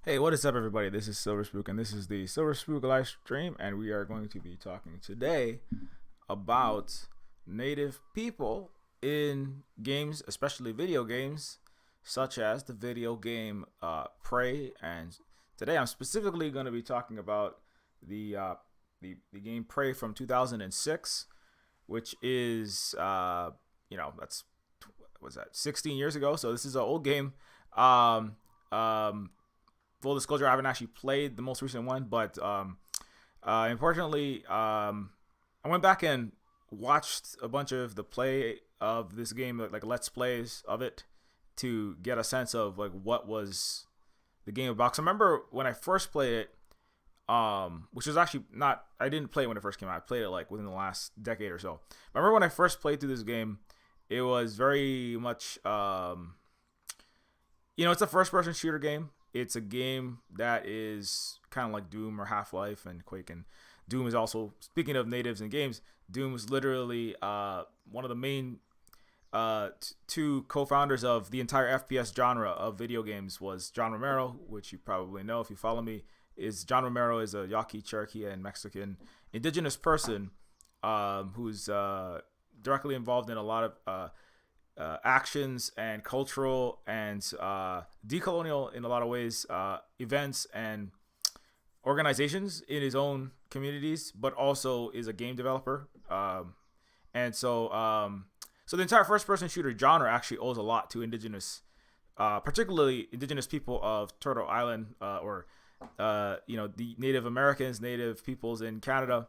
Hey, what is up, everybody? This is Silver Spook, and this is the Silver Spook live stream, and we are going to be talking today about native people in games, especially video games, such as the video game Prey. And today, I'm specifically going to be talking about the the game Prey from 2006, which is that's was that 16 years ago. So this is an old game. Um, um, Full disclosure, I haven't actually played the most recent one, but unfortunately, I went back and watched a bunch of the play of this game, like let's plays of it, to get a sense of like what was the game about. So I remember when I first played it, which was actually not, I didn't play it when it first came out. I played it like within the last decade or so. I remember when I first played through this game, it was very much, it's a first-person shooter game. It's a game that is kind of like Doom or Half-Life and Quake. And Doom is also, speaking of natives in games, Doom is literally one of the main two co-founders of the entire FPS genre of video games was John Romero, which you probably know if you follow me. Is John Romero is a Yaqui, Cherokee, and Mexican indigenous person who's directly involved in a lot of actions and cultural and decolonial in a lot of ways events and organizations in his own communities, but also is a game developer. So the entire first-person shooter genre actually owes a lot to indigenous, particularly indigenous people of Turtle Island, or the Native Americans, Native peoples in Canada.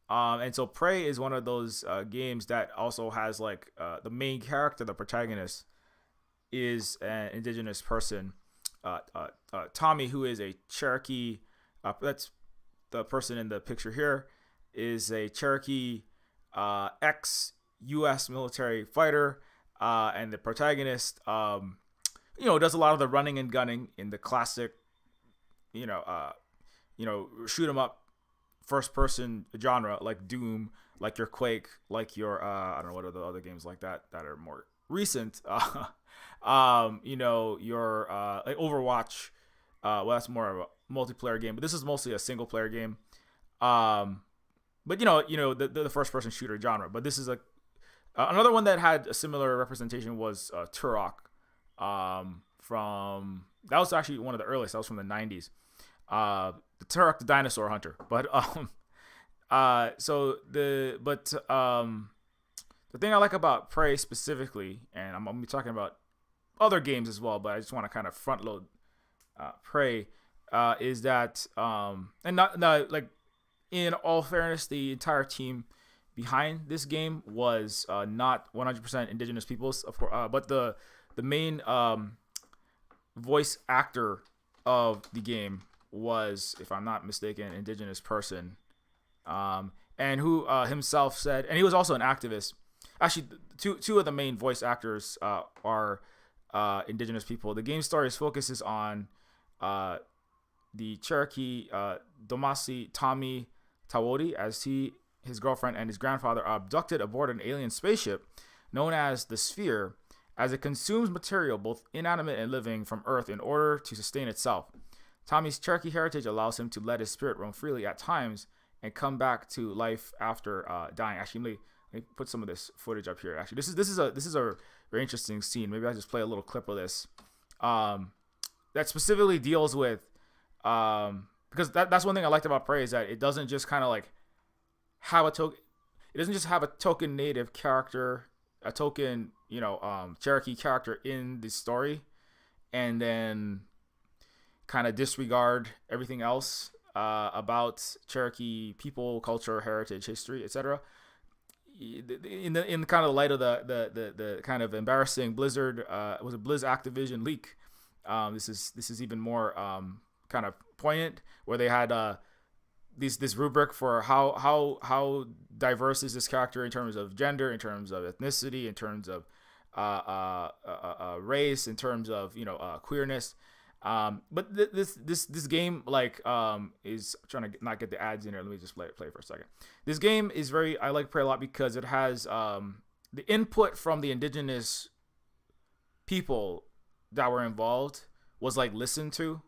And so Prey is one of those games that also has like the main character, the protagonist, is an indigenous person. Tommy, who is a Cherokee, that's the person in the picture here, is a Cherokee ex-U.S. military fighter, and the protagonist, does a lot of the running and gunning in the classic, shoot 'em up first person genre, like Doom, like your Quake, like your I don't know what are the other games like that are more recent. Your like Overwatch. Well, that's more of a multiplayer game, but this is mostly a single player game. But the first person shooter genre. But this is another one that had a similar representation was Turok. From that was actually one of the earliest. That was from the 90s. The Turok the Dinosaur Hunter. But the thing I like about Prey specifically, and I'm gonna be talking about other games as well, but I just want to kind of front load Prey, is that and not like, in all fairness, the entire team behind this game was not 100% indigenous peoples, of course, but the main voice actor of the game was, if I'm not mistaken, indigenous person, and who himself said, and he was also an activist. Actually, two of the main voice actors are indigenous people. The game story focuses on the Cherokee Domasi Tommy Tawodi, as his girlfriend and his grandfather are abducted aboard an alien spaceship known as the Sphere, as it consumes material, both inanimate and living, from Earth in order to sustain itself. Tommy's Cherokee heritage allows him to let his spirit roam freely at times and come back to life after dying. Actually, let me put some of this footage up here. Actually, this is a very interesting scene. Maybe I'll just play a little clip of this that specifically deals with, because that's one thing I liked about Prey, is that it doesn't just kind of like have a token. It doesn't just have a token native character, a token Cherokee character in the story, and then kind of disregard everything else about Cherokee people, culture, heritage, history, etc. In the kind of light of the kind of embarrassing Blizzard, was a Blizz Activision leak. This is even more kind of poignant, where they had this rubric for how diverse is this character in terms of gender, in terms of ethnicity, in terms of race, in terms of queerness. But this game, like, is trying to not get the ads in here. Let me just play for a second. This game is I like Prey a lot because it has the input from the indigenous people that were involved was like listened to.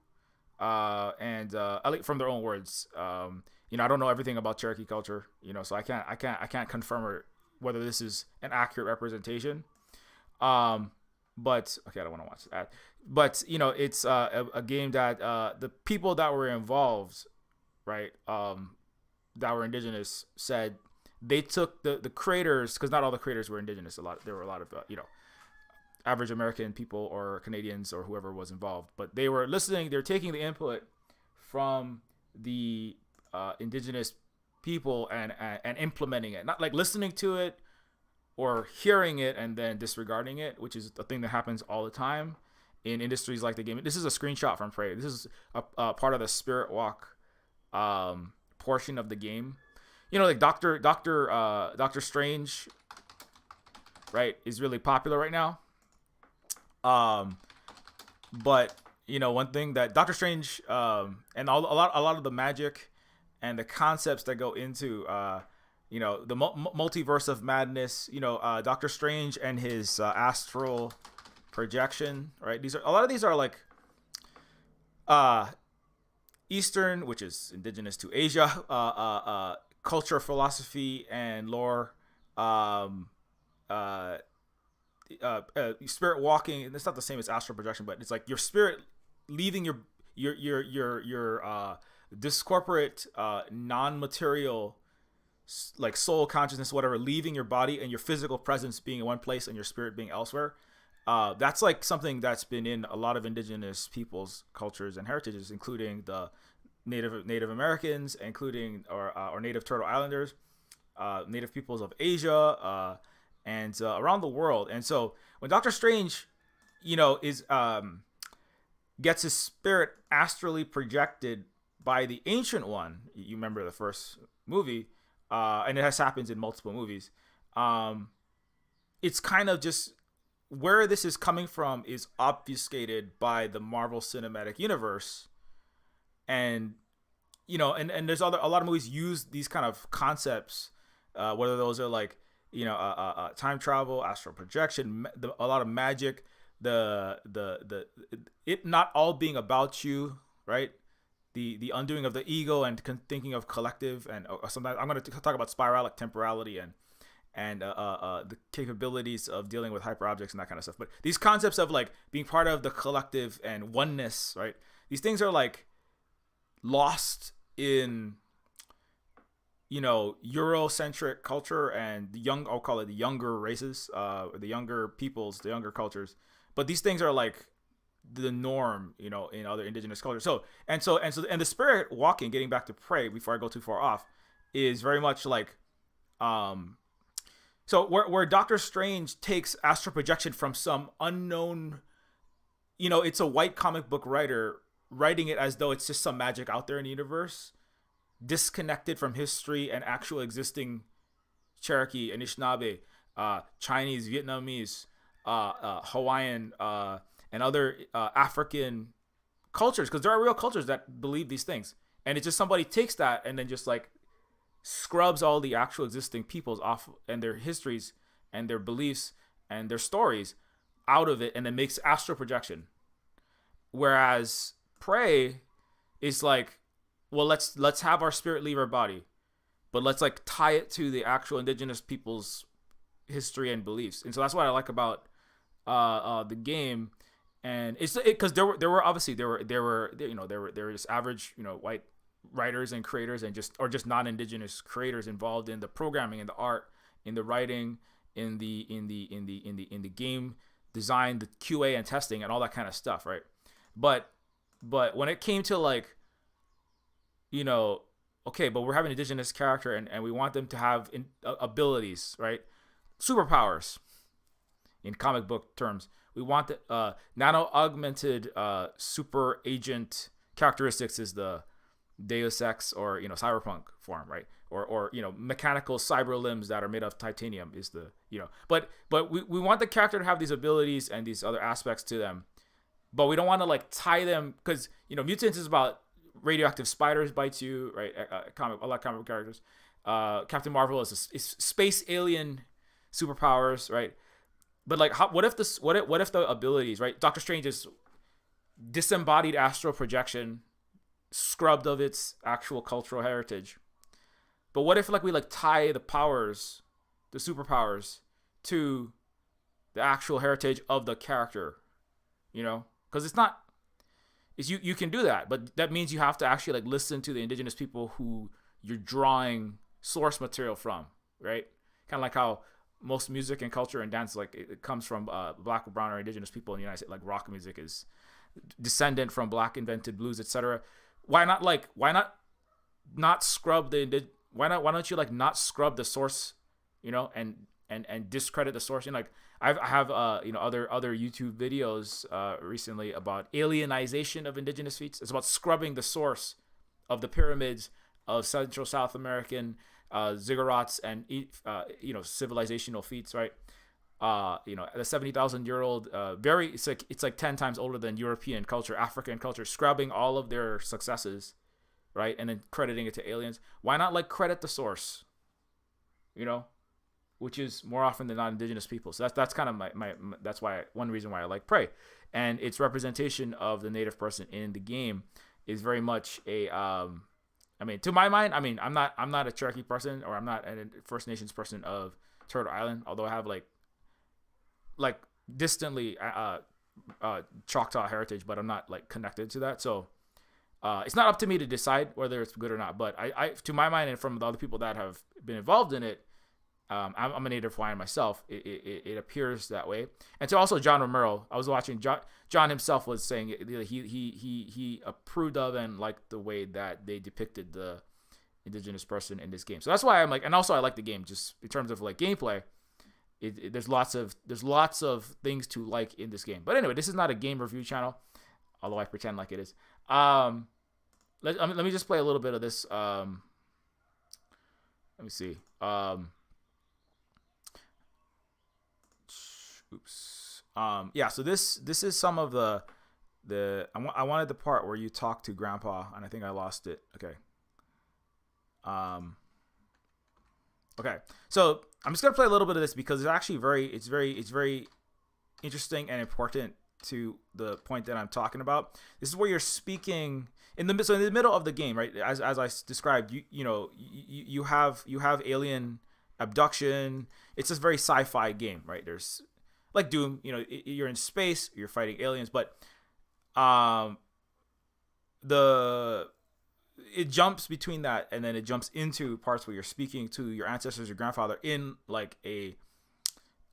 and at least from their own words. I don't know everything about Cherokee culture, so I can't confirm whether this is an accurate representation. But okay, I don't want to watch that. But it's a game that the people that were involved, right, that were indigenous, said they took the creators, because not all the creators were indigenous. There were a lot of average American people or Canadians or whoever was involved, but they were listening. They're taking the input from the indigenous people and implementing it, not like listening to it or hearing it and then disregarding it, which is a thing that happens all the time in industries like the game. This is a screenshot from Prey. This is a part of the Spirit Walk portion of the game. Like Doctor Strange, right, is really popular right now. But one thing that Doctor Strange and a lot of the magic and the concepts that go into the multiverse of madness, Doctor Strange and his astral projection, right? A lot of these are like Eastern, which is indigenous to Asia, culture, philosophy, and lore. Spirit walking, and it's not the same as astral projection, but it's like your spirit leaving your discorporate non-material, like soul, consciousness, whatever, leaving your body, and your physical presence being in one place and your spirit being elsewhere. That's like something that's been in a lot of indigenous peoples' cultures and heritages, including the Native Americans, including or Native Turtle Islanders, Native peoples of Asia, and around the world. And so when Doctor Strange, is gets his spirit astrally projected by the Ancient One, you remember the first movie, and it has happened in multiple movies. It's kind of just where this is coming from is obfuscated by the Marvel Cinematic Universe, and there's a lot of movies use these kind of concepts, whether those are like time travel, astral projection, a lot of magic, it not all being about you, right? The undoing of the ego and thinking of collective, and sometimes I'm going to talk about spiralic temporality and the capabilities of dealing with hyper objects and that kind of stuff. But these concepts of like being part of the collective and oneness, right? These things are like lost in Eurocentric culture and I'll call it the younger races, the younger peoples, the younger cultures. But these things are like the norm, in other indigenous cultures. And the spirit walking, getting back to Prey before I go too far off, is very much like, so where Doctor Strange takes astral projection from some unknown, it's a white comic book writer writing it as though it's just some magic out there in the universe, disconnected from history and actual existing Cherokee, Anishinaabe, Chinese, Vietnamese, Hawaiian, and other African cultures, because there are real cultures that believe these things. And it's just somebody takes that and then just like scrubs all the actual existing peoples off and their histories and their beliefs and their stories out of it, and then makes astral projection. Whereas Prey is like, well, let's have our spirit leave our body, but let's like tie it to the actual indigenous people's history and beliefs. And so that's what I like about the game. And it's because there were just average white writers and creators and just non-indigenous creators involved in the programming and the art, in the writing, in the game design, the QA and testing and all that kind of stuff, right? But when it came to like, okay, but we're having an indigenous character and we want them to have abilities, right? Superpowers in comic book terms. We want the nano augmented super agent characteristics is the Deus Ex or cyberpunk form, right? Or mechanical cyber limbs that are made of titanium is the but we want the character to have these abilities and these other aspects to them, but we don't want to like tie them, because mutants is about radioactive spiders bites you, right? A lot of comic book characters. Captain Marvel is space alien superpowers, right? But like, what if the abilities, right? Doctor Strange is disembodied astral projection, scrubbed of its actual cultural heritage. But what if like we like tie the powers, the superpowers, to the actual heritage of the character? You know, because it's not. Is you can do that, but that means you have to actually like listen to the indigenous people who you're drawing source material from, right? Kind of like how most music and culture and dance like it comes from black, brown, or indigenous people in the United States. Like rock music is descendant from black invented blues, etc. Why not scrub why don't you like not scrub the source, you know, and discredit the source? You know, like I have you know, other YouTube videos recently about alienization of indigenous feats. It's about scrubbing the source of the pyramids of Central South American ziggurats and you know, civilizational feats, right? You know, the 70,000-year-old it's like 10 times older than European culture, African culture, scrubbing all of their successes, right, and then crediting it to aliens. Why not like credit the source, you know, which is more often than not indigenous people? So that's kind of my that's why one reason why I like Prey, and its representation of the native person in the game is very much a I mean, to my mind, I mean, I'm not a Cherokee person, or I'm not a First Nations person of Turtle Island, although I have like distantly Choctaw heritage, but I'm not like connected to that. So it's not up to me to decide whether it's good or not. But I to my mind, and from the other people that have been involved in it, I'm a native Hawaiian myself. It appears that way. And to also John Romero, I was watching John himself was saying he approved of and liked the way that they depicted the indigenous person in this game. So that's why I'm like, and also I like the game just in terms of like gameplay. There's lots of things to like in this game. But anyway, this is not a game review channel, although I pretend like it is. Let me just play a little bit of this. Let me see. Oops. Yeah. So this is some of the I wanted the part where you talk to Grandpa, and I think I lost it. Okay. Okay. So I'm just gonna play a little bit of this because it's actually very interesting and important to the point that I'm talking about. This is where you're speaking in the middle of the game, right? As I described, you have alien abduction. It's this very sci-fi game, right? There's like Doom, you're in space, you're fighting aliens, but it jumps between that, and then it jumps into parts where you're speaking to your ancestors, your grandfather, in like a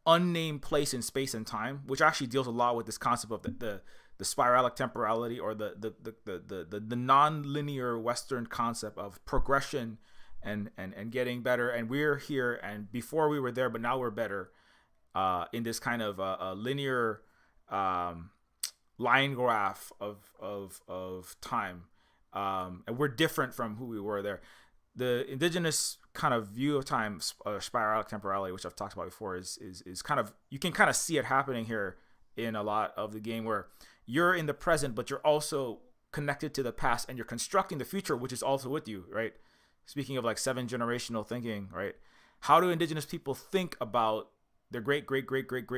unnamed place in space and time, which actually deals a lot with this concept of the spiralic temporality, or the non-linear Western concept of progression and getting better. And we're here, and before we were there, but now we're better, in this kind of a linear line graph of time. And we're different from who we were there. The indigenous kind of view of time, spiralic temporality, which I've talked about before, is kind of, you can kind of see it happening here in a lot of the game, where you're in the present, but you're also connected to the past, and you're constructing the future, which is also with you, right? Speaking of like 7 generational thinking, right? How do indigenous people think about their great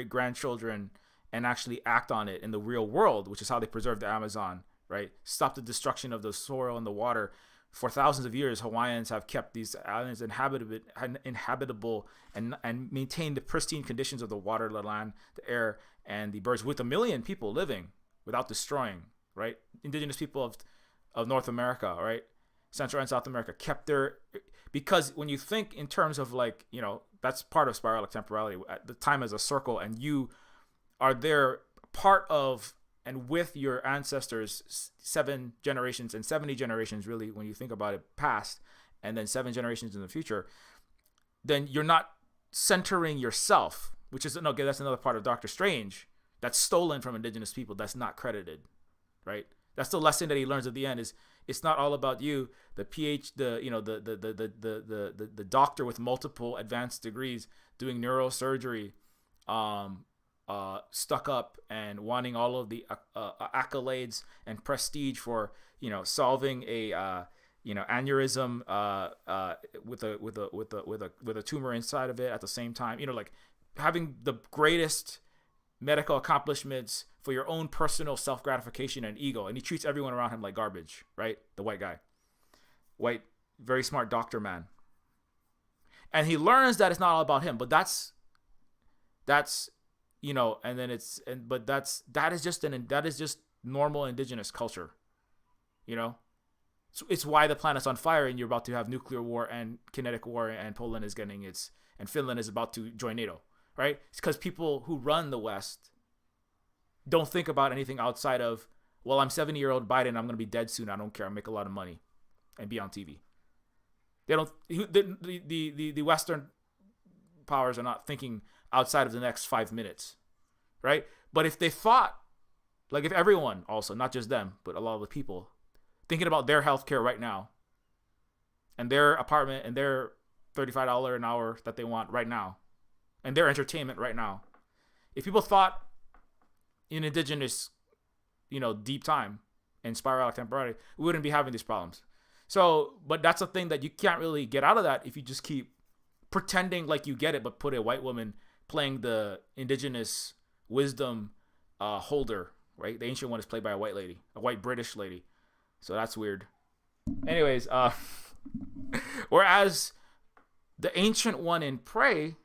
grandchildren and actually act on it in the real world, which is how they preserve the Amazon, right? Stop the destruction of the soil and the water. For thousands of years, Hawaiians have kept these islands inhabitable and maintained the pristine conditions of the water, the land, the air, and the birds, with 1 million people living without destroying, right? Indigenous people of North America, right? Central and South America kept their, because when you think in terms of like, that's part of spiralic temporality. The time as a circle, and you are there part of and with your ancestors 7 generations and 70 generations, really, when you think about it, past, and then 7 generations in the future, then you're not centering yourself, which is, okay, that's another part of Doctor Strange that's stolen from indigenous people, that's not credited, right? That's the lesson that he learns at the end, is it's not all about you, the the doctor with multiple advanced degrees doing neurosurgery, stuck up and wanting all of the accolades and prestige for solving a aneurysm with a tumor inside of it at the same time, like having the greatest medical accomplishments for your own personal self-gratification and ego. And he treats everyone around him like garbage, right? The white guy. White, very smart doctor man. And he learns that it's not all about him, but that's you know, and then that is just normal indigenous culture, you know. It's why the planet's on fire and you're about to have nuclear war and kinetic war, and Poland is getting its, and Finland is about to join NATO, right? It's because people who run the West don't think about anything outside of, well, I'm 70-year-old Biden, I'm gonna be dead soon, I don't care, I make a lot of money, and be on TV. They don't. The Western powers are not thinking outside of the next 5 minutes, right? But if they thought, like if everyone also, not just them, but a lot of the people, thinking about their healthcare right now, and their apartment, and their $35 an hour that they want right now, and their entertainment right now, if people thought in indigenous, you know, deep time and spiral temporality, we wouldn't be having these problems. So, but that's a thing that you can't really get out of that if you just keep pretending like you get it, but put a white woman playing the indigenous wisdom holder, right? The ancient one is played by a white lady, a white British lady. So that's weird. Anyways, whereas the ancient one in Prey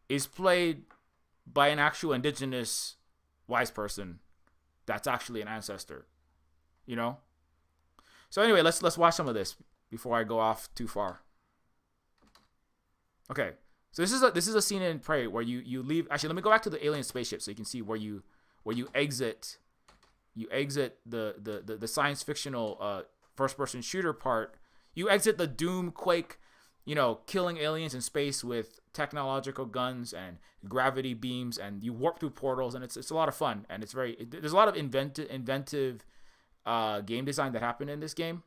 is played by an actual indigenous wise person that's actually an ancestor, you know? So anyway, let's watch some of this before I go off too far. Okay, so this is a scene in Prey where you leave. Actually, let me go back to the alien spaceship so you can see where you exit. You exit the science fictional first person shooter part. You exit the Doom Quake, you know, killing aliens in space with technological guns and gravity beams, and you warp through portals, and it's a lot of fun, and there's a lot of inventive game design that happened in this game.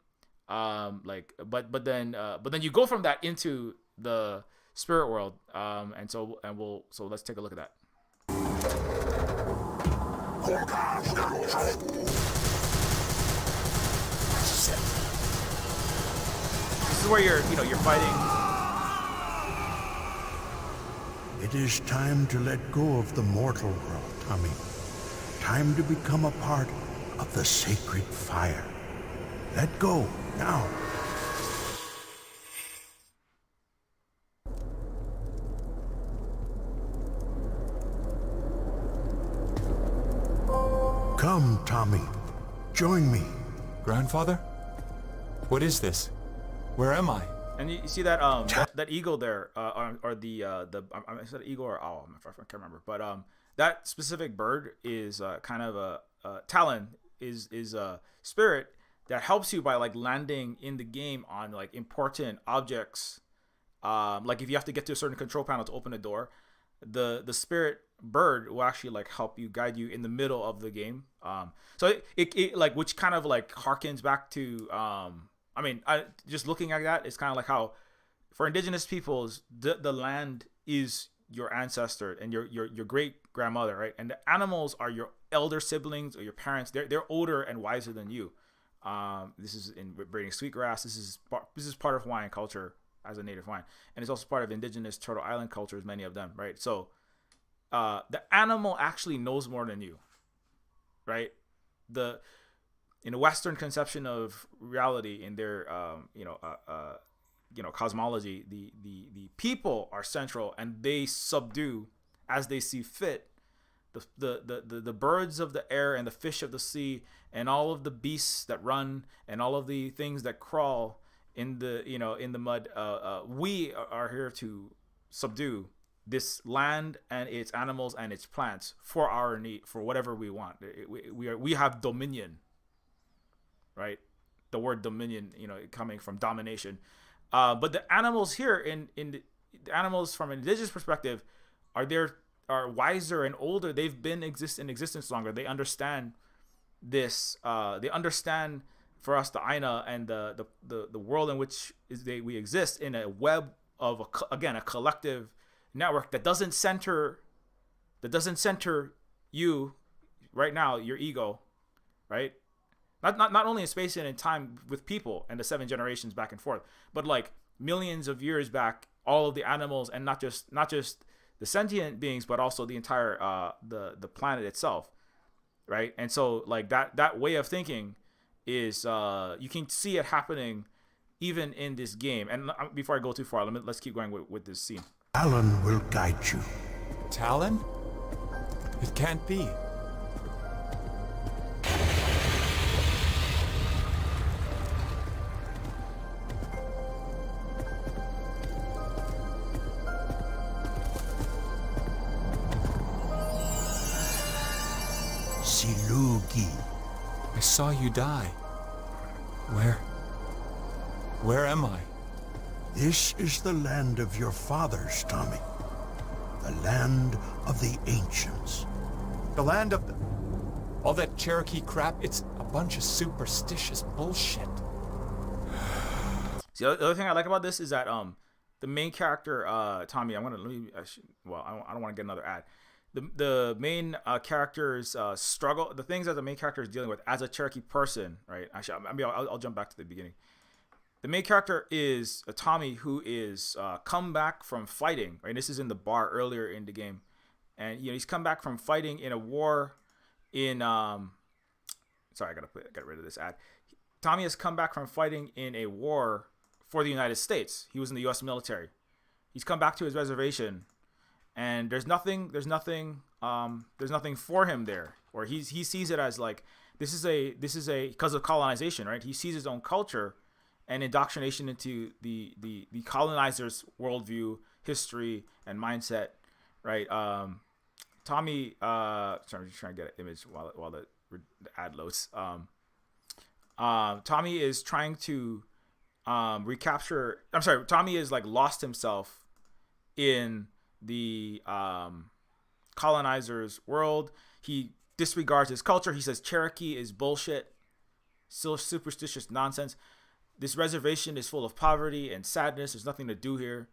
But then you go from that into the spirit world, so let's take a look at that. This is where you're fighting. It is time to let go of the mortal world, Tommy. Time to become a part of the sacred fire. Let go now. Come, Tommy. Join me. Grandfather? What is this? Where am I? And you see that that eagle there, or the I said eagle or owl, I can't remember, but that specific bird is kind of a Talon is a spirit that helps you by like landing in the game on like important objects. Like if you have to get to a certain control panel to open a door, the spirit bird will actually like help you, guide you in the middle of the game. So it like, which kind of like harkens back to just looking at that, it's kind of like how for indigenous peoples the land is your ancestor and your great grandmother, right? And the animals are your elder siblings or your parents. They're older and wiser than you. This is in breeding sweetgrass. This is part of Hawaiian culture as a native Hawaiian, and it's also part of indigenous Turtle Island cultures, many of them, right? So the animal actually knows more than you, right? In a Western conception of reality, in their cosmology, the people are central and they subdue as they see fit the birds of the air and the fish of the sea and all of the beasts that run and all of the things that crawl in the mud. We are here to subdue this land and its animals and its plants for our need, for whatever we want. We have dominion, right? The word dominion, coming from domination. But the animals here, the animals from an indigenous perspective, are wiser and older. They've been in existence longer. They understand this. They understand, for us, the Aina and the world in which we exist in a web of a collective network that doesn't center you right now, your ego, right? Not only in space and in time with people and the 7 generations back and forth, but like millions of years back, all of the animals, and not just the sentient beings, but also the entire the planet itself, right? And so like that way of thinking is you can see it happening even in this game. And before I go too far, let's keep going with this scene. Alan will guide you. Talon? It can't be. Silugi. I saw you die. Where am I? This is the land of your fathers, Tommy. The land of the ancients. The land of all that Cherokee crap, it's a bunch of superstitious bullshit. See, the other thing I like about this is that the main character Tommy, I don't want to get another ad. The main character's struggle, the things that the main character is dealing with as a Cherokee person, right? Actually, I'll jump back to the beginning. The main character is Tommy, who is come back from fighting, right? This is in the bar earlier in the game, and he's come back from fighting in a war in sorry, I gotta get rid of this ad. Tommy has come back from fighting in a war for the United States. He was in the U.S. military. He's come back to his reservation, and there's nothing for him there, or he sees it as like this is a because of colonization, right? He sees his own culture and indoctrination into the colonizers' worldview, history, and mindset, right? Tommy, sorry, I'm just trying to get an image while the ad loads. Tommy is trying to recapture. I'm sorry, Tommy is like lost himself in the colonizers' world. He disregards his culture. He says Cherokee is bullshit, still superstitious nonsense. This reservation is full of poverty and sadness. There's nothing to do here.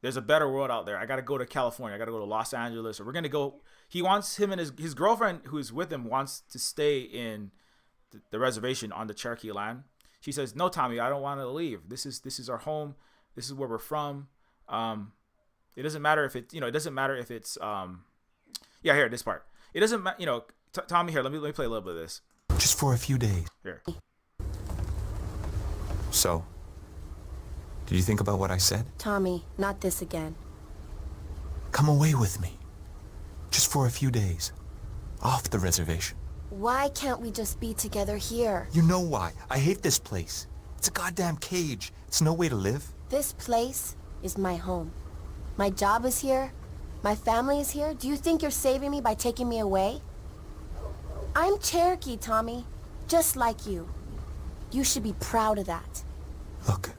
There's a better world out there. I got to go to California. I got to go to Los Angeles. Or we're going to go. He wants him and his girlfriend who's with him wants to stay in the reservation on the Cherokee land. She says, no, Tommy, I don't want to leave. This is our home. This is where we're from. It doesn't matter if it, it doesn't matter if it's, here, this part. It doesn't matter, Tommy, here, let me play a little bit of this. Just for a few days. Here. So, did you think about what I said? Tommy, not this again. Come away with me. Just for a few days. Off the reservation. Why can't we just be together here? You know why. I hate this place. It's a goddamn cage. It's no way to live. This place is my home. My job is here. My family is here. Do you think you're saving me by taking me away? I'm Cherokee, Tommy. Just like you. You should be proud of that. Look,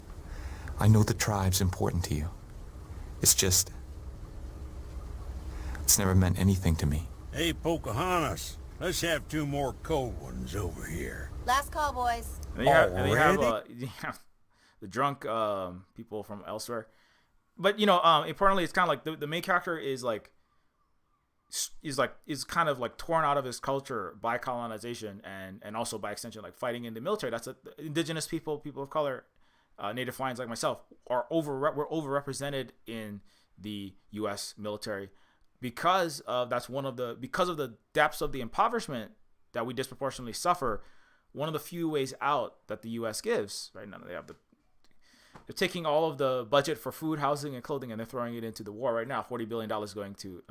I know the tribe's important to you. It's just... it's never meant anything to me. Hey, Pocahontas, let's have 2 more cold ones over here. Last call, boys. And you have the drunk people from elsewhere. But, importantly, it's kind of like the main character is kind of like torn out of his culture by colonization and also by extension like fighting in the military. That's indigenous people of color, Native Hawaiians like myself we're overrepresented in the U.S. military because of the depths of the impoverishment that we disproportionately suffer. One of the few ways out that the U.S. gives right now, they're taking all of the budget for food, housing, and clothing, and they're throwing it into the war right now. $40 billion going to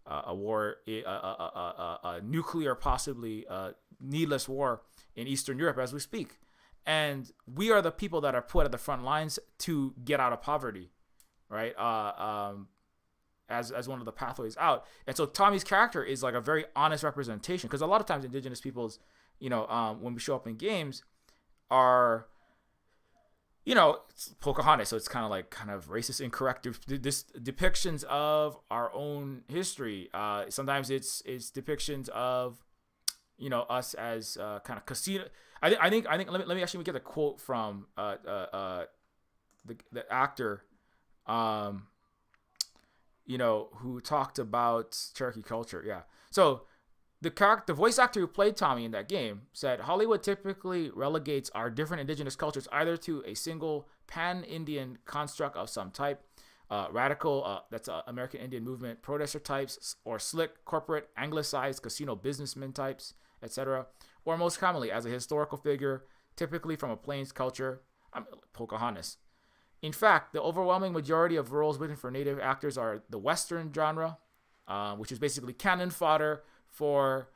a war, a nuclear, possibly needless war in Eastern Europe as we speak. And we are the people that are put at the front lines to get out of poverty, right? As one of the pathways out. And so Tommy's character is like a very honest representation, because a lot of times indigenous peoples, when we show up in games, are it's Pocahontas, so it's kind of racist, incorrect depictions of our own history. Sometimes it's depictions of us as kind of casino. I think let me actually get a quote from the actor who talked about Cherokee culture. Yeah. So the voice actor who played Tommy in that game said, Hollywood typically relegates our different indigenous cultures either to a single pan-Indian construct of some type, radical, that's American Indian movement protester types, or slick corporate anglicized casino businessman types, etc. Or most commonly as a historical figure, typically from a Plains culture, Pocahontas. In fact, the overwhelming majority of roles written for Native actors are the Western genre, which is basically cannon fodder for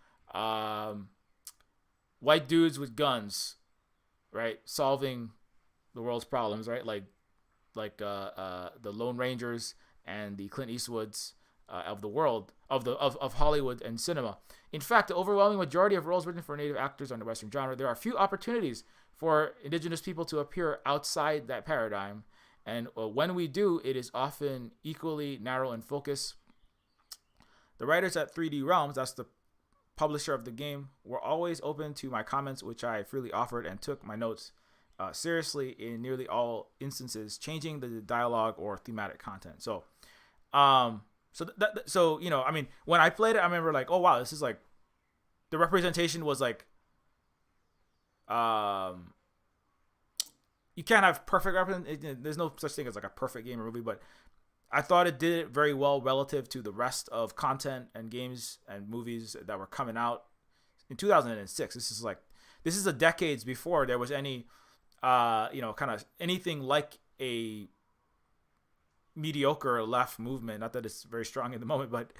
white dudes with guns, right, solving the world's problems, right, like the Lone Rangers and the Clint Eastwoods of the world, of Hollywood and cinema. In fact, the overwhelming majority of roles written for Native actors are in the Western genre. There are few opportunities for indigenous people to appear outside that paradigm, and when we do, it is often equally narrow in focus. The writers at 3D Realms, that's the publisher of the game, were always open to my comments, which I freely offered and took my notes seriously in nearly all instances, changing the dialogue or thematic content. So, so you know, I mean, when I played it, I remember like, oh wow, this is like, the representation was like, you can't have perfect representation. There's no such thing as like a perfect game or movie, but I thought it did it very well relative to the rest of content and games and movies that were coming out in 2006. This is a decades before there was any, kind of anything like a mediocre left movement. Not that it's very strong in the moment, but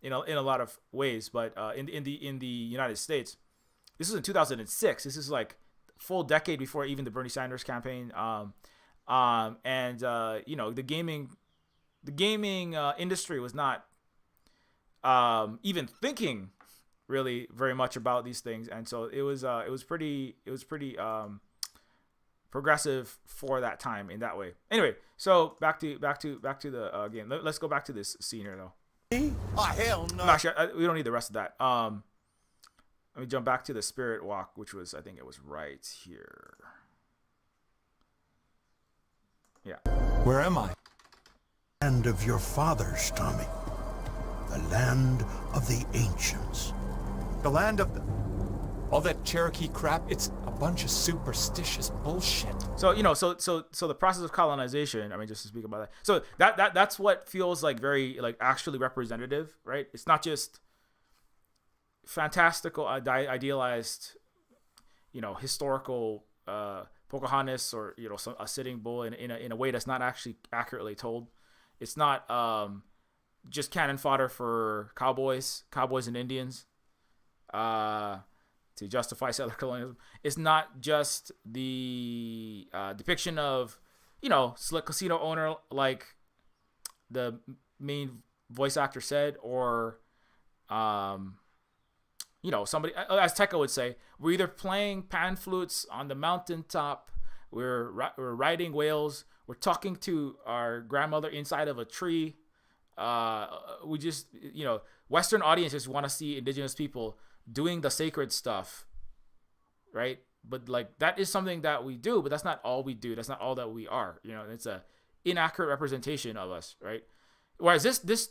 in a lot of ways. But in the United States, this is in 2006. This is like full decade before even the Bernie Sanders campaign. The gaming industry was not even thinking really very much about these things, and so it was pretty progressive for that time in that way. Anyway, so back to the game. Let's go back to this scene here though. Oh, hell no. Actually, we don't need the rest of that. Let me jump back to the Spirit Walk, which was, I think it was right here. Yeah. Where am I? Land of your fathers, Tommy. The land of the ancients. The land of the... All that Cherokee crap, it's a bunch of superstitious bullshit. So, so the process of colonization, I mean, just to speak about that. So that's what feels like very, like, actually representative, right? It's not just fantastical, idealized, historical Pocahontas or, a Sitting Bull in a way that's not actually accurately told. It's not just cannon fodder for cowboys and Indians to justify settler colonialism. It's not just the depiction of, slick casino owner like the main voice actor said, or somebody, as Tekka would say, we're either playing pan flutes on the mountaintop, we're riding whales, we're talking to our grandmother inside of a tree. We just, Western audiences want to see indigenous people doing the sacred stuff, right? But like, that is something that we do, but that's not all we do. That's not all that we are. It's a inaccurate representation of us, right? Whereas this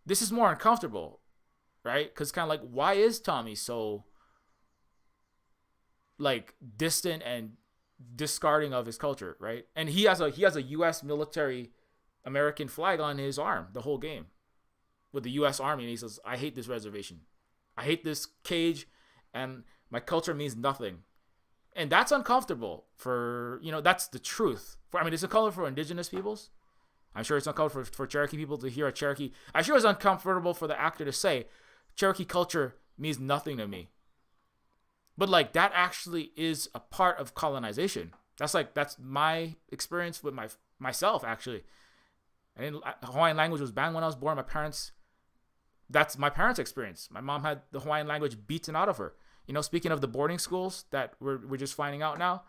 is more uncomfortable, right? Because kind of like, why is Tommy so like distant and discarding of his culture, right? And he has a U.S. military American flag on his arm the whole game with the U.S. Army, and he says, I hate this reservation, I hate this cage, and my culture means nothing. And that's uncomfortable for, that's the truth. It's uncomfortable for indigenous peoples. I'm sure it's uncomfortable for Cherokee people to hear a Cherokee. I'm sure it's uncomfortable for the actor to say, Cherokee culture means nothing to me. But like, that actually is a part of colonization. That's my experience with myself, actually. Hawaiian language was banned when I was born. That's my parents' experience. My mom had the Hawaiian language beaten out of her. Speaking of the boarding schools that we're just finding out now,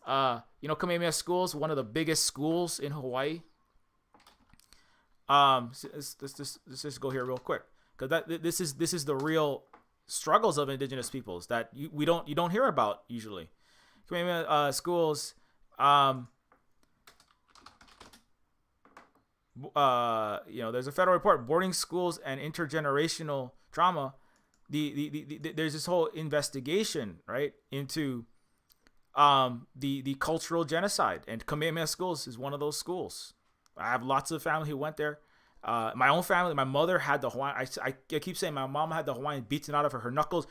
Kamehameha schools, one of the biggest schools in Hawaii. Let's just go here real quick, because this is the real struggles of indigenous peoples that you don't hear about usually. Kamehameha schools. There's a federal report, boarding schools and intergenerational trauma. There's this whole investigation, right, into the cultural genocide, and Kamehameha schools is one of those schools. I have lots of family who went there. My own family, my mother had the Hawaiian. I keep saying my mom had the Hawaiian beaten out of her knuckles.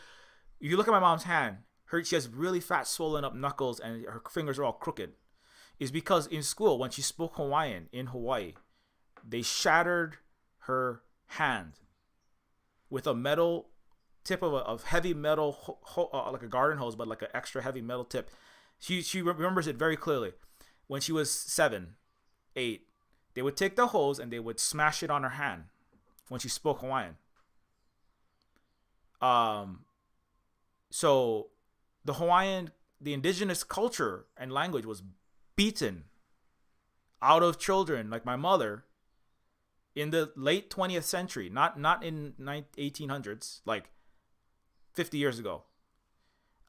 If you look at my mom's hand, she has really fat, swollen up knuckles, and her fingers are all crooked. Is because in school, when she spoke Hawaiian in Hawaii, they shattered her hand with a metal tip of heavy metal, like a garden hose, but like an extra heavy metal tip. She remembers it very clearly. When she was 7, 8, they would take the hose and they would smash it on her hand when she spoke Hawaiian. So the indigenous culture and language was beaten out of children like my mother in the late 20th century, not in 1800s, like 50 years ago,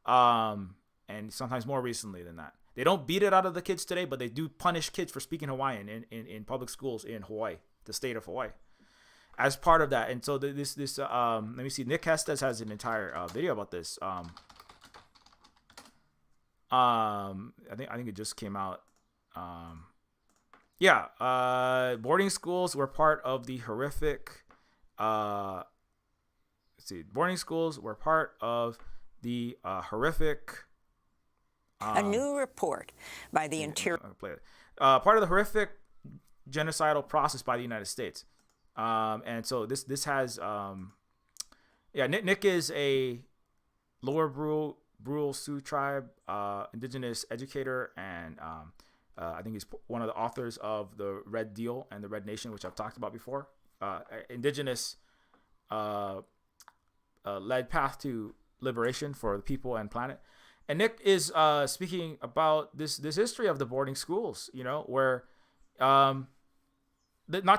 and sometimes more recently than that. They don't beat it out of the kids today, but they do punish kids for speaking Hawaiian in public schools in Hawaii, the state of Hawaii, as part of that. And so this let me see, Nick Hestes has an entire video about this. I think it just came out. Boarding schools were part of the horrific. Boarding schools were part of the horrific. A new report by the Interior. Part of the horrific genocidal process by the United States. And so this has. Nick is a Lower Brule Sioux tribe indigenous educator, and I think he's one of the authors of the Red Deal and the Red Nation, which I've talked about before. Indigenous led path to liberation for the people and planet. And Nick is speaking about this history of the boarding schools, where not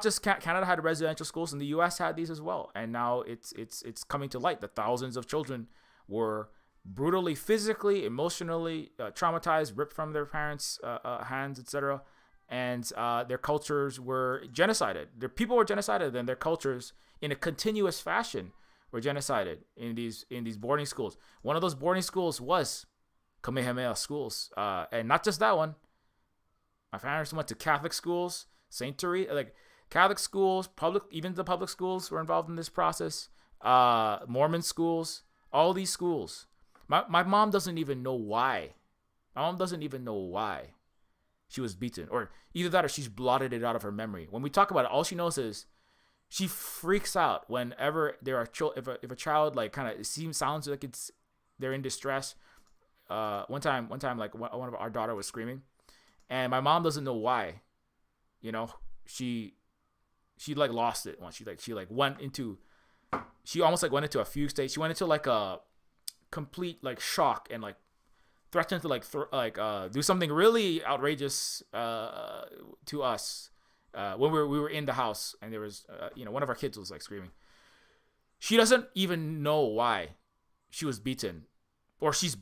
just Canada had residential schools, and the U.S. had these as well. And now it's coming to light that thousands of children were brutally, physically, emotionally traumatized, ripped from their parents' hands, etc. And their cultures were genocided. Their people were genocided, and their cultures, in a continuous fashion, were genocided in these boarding schools. One of those boarding schools was Kamehameha schools, and not just that one. My parents went to Catholic schools, Saint Teresa, like Catholic schools, even the public schools were involved in this process. Mormon schools, all these schools. My mom doesn't even know why. My mom doesn't even know why she was beaten, or either that or she's blotted it out of her memory. When we talk about it, all she knows is she freaks out whenever there are if a child like kind of sounds like they're in distress. One time, like one of our daughter was screaming, and my mom doesn't know why. She like lost it once. She almost like went into a fugue state. She went into like a complete like shock and like threatened to do something really outrageous to us when we were in the house, and there was one of our kids was like screaming. She doesn't even know why she was beaten, or she's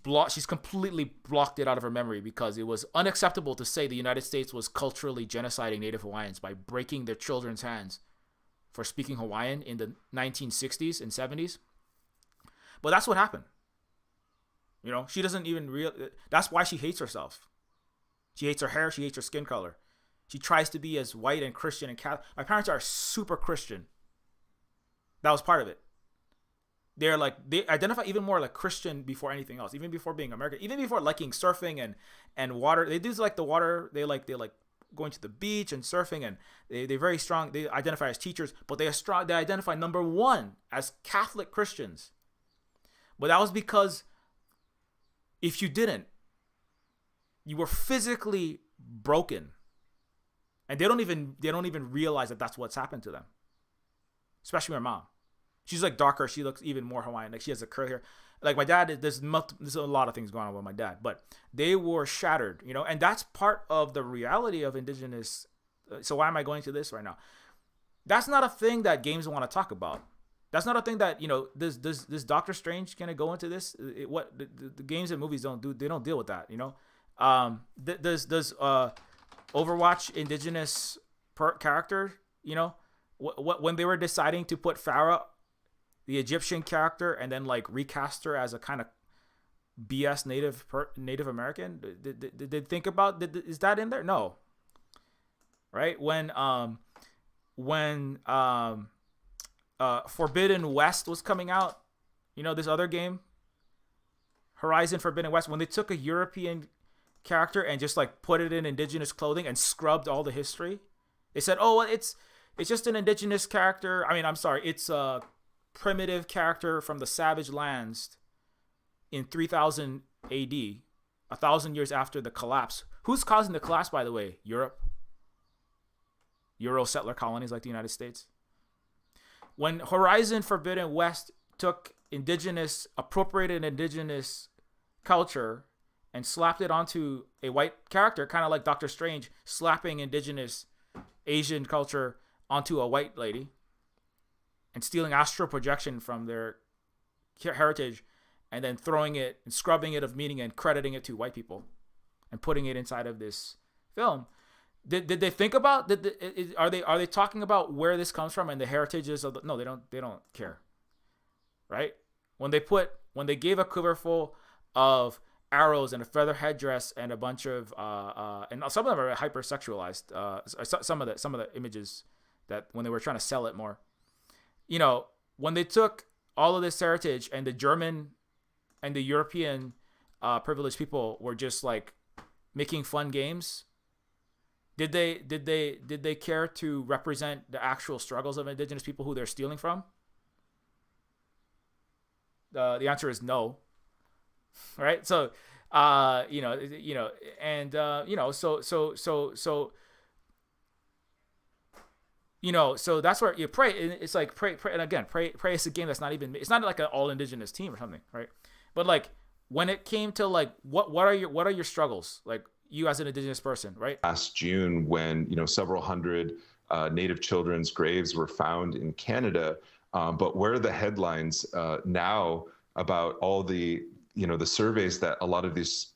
completely blocked it out of her memory, because it was unacceptable to say the United States was culturally genociding Native Hawaiians by breaking their children's hands for speaking Hawaiian in the 1960s and 70s. But that's what happened. She doesn't even that's why she hates herself. She hates her hair. She hates her skin color. She tries to be as white and Christian and Catholic. My parents are super Christian. That was part of it. They identify even more like Christian before anything else, even before being American, even before liking surfing and water. They do like the water. They like going to the beach and surfing, and they're very strong. They identify as teachers, but they identify number one as Catholic Christians. But that was because if you didn't, you were physically broken, and they don't even realize that that's what's happened to them. Especially my mom. She's like darker. She looks even more Hawaiian. Like she has a curl hair. Like my dad, there's a lot of things going on with my dad, but they were shattered, and that's part of the reality of indigenous. So why am I going to this right now? That's not a thing that games want to talk about. That's not a thing that, this Doctor Strange gonna go into this? The games and movies don't do. They don't deal with that. Does Overwatch indigenous character? When they were deciding to put Farah, the Egyptian character, and then like recast her as a kind of BS Native American? Did they think about, is that in there? No. Right? When Forbidden West was coming out, this other game, Horizon Forbidden West, when they took a European character and just like put it in indigenous clothing and scrubbed all the history, they said, oh, well, it's just an indigenous character. I mean, I'm sorry, it's a primitive character from the savage lands in 3000 AD, 1,000 years after the collapse. Who's causing the collapse, by the way? Europe. Euro settler colonies like the United States. When Horizon Forbidden West took appropriated indigenous culture and slapped it onto a white character, kind of like Doctor Strange slapping indigenous Asian culture onto a white lady and stealing astral projection from their heritage and then throwing it and scrubbing it of meaning and crediting it to white people and putting it inside of this film. Did they think about, are they talking about where this comes from and the heritages of no, they don't care. Right? When they gave a quiverful of arrows and a feather headdress and a bunch of and some of them are hypersexualized, some of the images that when they were trying to sell it more, when they took all of this heritage and the German and the European privileged people were just like making fun games, did they care to represent the actual struggles of indigenous people who they're stealing from? The answer is no. Right? So, so that's where you Prey. It's like Prey, and again, Prey is a game that's not even. It's not like an all indigenous team or something, right? But like when it came to like what are your struggles, like you as an indigenous person, right? Last June, when several hundred Native children's graves were found in Canada, but where are the headlines now about all the the surveys that a lot of these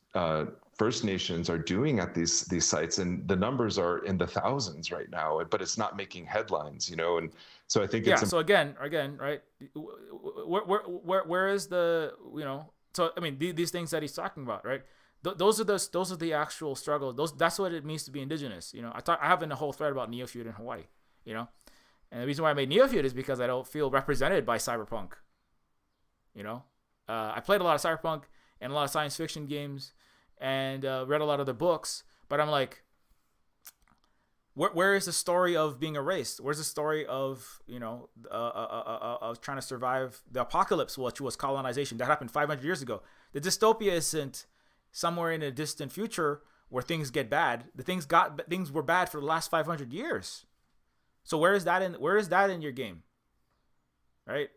First Nations are doing at these sites, and the numbers are in the thousands right now, but it's not making headlines, and so I think it's so again, right? Where is the So I mean, these things that he's talking about, right? Those are the actual struggles. That's what it means to be indigenous. I have a whole thread about Neofeud in Hawaii. And the reason why I made Neofeud is because I don't feel represented by cyberpunk. I played a lot of cyberpunk and a lot of science fiction games and read a lot of the books, but I'm like, where is the story of being erased? Where's the story of of trying to survive the apocalypse, which was colonization that happened 500 years ago? The dystopia isn't somewhere in a distant future where things get bad. Things were bad for the last 500 years. So where is that in your game? Right?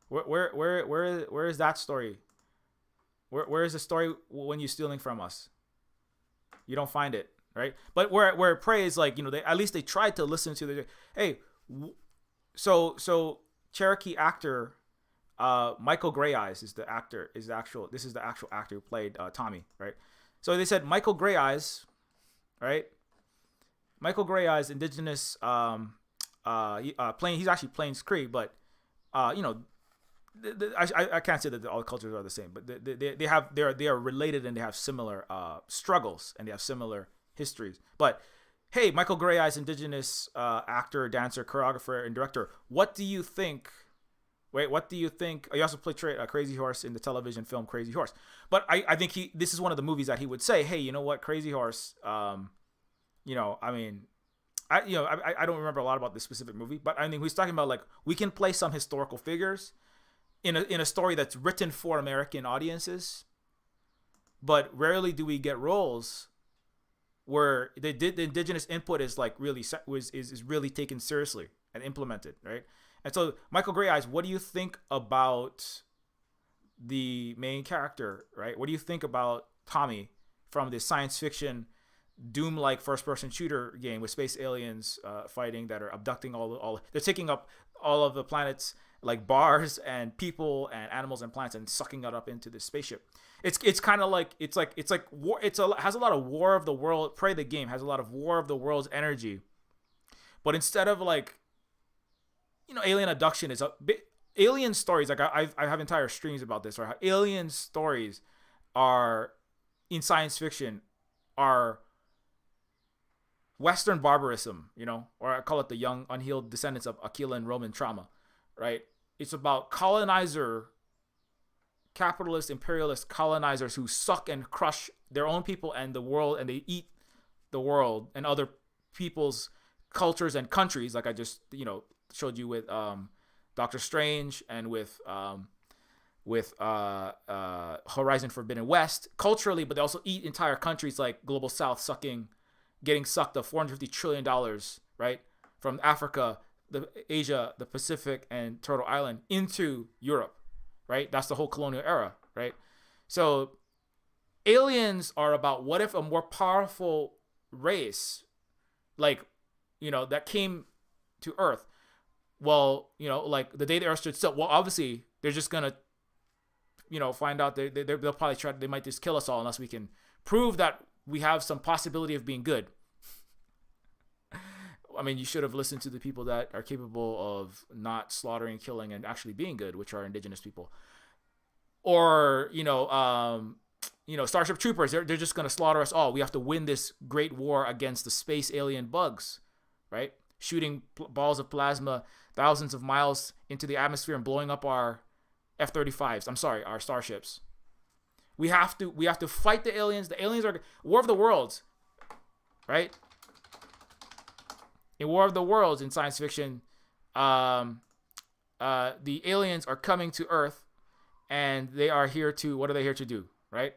Where is that story? Where is the story when you're stealing from us? You don't find it, right? But where Prey is like, at least they tried to listen to so Cherokee actor Michael Greyeyes is the actor, this is the actual actor who played Tommy, right? So they said Michael Greyeyes, right? Michael Greyeyes, indigenous, he's actually Plains Cree, but I can't say that all cultures are the same, but they are related and they have similar struggles and they have similar histories. But hey, Michael Greyeyes, indigenous actor, dancer, choreographer, and director. What do you think? What do you think? You also played Crazy Horse in the television film Crazy Horse. But I think this is one of the movies that he would say, hey, you know what, Crazy Horse. I don't remember a lot about this specific movie, but I think he's talking about like we can play some historical figures in a story that's written for American audiences, but rarely do we get roles where the indigenous input is like really is really taken seriously and implemented, right? And so, Michael Greyeyes, what do you think about the main character, right? What do you think about Tommy from the science fiction Doom-like first-person shooter game with space aliens fighting that are abducting they're taking up all of the planet's like bars and people and animals and plants and sucking it up into this spaceship. It's kind of like it's like war. Has a lot of War of the World. Prey the game has a lot of War of the Worlds energy, but instead of like alien abduction is alien stories. Like I have entire streams about this, or how alien stories are in science fiction are Western barbarism, or I call it the young unhealed descendants of Aquila and Roman trauma, right? It's about colonizer, capitalist, imperialist colonizers who suck and crush their own people and the world, and they eat the world and other people's cultures and countries, like I just, showed you with Doctor Strange and with Horizon Forbidden West culturally, but they also eat entire countries like Global South getting sucked of $450 trillion, right? From Africa, Asia, the Pacific, and Turtle Island into Europe, right? That's the whole colonial era, right? So aliens are about, what if a more powerful race, that came to Earth, well, like the day the Earth stood still, well, obviously they're just gonna, find out they'll probably they might just kill us all unless we can prove that we have some possibility of being good. I mean, you should have listened to the people that are capable of not slaughtering, killing, and actually being good, which are indigenous people. Or, Starship Troopers, they're just going to slaughter us all. We have to win this great war against the space alien bugs, right? Shooting balls of plasma thousands of miles into the atmosphere and blowing up our F-35s. I'm sorry, our starships. We have to fight the aliens. The aliens are War of the Worlds, right? In War of the Worlds in science fiction, the aliens are coming to Earth, and they are here to, what are they here to do, right?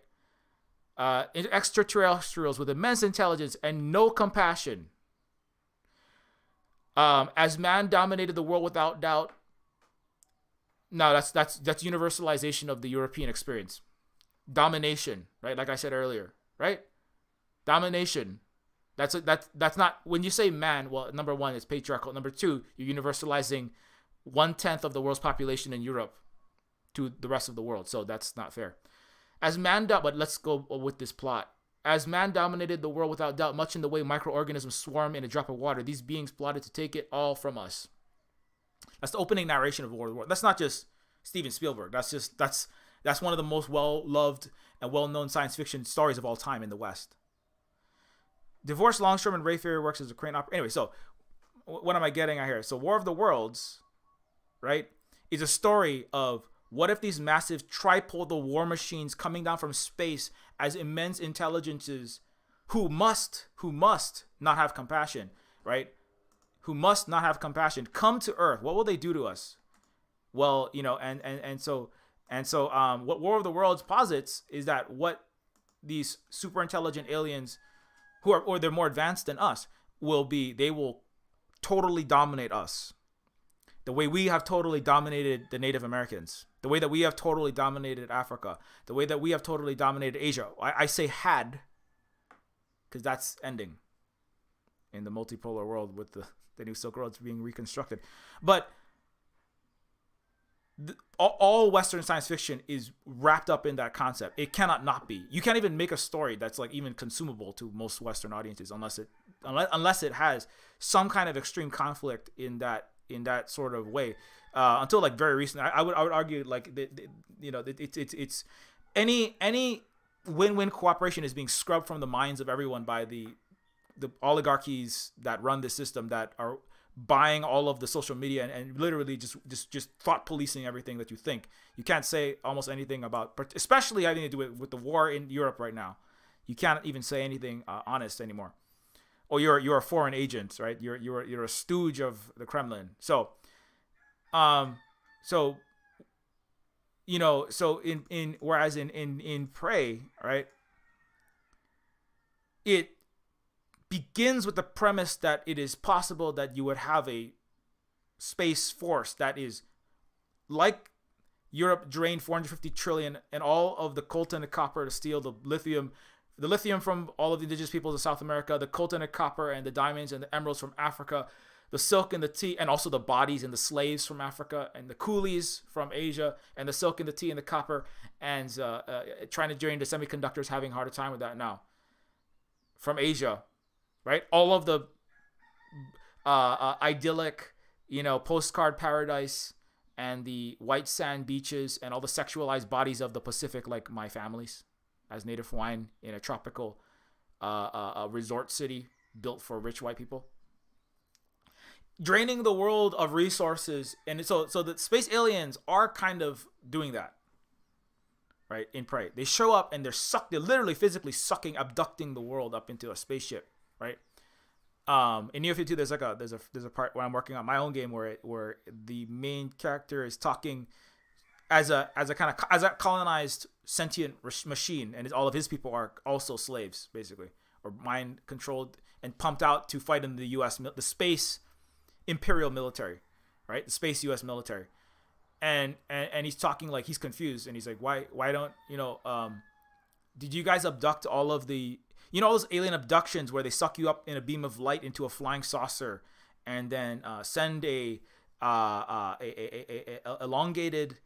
Extraterrestrials with immense intelligence and no compassion. As man dominated the world without doubt. No, that's universalization of the European experience. Domination, right? Like I said earlier, right? Domination. That's not, when you say man, well, number one, it's patriarchal. Number two, you're universalizing 1/10 of the world's population in Europe to the rest of the world. So that's not fair. But let's go with this plot. As man dominated the world without doubt, much in the way microorganisms swarm in a drop of water, these beings plotted to take it all from us. That's the opening narration of War of the World. That's not just Steven Spielberg. That's one of the most well-loved and well-known science fiction stories of all time in the West. Divorce Longshoreman Ray Fair works as a crane operator. Anyway, so what am I getting at here? So War of the Worlds, right, is a story of what if these massive tripodal war machines coming down from space as immense intelligences who must not have compassion, right? Who must not have compassion come to Earth. What will they do to us? Well, so what War of the Worlds posits is that what these super intelligent aliens they're more advanced than us they will totally dominate us. The way we have totally dominated the Native Americans, the way that we have totally dominated Africa, the way that we have totally dominated Asia. I say had, because that's ending in the multipolar world with the new Silk Roads being reconstructed. But all Western science fiction is wrapped up in that concept. It cannot not be. You can't even make a story that's like even consumable to most Western audiences unless it has some kind of extreme conflict in that sort of way. Until like very recently, I would argue like it's any win-win cooperation is being scrubbed from the minds of everyone by the oligarchies that run the system, that are buying all of the social media and literally just thought policing everything that you think. You can't say almost anything about, especially having to do with the war in Europe right now. You can't even say anything honest anymore. Or you're a foreign agent, right? You're a stooge of the Kremlin. So whereas in Prey, right? It begins with the premise that it is possible that you would have a space force that is like Europe drained 450 trillion and all of the coltan and copper to steal the lithium from all of the indigenous peoples of South America, the coltan and copper and the diamonds and the emeralds from Africa, the silk and the tea, and also the bodies and the slaves from Africa, and the coolies from Asia, and the silk and the tea and the copper, and trying to drain the semiconductors, having a harder time with that now, from Asia. Right, all of the idyllic, postcard paradise and the white sand beaches and all the sexualized bodies of the Pacific, like my families, as native Hawaiian in a tropical resort city built for rich white people, draining the world of resources. And so the space aliens are kind of doing that, right? In Prey, they show up and they're literally physically abducting the world up into a spaceship, right? In Neofeud 2, there's a part where I'm working on my own game where the main character is talking as a colonized sentient machine, and all of his people are also slaves, basically, or mind controlled and pumped out to fight in the U.S. the space imperial military, right? The space U.S. military, and he's talking like he's confused, and he's like, why don't did you guys abduct all of the all those alien abductions where they suck you up in a beam of light into a flying saucer, and then send a elongated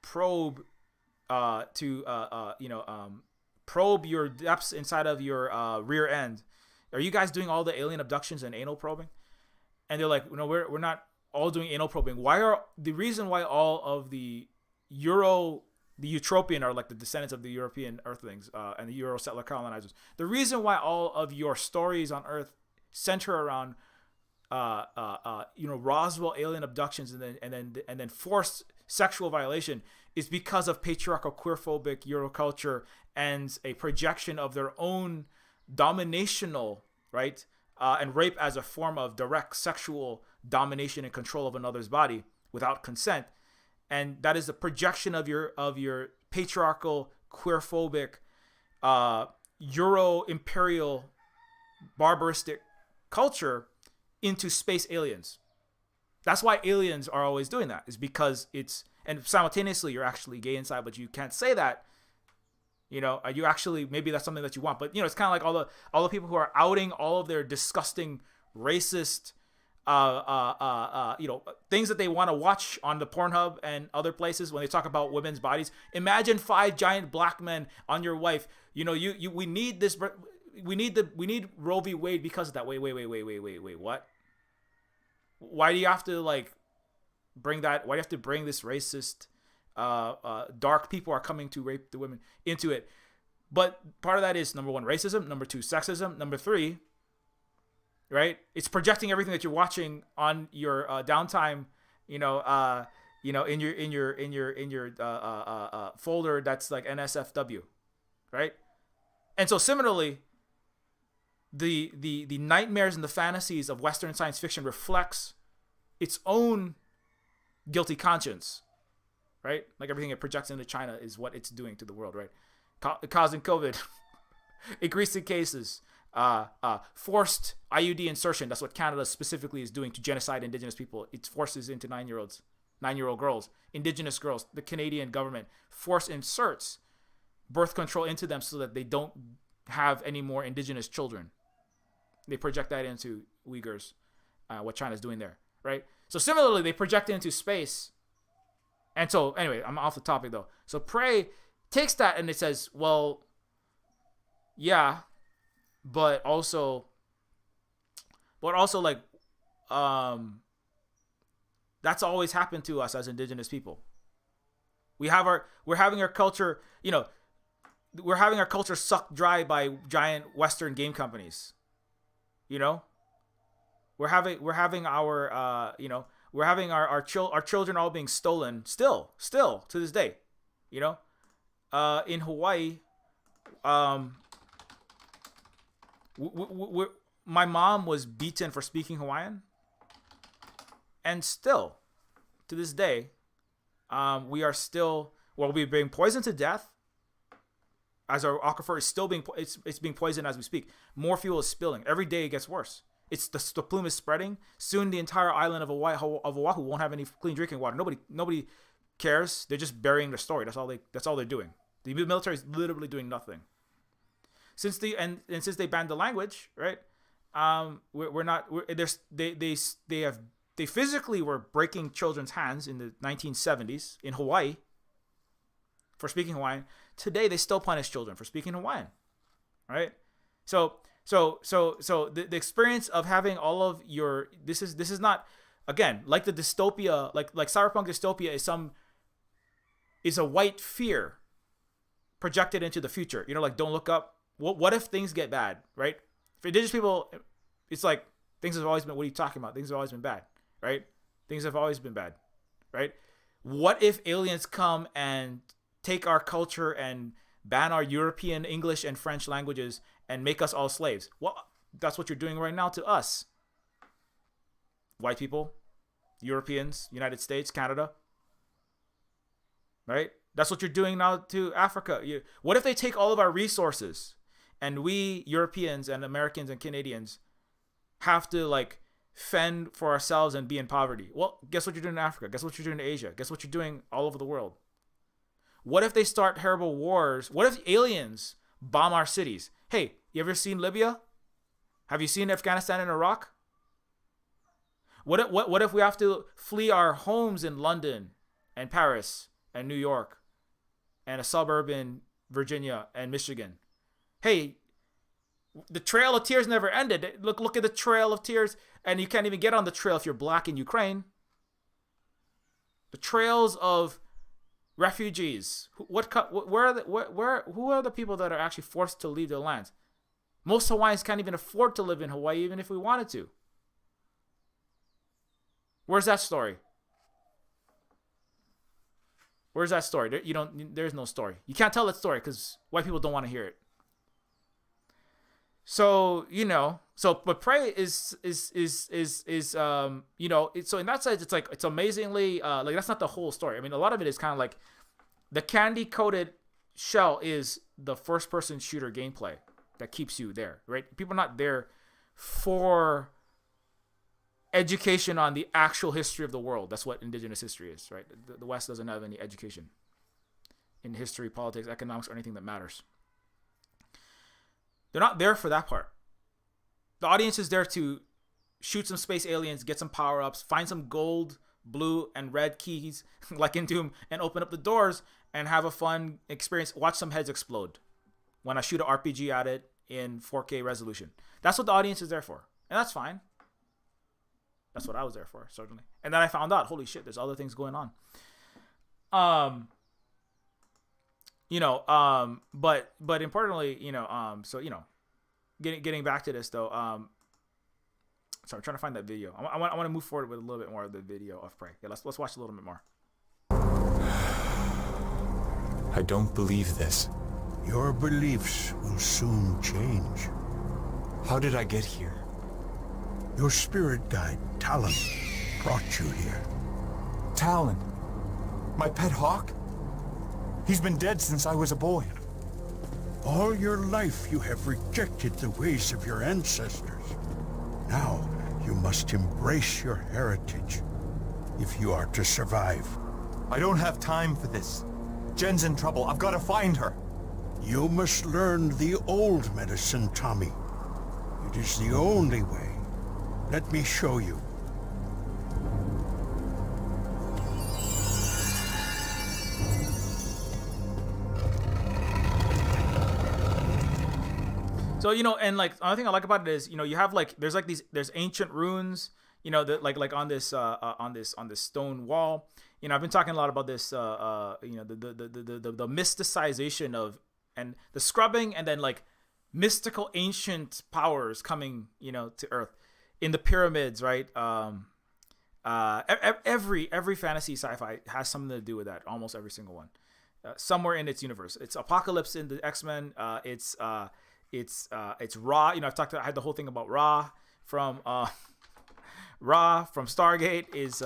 probe to probe your depths inside of your rear end. Are you guys doing all the alien abductions and anal probing? And they're like, no, we're not all doing anal probing. The reason why all of the Eutropian are like the descendants of the European Earthlings and the Euro settler colonizers. The reason why all of your stories on Earth center around Roswell alien abductions and then forced sexual violation is because of patriarchal queerphobic Euroculture and a projection of their own dominational, right, and rape as a form of direct sexual domination and control of another's body without consent. And that is a projection of your patriarchal, queerphobic, Euro-imperial, barbaristic culture into space aliens. That's why aliens are always doing that, is because and simultaneously you're actually gay inside, but you can't say that. You actually, maybe that's something that you want, but it's kind of like all the people who are outing all of their disgusting, racist, things that they want to watch on the Pornhub and other places when they talk about women's bodies. Imagine 5 giant black men on your wife. We need this. We need Roe v. Wade because of that. Wait. What? Why do you have to bring that? Why do you have to bring this racist, dark people are coming to rape the women into it? But part of that is, number 1, racism. Number 2, sexism. Number 3, right? It's projecting everything that you're watching on your downtime, in your folder that's like NSFW, right? And so similarly, the nightmares and the fantasies of Western science fiction reflects its own guilty conscience, right? Like everything it projects into China is what it's doing to the world, right? Causing COVID, increasing cases, forced IUD insertion. That's what Canada specifically is doing to genocide Indigenous people. It forces into 9-year-old girls, Indigenous girls. The Canadian government inserts birth control into them so that they don't have any more Indigenous children. They project that into Uyghurs, what China's doing there, right? So similarly, they project it into space. And so, anyway, I'm off the topic though. So Prey takes that and it says, well, yeah, but also that's always happened to us as Indigenous people. We're having our culture, we're having our culture sucked dry by giant Western game companies. We're having our children all being stolen still to this day. In Hawaii, my mom was beaten for speaking Hawaiian, and still to this day, we're being poisoned to death. As our aquifer is still being poisoned as we speak. More fuel is spilling. Every day it gets worse. The plume is spreading. Soon the entire island of Oahu won't have any clean drinking water. Nobody cares. They're just burying their story. That's all they're doing. The military is literally doing nothing. Since they banned the language, right? They physically were breaking children's hands in the 1970s in Hawaii for speaking Hawaiian. Today they still punish children for speaking Hawaiian, right? So the experience of having all of your this is not, again, like the dystopia, like cyberpunk dystopia is a white fear, projected into the future. Like Don't Look Up. What if things get bad, right? For indigenous people, it's like things have always been. What are you talking about? Things have always been bad, right? Things have always been bad, right? What if aliens come and take our culture and ban our European English and French languages and make us all slaves? Well, that's what you're doing right now to us. White people, Europeans, United States, Canada, right? That's what you're doing now to Africa. What if they take all of our resources and we Europeans and Americans and Canadians have to like fend for ourselves and be in poverty? Well, guess what you're doing in Africa? Guess what you're doing in Asia? Guess what you're doing all over the world? What if they start terrible wars? What if aliens bomb our cities? Hey, you ever seen Libya? Have you seen Afghanistan and Iraq? What if we have to flee our homes in London and Paris and New York and a suburb in Virginia and Michigan? Hey, the Trail of Tears never ended. Look at the Trail of Tears, and you can't even get on the trail if you're black in Ukraine. The trails of refugees. Who are the people that are actually forced to leave their lands? Most Hawaiians can't even afford to live in Hawaii, even if we wanted to. Where's that story? Where's that story? There's no story. You can't tell that story because white people don't want to hear it. So, but Prey is so in that sense, it's like, it's amazingly, like that's not the whole story. I mean, a lot of it is kind of like the candy coated shell is the first person shooter gameplay that keeps you there, right? People are not there for education on the actual history of the world. That's what indigenous history is, right? The West doesn't have any education in history, politics, economics, or anything that matters. They're not there for that part. The audience is there to shoot some space aliens, get some power-ups, find some gold, blue, and red keys, like in Doom, and open up the doors and have a fun experience. Watch some heads explode when I shoot an RPG at it in 4K resolution. That's what the audience is there for. And that's fine. That's what I was there for, certainly. And then I found out, holy shit, there's other things going on. But importantly, getting back to this though, so I'm trying to find that video. I want to move forward with a little bit more of the video of Prey. Yeah, let's watch a little bit more. I don't believe this. Your beliefs will soon change. How did I get here? Your spirit guide, Talon, brought you here. Talon? My pet hawk? He's been dead since I was a boy. All your life you have rejected the ways of your ancestors. Now you must embrace your heritage if you are to survive. I don't have time for this. Jen's in trouble. I've got to find her. You must learn the old medicine, Tommy. It is the only way. Let me show you. So, and like another thing I like about it is, you have like there's ancient runes, that like on this stone wall. I've been talking a lot about this the mysticization of and the scrubbing and then like mystical ancient powers coming, to Earth in the pyramids, right? Every fantasy sci-fi has something to do with that. Almost every single one, somewhere in its universe. It's Apocalypse in the X-Men. It's Ra. I had the whole thing about Ra from Stargate is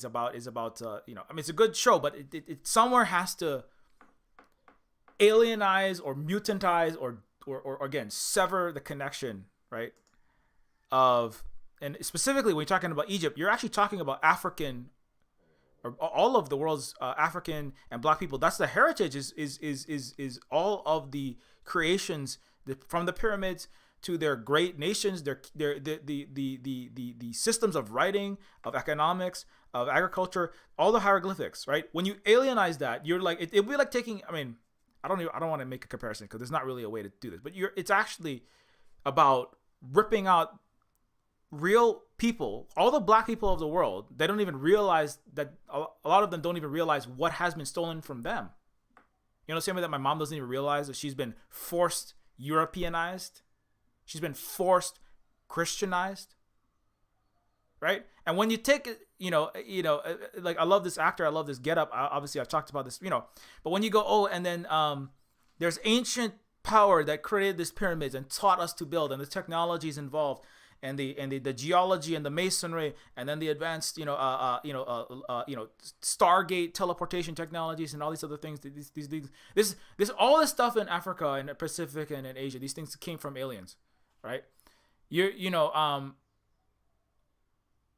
about it's a good show, but it somewhere has to alienize or mutantize or again sever the connection, right? And specifically when you're talking about Egypt, you're actually talking about African or all of the world's African and Black people. That's the heritage is all of the creations from the pyramids to their great nations, the systems of writing, of economics, of agriculture, all the hieroglyphics, right? When you alienize that, you're like, it'd be like taking, I don't want to make a comparison because there's not really a way to do this, but it's actually about ripping out real people, all the Black people of the world. They don't even realize that a lot of them don't even realize what has been stolen from them. You know, the same way that my mom doesn't even realize that she's been forced Europeanized. She's been forced Christianized. Right? And when you take it, like I love this actor, I love this getup. Obviously, I've talked about this, but when you go, and then there's ancient power that created these pyramids and taught us to build, and the technologies involved, and the geology and the masonry, and then the advanced, Stargate teleportation technologies and all these other things. This all this stuff in Africa and the Pacific and in Asia, these things came from aliens, right?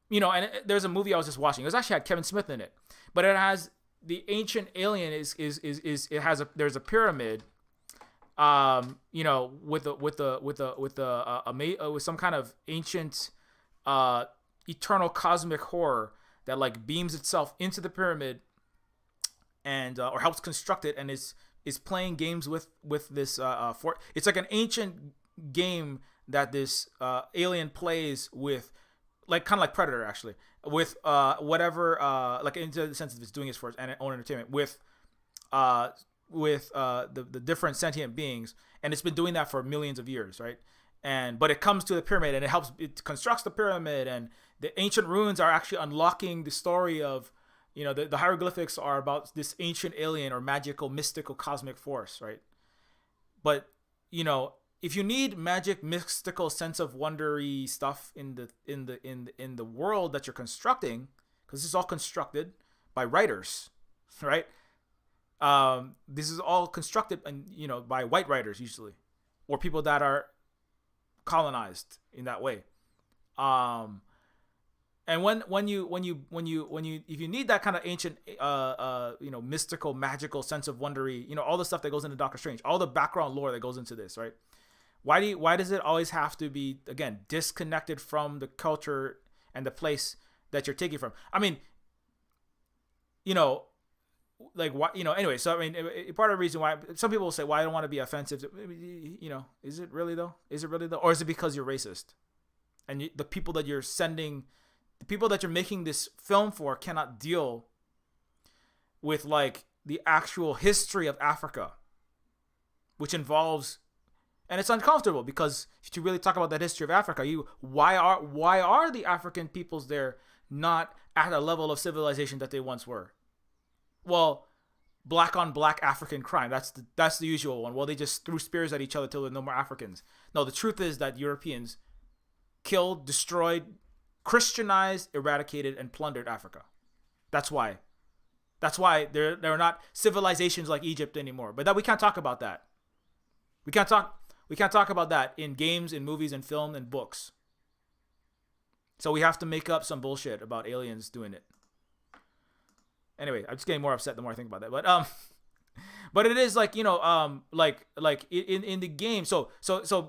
And there's a movie I was just watching. It actually had Kevin Smith in it, but it has the ancient alien there's a pyramid, with some kind of ancient, eternal cosmic horror that like beams itself into the pyramid, and or helps construct it, and is playing games with this it's like an ancient game that this alien plays with. Like kind of like Predator, actually, with whatever, like into the sense that it's doing it for its own entertainment, with the different sentient beings, and it's been doing that for millions of years, right? But it comes to the pyramid, and it constructs the pyramid, and the ancient ruins are actually unlocking the story of, the hieroglyphics are about this ancient alien or magical, mystical, cosmic force, right? But if you need magic, mystical, sense of wondery stuff in the world that you're constructing, because this is all constructed by writers, right? This is all constructed, by white writers usually, or people that are colonized in that way. And if you need that kind of ancient, mystical, magical sense of wondery, all the stuff that goes into Doctor Strange, all the background lore that goes into this, right? Why does it always have to be, again, disconnected from the culture and the place that you're taking from? I mean, anyway, so I mean, part of the reason why some people will say, well, I don't want to be offensive. Is it really though? Or is it because you're racist? And the people that you're making this film for cannot deal with like the actual history of Africa, which involves, and it's uncomfortable because if you really talk about that history of Africa, why are the African peoples there not at a level of civilization that they once were? Well, black on black African crime. That's the usual one. Well, they just threw spears at each other till there were no more Africans. No, the truth is that Europeans killed, destroyed, Christianized, eradicated, and plundered Africa. That's why there are not civilizations like Egypt anymore. But that we can't talk about that. We can't talk about that in games, in movies, in film, and books. So we have to make up some bullshit about aliens doing it. Anyway, I'm just getting more upset the more I think about that. But it is like, like in the game. So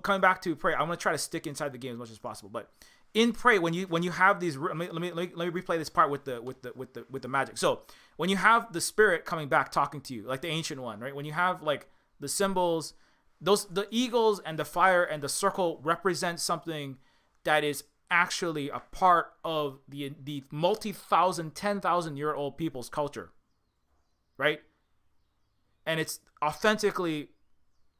coming back to Prey, I'm gonna try to stick inside the game as much as possible. But in Prey, when you have these, let me replay this part with the magic. So when you have the spirit coming back talking to you, like the ancient one, right? When you have like the symbols, the eagles and the fire and the circle represent something that is actually a part of the multi-thousand, 10,000-year-old people's culture, right? And it's authentically,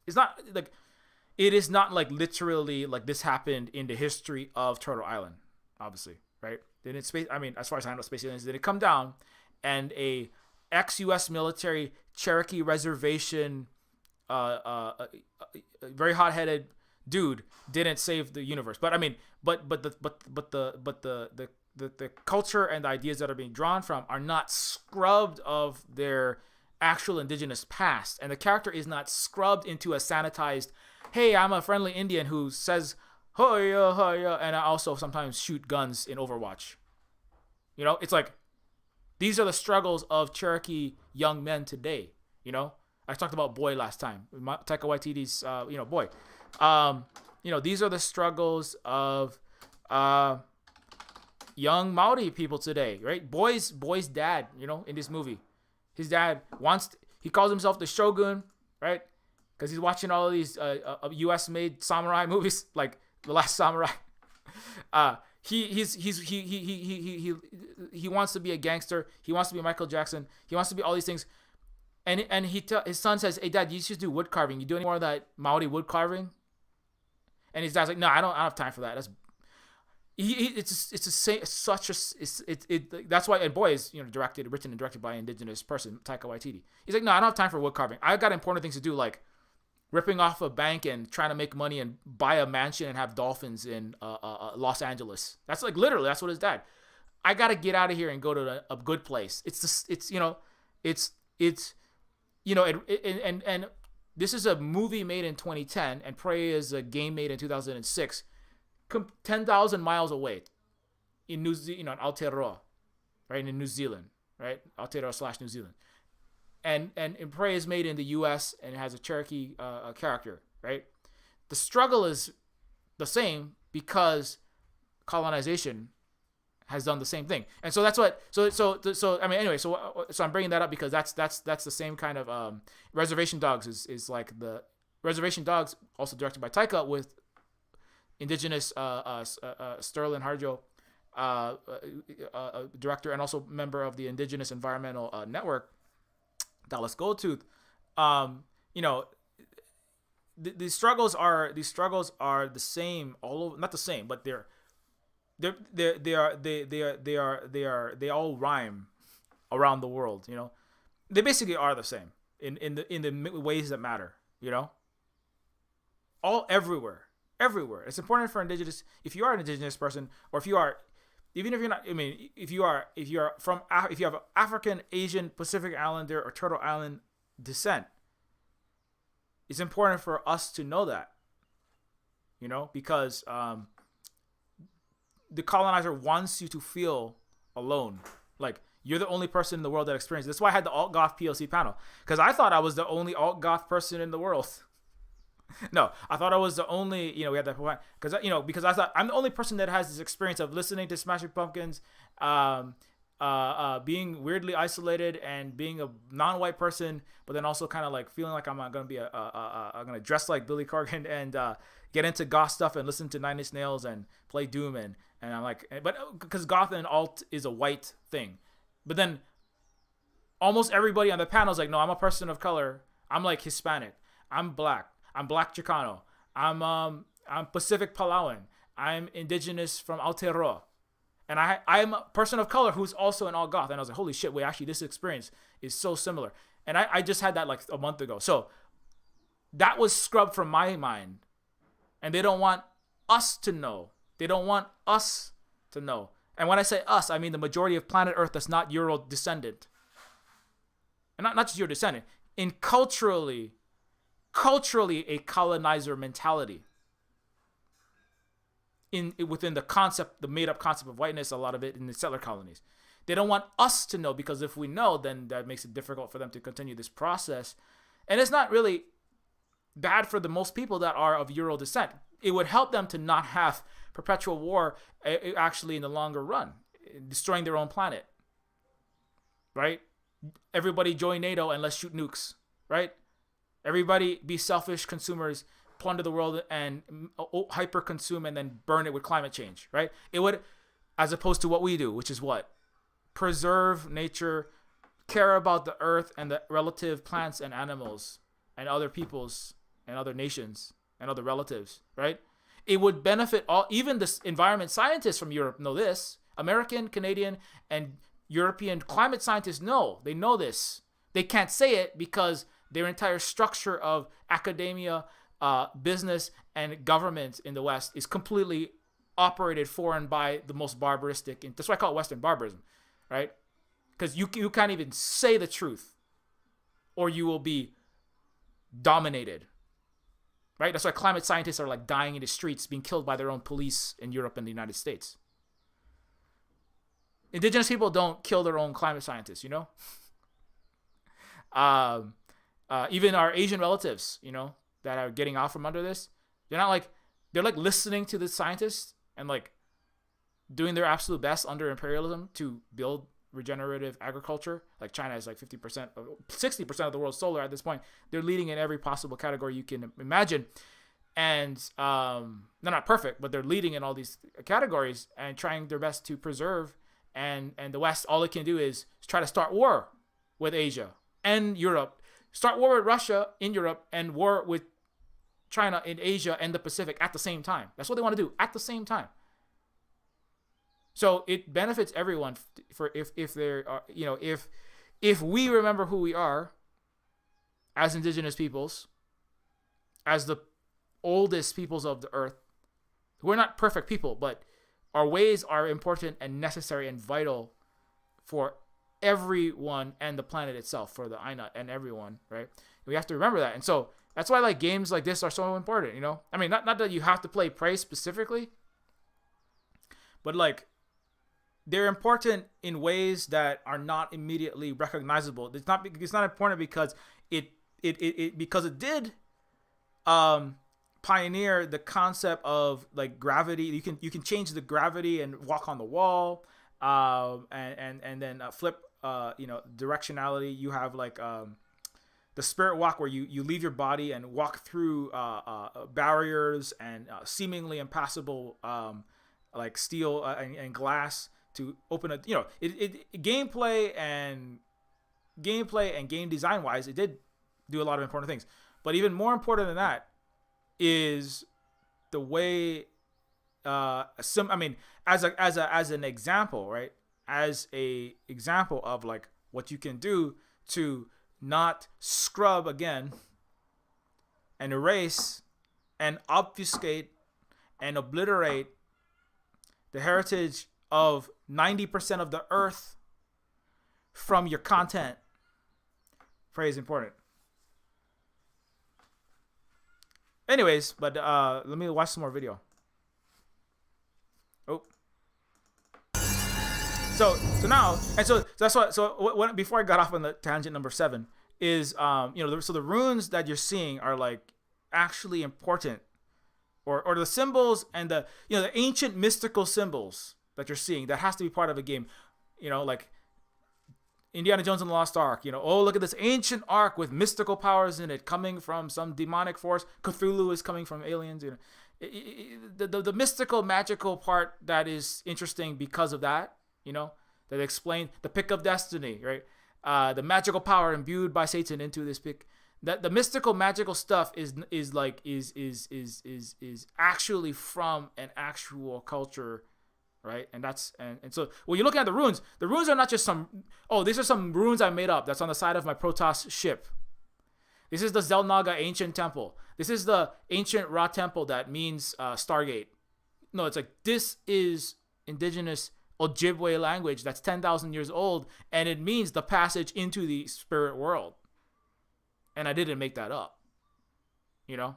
it is not like literally like this happened in the history of Turtle Island, obviously, right? As far as I know, space aliens didn't come down, and a ex-U.S. military Cherokee reservation, very hot-headed dude didn't save the universe. But I mean, but the culture and the ideas that are being drawn from are not scrubbed of their actual indigenous past, and the character is not scrubbed into a sanitized, hey, I'm a friendly Indian who says hoya hoya, and I also sometimes shoot guns in Overwatch. It's like these are the struggles of Cherokee young men today. I talked about Boy last time, Taika Waititi's Boy. These are the struggles of young Maori people today, right? Boy's dad, in this movie, his dad he calls himself the Shogun, right? Because he's watching all of these U.S. made samurai movies, like The Last Samurai. He wants to be a gangster. He wants to be Michael Jackson. He wants to be all these things. And his son says, "Hey, Dad, you should do wood carving. You do any more of that Maori wood carving?" And his dad's like, "No, I don't have time for that. That's that's why, and boy is written and directed by an indigenous person, Taika Waititi. He's like, no, I don't have time for wood carving. I got important things to do, like ripping off a bank and trying to make money and buy a mansion and have dolphins in Los Angeles. That's like literally that's what his dad. I gotta get out of here and go to a good place. And this is a movie made in 2010, and Prey is a game made in 2006. 10,000 miles away in in Aotearoa, right, in New Zealand, right, Aotearoa / New Zealand, and Prey is made in the U.S. and it has a Cherokee character, right. The struggle is the same because colonization has done the same thing, and so that's what. So I mean, anyway, so I'm bringing that up because that's the same kind of Reservation Dogs is like the Reservation Dogs, also directed by Taika with indigenous Sterling Harjo, director and also member of the Indigenous Environmental Network, Dallas Goldtooth. These struggles are the same all over, not the same, but they all rhyme around the world. They basically are the same in the ways that matter. All everywhere. It's important for indigenous, if you are an indigenous person, or if you are, even if you're not, I mean, if you have African, Asian, Pacific Islander, or Turtle Island descent, it's important for us to know that, because the colonizer wants you to feel alone. Like, you're the only person in the world that experienced it. That's why I had the alt-goth PLC panel, because I thought I was the only alt-goth person in the world. No, I thought I was the only, we had that point because I thought I'm the only person that has this experience of listening to Smashing Pumpkins, being weirdly isolated and being a non-white person, but then also kind of like feeling like I'm gonna be I'm gonna dress like Billy Corgan and get into goth stuff and listen to Nine Inch Nails and play Doom and I'm like, but because goth and alt is a white thing, but then almost everybody on the panel is like, no, I'm a person of color. I'm like Hispanic. I'm black. I'm Black Chicano. I'm Pacific Palauan. I'm indigenous from Aotearoa. And I'm a person of color who's also an alt goth. And I was like, holy shit, wait, actually this experience is so similar. And I just had that like a month ago. So that was scrubbed from my mind. And they don't want us to know. They don't want us to know. And when I say us, I mean the majority of planet Earth that's not Euro descendant. And not just Euro descendant. In culturally a colonizer mentality within the made up concept of whiteness, a lot of it in the settler colonies. They don't want us to know, because if we know, then that makes it difficult for them to continue this process. And it's not really bad for the most people that are of Euro descent. It would help them to not have perpetual war actually in the longer run, destroying their own planet, right? Everybody join NATO and let's shoot nukes, right? Everybody be selfish consumers, plunder the world and hyper consume and then burn it with climate change, right? It would, as opposed to what we do, which is what? Preserve nature, care about the earth and the relative plants and animals and other peoples and other nations and other relatives, right? It would benefit all, even the environment scientists from Europe know this. American, Canadian, and European climate scientists know. They know this. They can't say it because their entire structure of academia, business, and government in the West is completely operated for and by the most barbaristic. That's why I call it Western barbarism, right? Because you can't even say the truth or you will be dominated, right? That's why climate scientists are like dying in the streets, being killed by their own police in Europe and the United States. Indigenous people don't kill their own climate scientists, even our Asian relatives, that are getting out from under this, they're like listening to the scientists and like doing their absolute best under imperialism to build regenerative agriculture. Like China is like 50%, 60% of the world's solar at this point. They're leading in every possible category you can imagine. And they're not perfect, but they're leading in all these categories and trying their best to preserve. And the West, all it can do is try to start war with Asia and Europe, start war with Russia in Europe, and war with China in Asia and the Pacific at the same time. That's what they want to do at the same time. So it benefits everyone for if there are, you know, if we remember who we are as indigenous peoples, as the oldest peoples of the earth. We're not perfect people, but our ways are important and necessary and vital for everyone and the planet itself, for the Ainut and everyone, right? We have to remember that. And so that's why like games like this are so important, you know? I mean, not that you have to play Prey specifically, but like they're important in ways that are not immediately recognizable. It's not important because it did pioneer the concept of like gravity. You can change the gravity and walk on the wall, and then flip directionality. You have like the spirit walk, where you leave your body and walk through barriers and seemingly impassable like steel and glass to open a, gameplay and game design wise, it did do a lot of important things. But even more important than that is the way as an example, right? As a example of like what you can do to not scrub again and erase and obfuscate and obliterate the heritage of 90% of the earth from your content. Phrase important. Anyways, but let me watch some more video. Oh. So now, and so that's what. So before I got off on the tangent number 7 is so the runes that you're seeing are like actually important, or the symbols and the ancient mystical symbols that you're seeing that has to be part of a game. Like Indiana Jones and the Lost Ark, oh, look at this ancient ark with mystical powers in it coming from some demonic force. Cthulhu is coming from aliens, the mystical, magical part that is interesting because of that, that explain the pick of destiny, right? The magical power imbued by Satan into this pick. That the mystical, magical stuff is actually from an actual culture, right? And that's and so when you're looking at the runes are not just these are some runes I made up that's on the side of my Protoss ship. This is the Zelnaga ancient temple. This is the ancient Ra temple that means Stargate. No, it's like this is indigenous Ojibwe language that's 10,000 years old, and it means the passage into the spirit world. And I didn't make that up. Like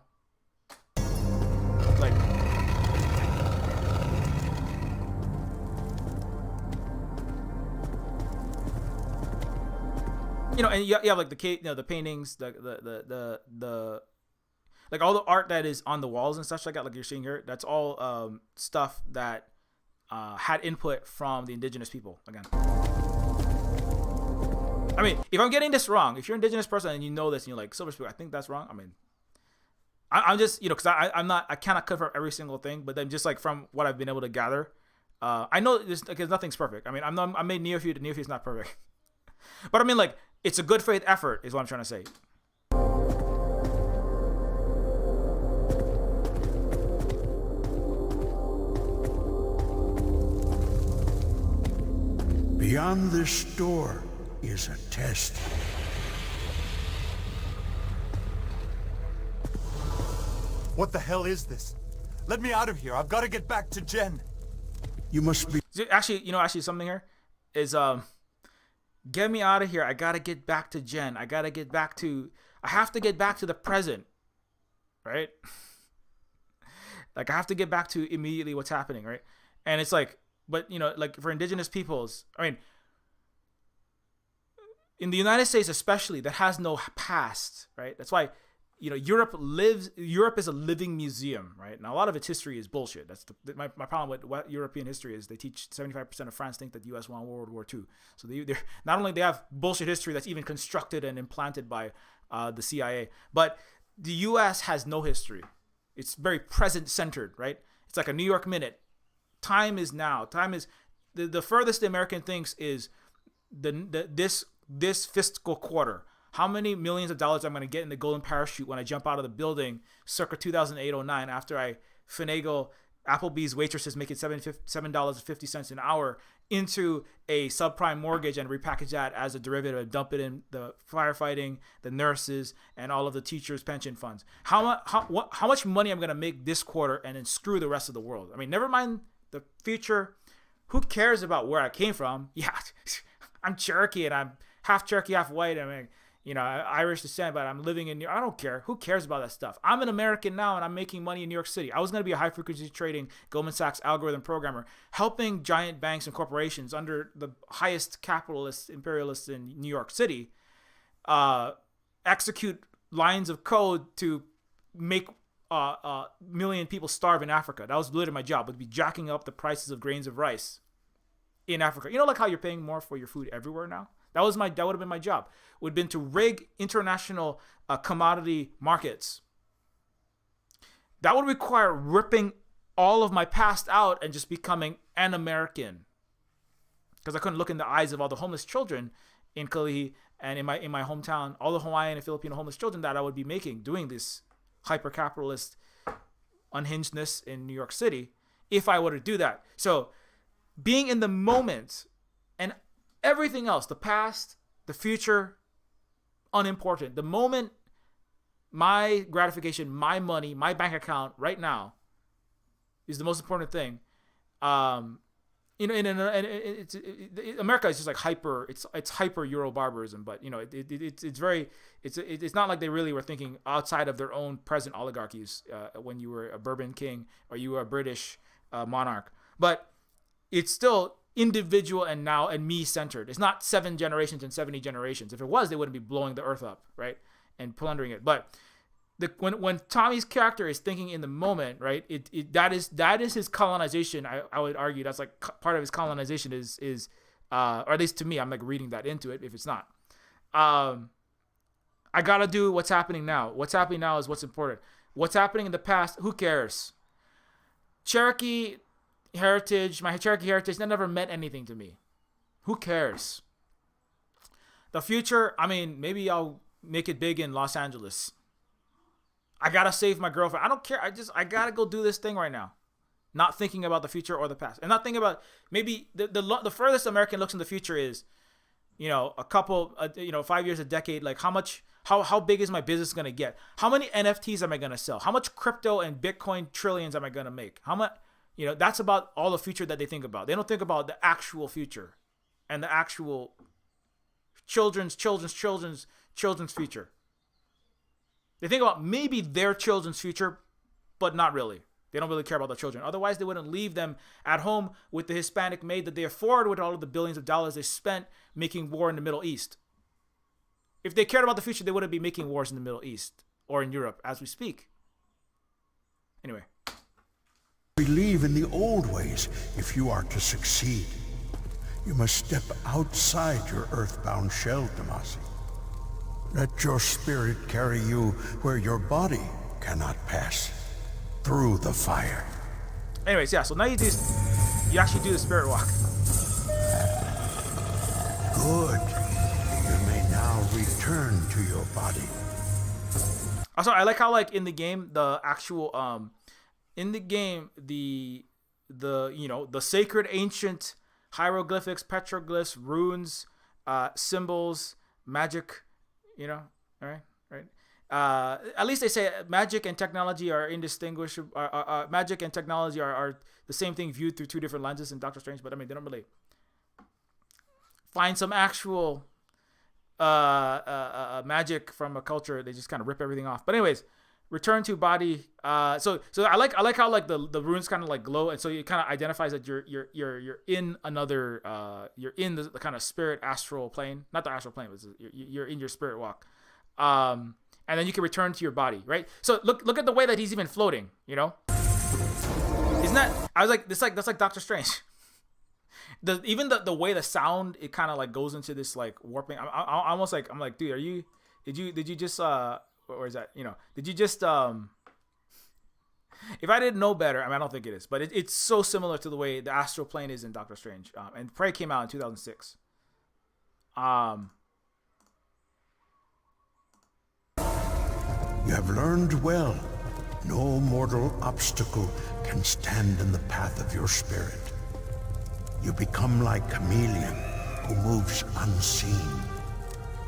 and you have like the paintings, the like all the art that is on the walls and stuff like that, like you're seeing here. That's all stuff that had input from the indigenous people. Again, I mean, if I'm getting this wrong, if you're an indigenous person and you know this and you're like, Silver Spoon, I think that's wrong. I mean, I'm just because I cannot cover every single thing, but then just like from what I've been able to gather, I know because nothing's perfect. I mean, I made Neofeud. Neofeud's not perfect, but I mean, like, it's a good faith effort, is what I'm trying to say. Beyond this door is a test. What the hell is this? Let me out of here. I've got to get back to Jen. You must be... Actually something here is... Get me out of here. I gotta get back to Jen. I have to get back to the present. Right? Like, I have to get back to immediately what's happening, right? And it's like, but, like for indigenous peoples, I mean, in the United States especially, that has no past, right? That's why, Europe is a living museum, right? Now, a lot of its history is bullshit. That's my problem with what European history is. They teach 75% of France think that the U.S. won World War II. So they're not only they have bullshit history that's even constructed and implanted by the CIA, but the U.S. has no history. It's very present-centered, right? It's like a New York minute. Time is now. Time is the furthest the American thinks is this fiscal quarter. how many millions of dollars I'm going to get in the golden parachute when I jump out of the building circa 2008-09 after I finagle Applebee's waitresses making $7.50 an hour into a subprime mortgage and repackage that as a derivative and dump it in the firefighting, the nurses, and all of the teachers' pension funds. How much money I'm going to make this quarter and then screw the rest of the world. I mean, never mind the future. Who cares about where I came from? Yeah, I'm Cherokee and I'm half Cherokee, half white. I mean, Irish descent, but I'm living in New York. I don't care. Who cares about that stuff? I'm an American now, and I'm making money in New York City. I was going to be a high-frequency trading Goldman Sachs algorithm programmer, helping giant banks and corporations under the highest capitalists, imperialists in New York City, execute lines of code to make million people starve in Africa. That was literally my job, would be jacking up the prices of grains of rice in Africa. Like how you're paying more for your food everywhere now? That would have been my job. Would have been to rig international commodity markets. That would require ripping all of my past out and just becoming an American. Because I couldn't look in the eyes of all the homeless children in Kalihi and in my hometown, all the Hawaiian and Filipino homeless children that I would be making doing this hyper-capitalist unhingedness in New York City if I were to do that. So being in the moment and everything else, the past, the future, unimportant. The moment, my gratification, my money, my bank account right now is the most important thing. America is just like hyper. It's hyper Euro barbarism, but it's not like they really were thinking outside of their own present oligarchies when you were a Bourbon king or you were a British monarch. But it's still individual and me centered. It's not 7 generations and 70 generations. If it was, they wouldn't be blowing the earth up, right, and plundering it. But when Tommy's character is thinking in the moment, right, that is his colonization. I would argue that's like part of his colonization is or at least to me, I'm like reading that into it. If it's not, I gotta do what's happening now. What's happening now is what's important. What's happening in the past, who cares? Cherokee heritage, my Cherokee heritage, that never meant anything to me. Who cares? The future, I mean, maybe I'll make it big in Los Angeles. I gotta save my girlfriend. I don't care. I gotta go do this thing right now. Not thinking about the future or the past, and not thinking about maybe the furthest American looks in the future is, a couple, 5 years, a decade. Like how big is my business gonna get? How many NFTs am I gonna sell? How much crypto and Bitcoin trillions am I gonna make? How much? That's about all the future that they think about. They don't think about the actual future and the actual children's future. They think about maybe their children's future, but not really. They don't really care about their children. Otherwise, they wouldn't leave them at home with the Hispanic maid that they afford with all of the billions of dollars they spent making war in the Middle East. If they cared about the future, they wouldn't be making wars in the Middle East or in Europe as we speak. Anyway. Believe in the old ways if you are to succeed. You must step outside your earthbound shell, Damasi. Let your spirit carry you where your body cannot pass, through the fire. Anyways, yeah, so now you actually do the spirit walk. Good. You may now return to your body. Also, I like how in the game, the actual the sacred ancient hieroglyphics, petroglyphs, runes, symbols, magic, all right. At least they say magic and technology are indistinguishable. Magic and technology are the same thing viewed through 2 different lenses in Doctor Strange. But I mean, they don't really find some actual magic from a culture. They just kind of rip everything off. But anyways, return to body. So I like how the runes kind of glow, and so it kind of identifies that you're in another you're in the kind of spirit astral plane, not the astral plane, but you're in your spirit walk. And then you can return to your body, right? So look at the way that he's even floating, Isn't that? I was like, that's like Doctor Strange. The way the sound, it kind of goes into this warping. I'm almost I'm like, dude, did you just or is that, did you just if I didn't know better, I mean, I don't think it is, but it's so similar to the way the astral plane is in Doctor Strange. And Prey came out in 2006. You have learned well. No mortal obstacle can stand in the path of your spirit. You become like chameleon who moves unseen,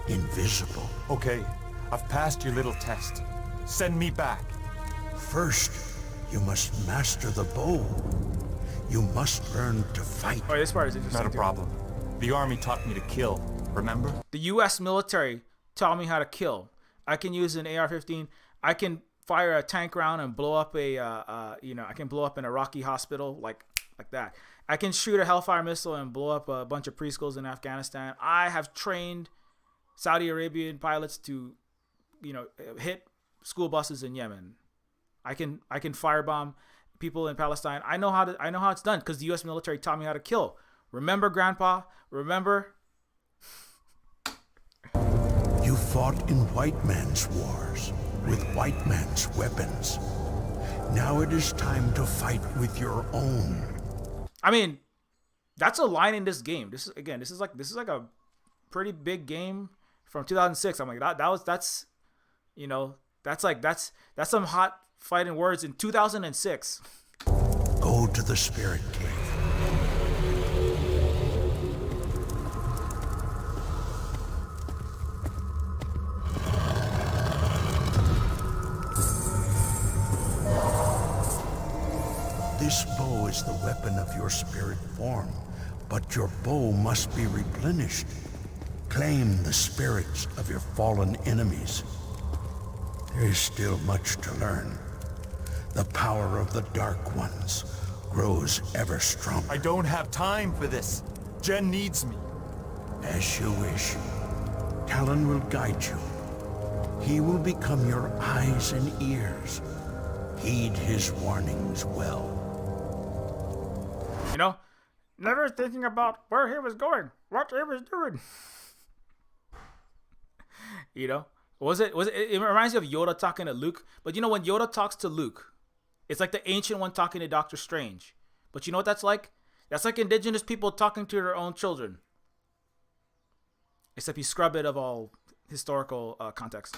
invisible. Okay, I've passed your little test. Send me back. First, you must master the bow. You must learn to fight. Oh, this part is interesting. Not a too. problem. The army taught me to kill, remember? The U.S. military taught me how to kill. I can use an AR-15. I can fire a tank round and blow up I can blow up an Iraqi hospital like that. I can shoot a Hellfire missile and blow up a bunch of preschools in Afghanistan. I have trained Saudi Arabian pilots to, hit school buses in Yemen. I can firebomb people in Palestine. I know how it's done because the U.S. military taught me how to kill. Remember, Grandpa? Remember? You fought in white man's wars, with white man's weapons. Now it is time to fight with your own. I mean, that's a line in this game. This is like a pretty big game from 2006. I'm like, that's some hot fighting words in 2006. Go to the spirit cave. This bow is the weapon of your spirit form, but your bow must be replenished. Claim the spirits of your fallen enemies. There is still much to learn. The power of the Dark Ones grows ever stronger. I don't have time for this. Jen needs me. As you wish. Talon will guide you. He will become your eyes and ears. Heed his warnings well. Never thinking about where he was going, what he was doing. It reminds me of Yoda talking to Luke. But when Yoda talks to Luke, it's like the ancient one talking to Doctor Strange. But you know what that's like? That's like indigenous people talking to their own children. Except you scrub it of all historical context.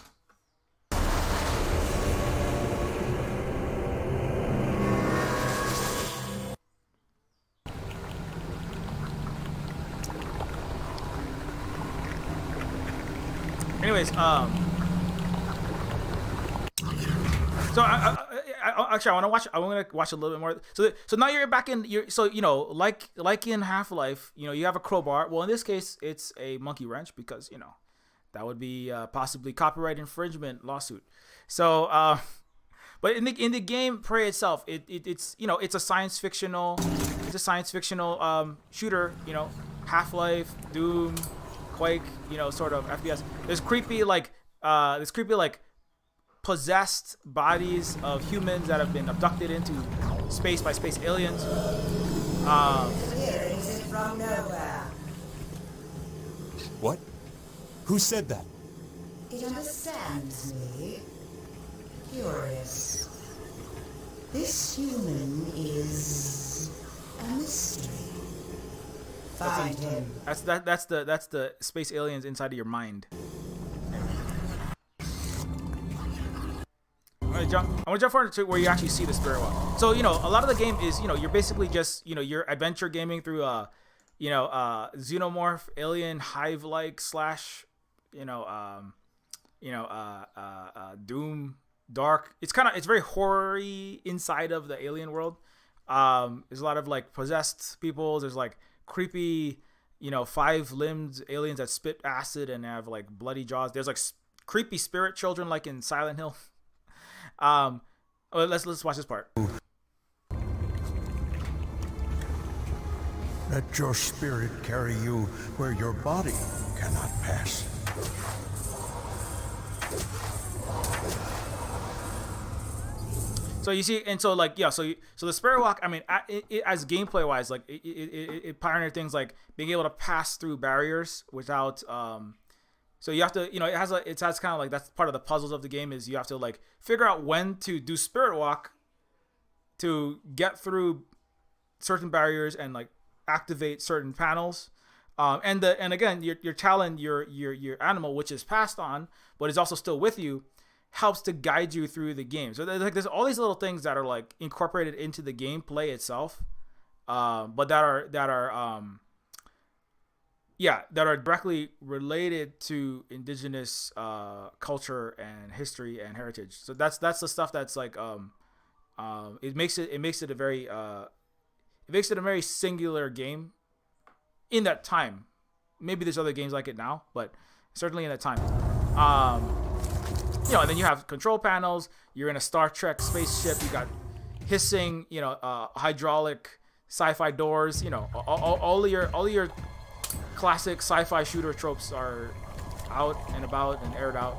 Anyways, so actually, I want to watch a little bit more. So now you're back in. Like in Half-Life, you have a crowbar. Well, in this case, it's a monkey wrench because that would be possibly copyright infringement lawsuit. So, but in the game Prey itself, it's a science fictional shooter. Half-Life, Doom, Quake, sort of FPS. There's creepy possessed bodies of humans that have been abducted into space by space aliens. Is it from nowhere? What? Who said that? It understands me. Curious. This human is a mystery. Find him. That's the space aliens inside of your mind. I'm gonna jump forward to where you actually see the spirit walk. So a lot of the game is you're basically just you're adventure gaming through xenomorph alien hive like / Doom dark. It's very horror-y inside of the alien world. There's a lot of possessed people. There's creepy 5-limbed aliens that spit acid and have bloody jaws. There's creepy spirit children like in Silent Hill. Let's watch this part. Let your spirit carry you where your body cannot pass. So you see, and so so the spirit walk. I mean, as gameplay wise, it pioneered things like being able to pass through barriers without. So you have to, it has kind of that's part of the puzzles of the game is you have to figure out when to do spirit walk to get through certain barriers and activate certain panels. And again, your talon, your animal, which is passed on, but is also still with you, helps to guide you through the game. So there's all these little things that are like incorporated into the gameplay itself, but that are directly related to indigenous culture and history and heritage. So that's the stuff that's like it makes it a very singular game in that time. Maybe there's other games like it now, but certainly in that time. And then you have control panels. You're in a Star Trek spaceship. You got hissing, hydraulic sci-fi doors. All of your classic sci-fi shooter tropes are out and about and aired out.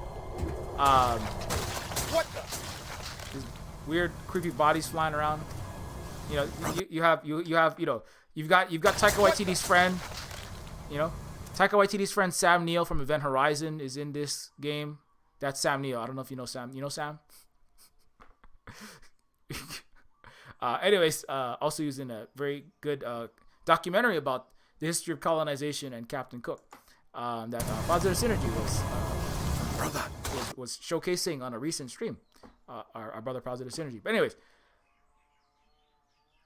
What the? These weird, creepy bodies flying around. You've got Taika Waititi's friend. Taika Waititi's friend Sam Neill from Event Horizon is in this game. That's Sam Neill. I don't know if you know Sam. You know Sam? Also used in a very good documentary about the history of colonization and Captain Cook that Positive Synergy was showcasing on a recent stream. Our brother Positive Synergy. But anyways,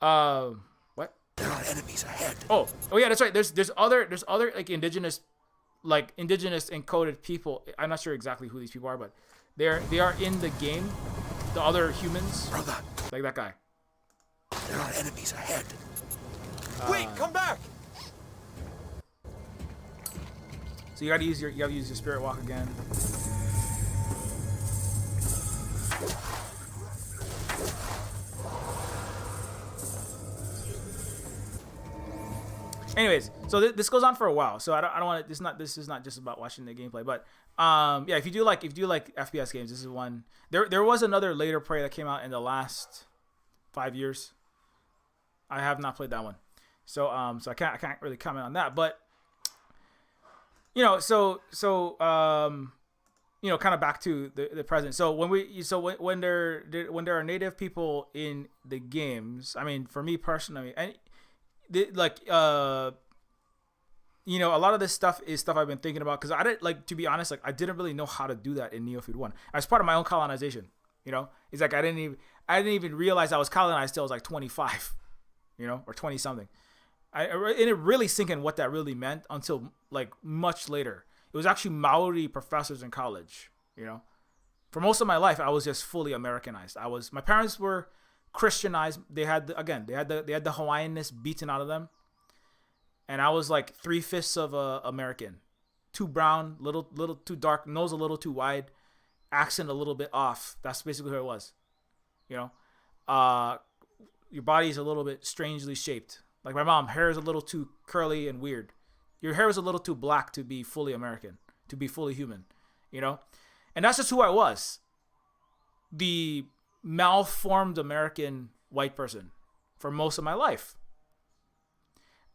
what? There are enemies ahead. Oh yeah, that's right. There's other like indigenous encoded people. I'm not sure exactly who these people are, but they are in the game. The other humans, Brother, like that guy. there are enemies ahead. Wait, come back! So you gotta use your spirit walk again. Anyways, so this goes on for a while. So I don't want to. This is not just about watching the gameplay, but if you do like FPS games, this is one. There was another later Prey that came out in the last 5 years. I have not played that one, so I can't really comment on that. But kind of back to the present. So when there are native people in the games, I mean, for me personally, and a lot of this stuff is stuff I've been thinking about, because I didn't, to be honest, I didn't really know how to do that in Neofeud 1. As part of my own colonization, it's like I didn't even realize I was colonized till I was like 25, or 20 something. I didn't really sink in what that really meant until like much later. It was actually Maori professors in college. For most of my life, I was just fully Americanized. My parents were Christianized. They had the Hawaiianness beaten out of them, and I was like 3/5 of a American, too brown, little too dark, nose a little too wide, accent a little bit off. That's basically who it was. Your body's a little bit strangely shaped. Like my mom, hair is a little too curly and weird. Your hair is a little too black to be fully American, to be fully human. And that's just who I was. The malformed American white person for most of my life.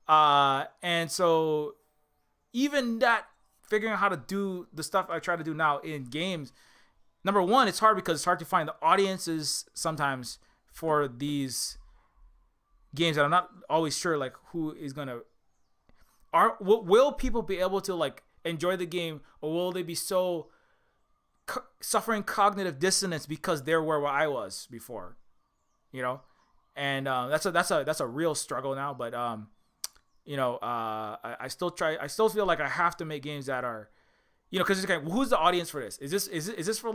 And so even that, figuring out how to do the stuff I try to do now in games, number one, it's hard because it's hard to find the audiences sometimes for these games that I'm not always sure who is gonna will people be able to enjoy the game, or will they be so suffering cognitive dissonance because they're where I was before, and that's a real struggle now. But I still feel like I have to make games that are, because it's who's the audience for this? Is this for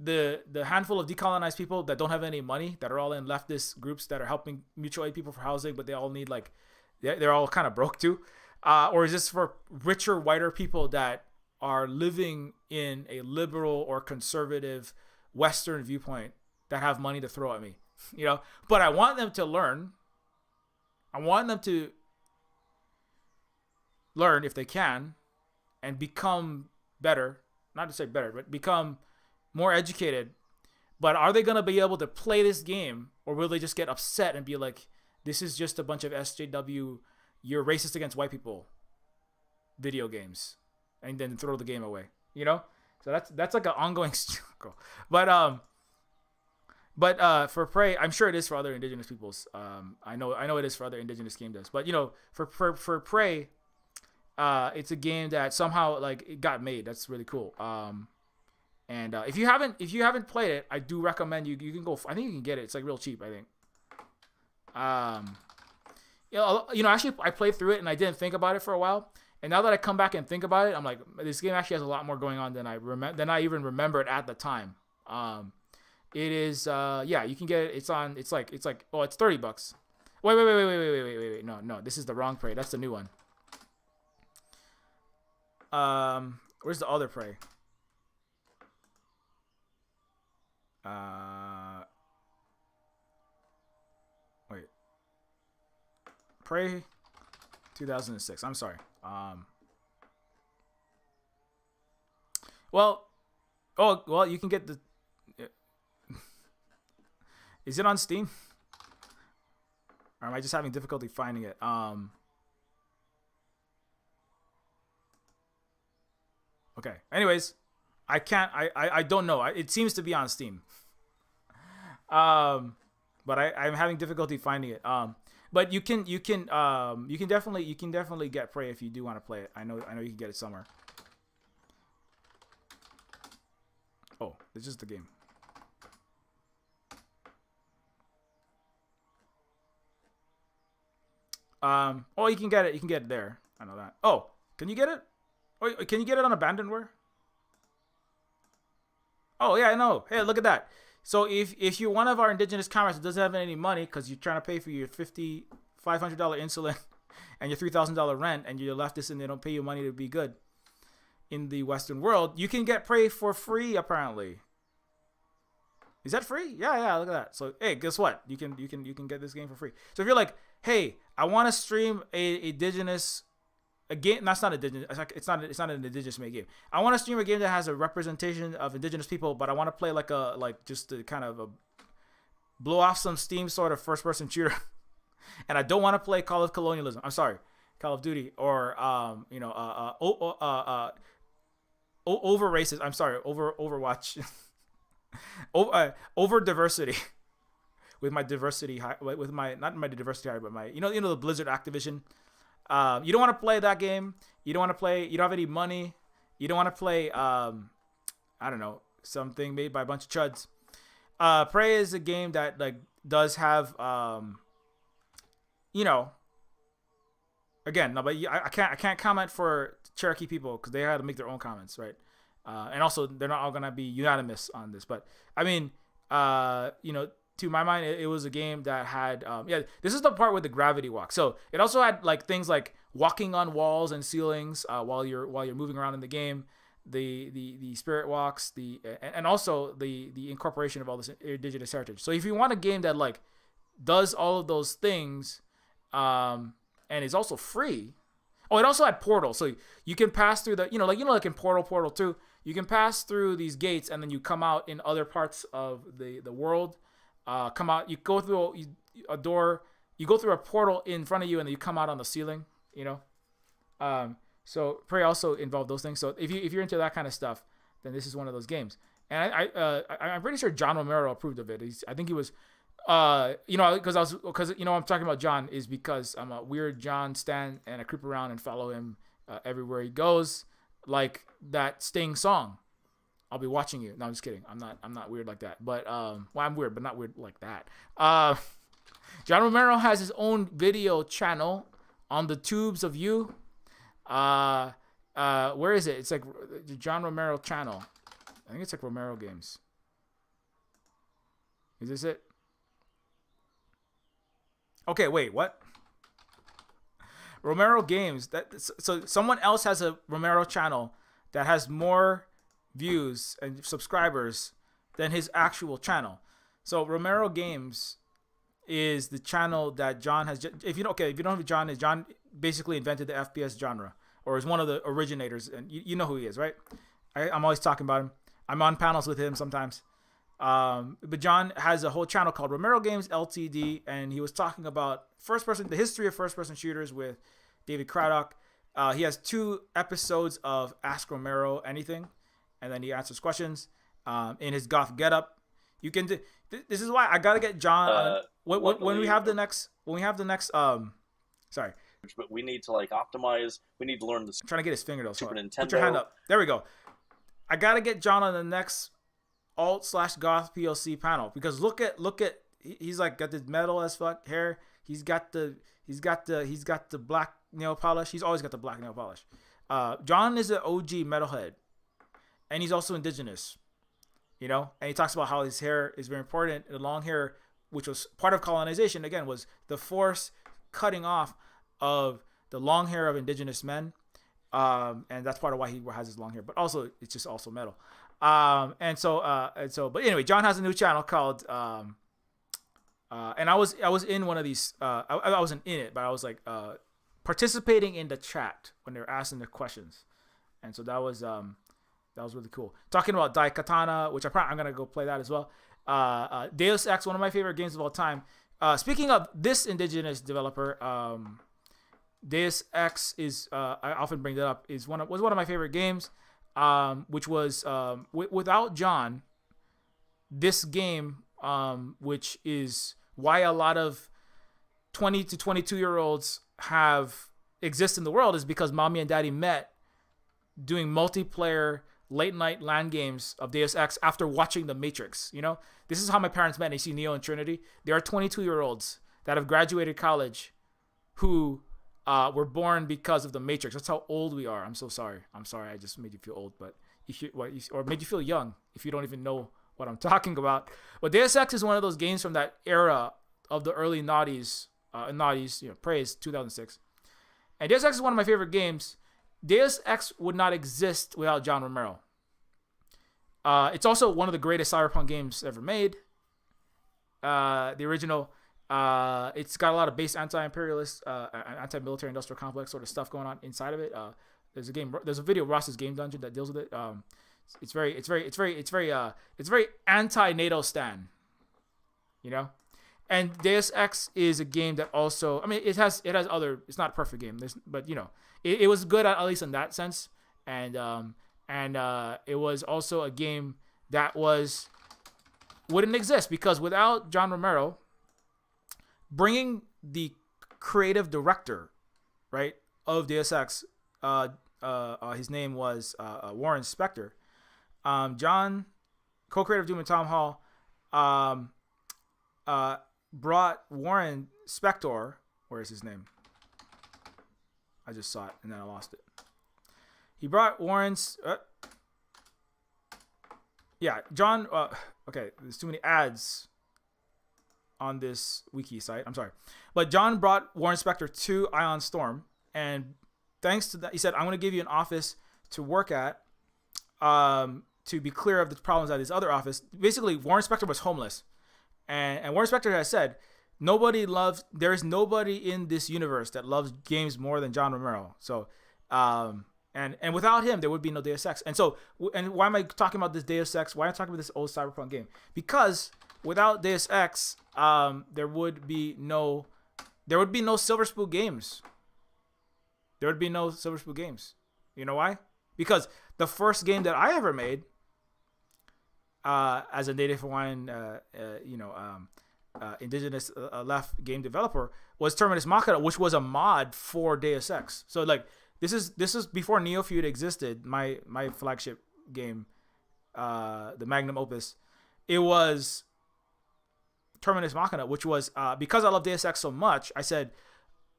the handful of decolonized people that don't have any money, that are all in leftist groups that are helping mutual aid people for housing, but they all need they're all kind of broke too, or is this for richer, whiter people that are living in a liberal or conservative Western viewpoint that have money to throw at me, But I want them to learn. I want them to learn if they can, and become better. Not to say better, but become more educated. But are they going to be able to play this game, or will they just get upset and be like, this is just a bunch of SJW, you're racist against white people video games, and then throw the game away, So that's like an ongoing struggle. But for Prey, I'm sure it is for other indigenous peoples. I know it is for other indigenous game devs. But for Prey, it's a game that somehow it got made. That's really cool. And if you haven't played it, I do recommend you can go. I think you can get it. It's like real cheap, I think. Actually, I played through it and I didn't think about it for a while. And now that I come back and think about it, I'm like, this game actually has a lot more going on than I even remembered at the time. It is, you can get it. It's $30. Wait. No, this is the wrong Prey. That's the new one. Where's the other Prey? Wait. Prey 2006. I'm sorry. You can get the. Is it on Steam? Or am I just having difficulty finding it? Okay. Anyways, I can't. I don't know. It seems to be on Steam. But I'm having difficulty finding it. But you can definitely get Prey if you do want to play it. I know you can get it somewhere. Oh, it's just the game. You can get it. You can get it there. I know that. Oh, can you get it? Oh, can you get it on Abandonware? Oh yeah, I know. Hey, look at that. So if you're one of our indigenous comrades that doesn't have any money because you're trying to pay for your $500 insulin and your $3,000 rent, and you're leftist and they don't pay you money to be good in the Western world, you can get Prey for free apparently. Is that free? Yeah. Look at that. So hey, guess what? You can get this game for free. So if you're like, hey, I want to stream a game. That's not indigenous. It's not an indigenous made game. I want to stream a game that has a representation of indigenous people, but I want to play just to kind of blow off some steam sort of first person shooter, and I don't want to play Call of Colonialism. I'm sorry, Call of Duty or over racist. I'm sorry, over Overwatch. Over diversity. With my diversity, with my not my diversity, but my the Blizzard Activision. You don't want to play that game. You don't want to play. You don't have any money. You don't want to play. I don't know, something made by a bunch of chuds. Prey is a game that does have again, no, but I can't comment for Cherokee people because they had to make their own comments, right? And also they're not all gonna be unanimous on this, but I mean, to my mind, it was a game that had this is the part with the gravity walk. So it also had things like walking on walls and ceilings while you're moving around in the game, the spirit walks, and also the incorporation of all this indigenous heritage. So if you want a game that does all of those things and is also free. Oh, it also had portal, so you can pass through the like in Portal 2, you can pass through these gates and then you come out in other parts of the world. Come out, you go through a door, you go through a portal in front of you, and then you come out on the ceiling. So Prey also involved those things. So if you're into that kind of stuff, then this is one of those games. And I'm pretty sure John Romero approved of it. I think he was, because I'm talking about John is because I'm a weird John stan and I creep around and follow him everywhere he goes, like that Sting song. I'll be watching you. No, I'm just kidding. I'm not weird like that. But I'm weird, but not weird like that. John Romero has his own video channel on the tubes of you. Where is it? It's like the John Romero channel. I think it's like Romero Games. Is this it? Okay, wait, what? Romero Games. So someone else has a Romero channel that has more views and subscribers than his actual channel. So Romero Games is the channel that John has. If you don't know who John is, John basically invented the FPS genre, or is one of the originators, and you know who he is, right? I'm always talking about him. I'm on panels with him sometimes. But John has a whole channel called Romero Games Ltd, and he was talking about the history of first-person shooters with David Craddock. He has 2 episodes of Ask Romero Anything, and then he answers questions in his goth getup. You can. This is why I gotta get John. When we have the next. Sorry. But we need to optimize. We need to learn this. I'm trying to get his finger though. Super Nintendo. Put your hand up. There we go. I gotta get John on the next alt/goth PLC panel, because look at he's like got this metal as fuck hair. He's got the black nail polish. He's always got the black nail polish. John is an OG metalhead, and he's also indigenous. And he talks about how his hair is very important. The long hair, which was part of colonization, again, was the forced cutting off of the long hair of indigenous men. And that's part of why he has his long hair, but also it's just also metal. But anyway, John has a new channel called, and I was in one of these, I wasn't in it, but I was like, participating in the chat when they were asking their questions. And so that was really cool. Talking about Daikatana, which I'm going to go play that as well. Deus Ex, one of my favorite games of all time. Speaking of this indigenous developer, Deus Ex is I often bring that up, was one of my favorite games, which was without John, this game, which is why a lot of 20 to 22-year-olds exist in the world, is because mommy and daddy met doing multiplayer late night LAN games of Deus Ex after watching The Matrix. This is how my parents met. They see Neo and Trinity. There are 22-year-olds that have graduated college who were born because of The Matrix. That's how old we are. I'm so sorry. I just made you feel old, but or made you feel young if you don't even know what I'm talking about. But Deus Ex is one of those games from that era of the early noughties, praise 2006. And Deus Ex is one of my favorite games. Deus Ex would not exist without John Romero. It's also one of the greatest cyberpunk games ever made. The original. It's got a lot of base anti-imperialist, anti-military industrial complex sort of stuff going on inside of it. There's a video of Ross's Game Dungeon that deals with it. It's very anti-NATO stan, And Deus Ex is a game that also, it has other. It's not a perfect game, but it was good at least in that sense, and it was also a game that wouldn't exist because without John Romero bringing the creative director, right, of Deus Ex, his name was Warren Spector. John, co-creator of Doom and Tom Hall, brought Warren Spector. Where is his name? I just saw it and then I lost it. He brought Warren's. John. Okay, there's too many ads on this wiki site. I'm sorry, but John brought Warren Spector to Ion Storm, and thanks to that, he said, "I'm going to give you an office to work at, to be clear of the problems at his other office." Basically, Warren Spector was homeless, and Warren Spector has said, there is nobody in this universe that loves games more than John Romero. So, and without him, there would be no Deus Ex. And so, and why am I talking about this Deus Ex? Why am I talking about this old cyberpunk game? Because without Deus Ex, there would be no Silver Spoon games. There would be no Silver Spoon games. You know why? Because the first game that I ever made, as a Native Hawaiian, indigenous left game developer, was Terminus Machina, which was a mod for Deus Ex. So like this is before Neofeud existed. My flagship game, the magnum opus, it was Terminus Machina, which was because I love Deus Ex so much. I said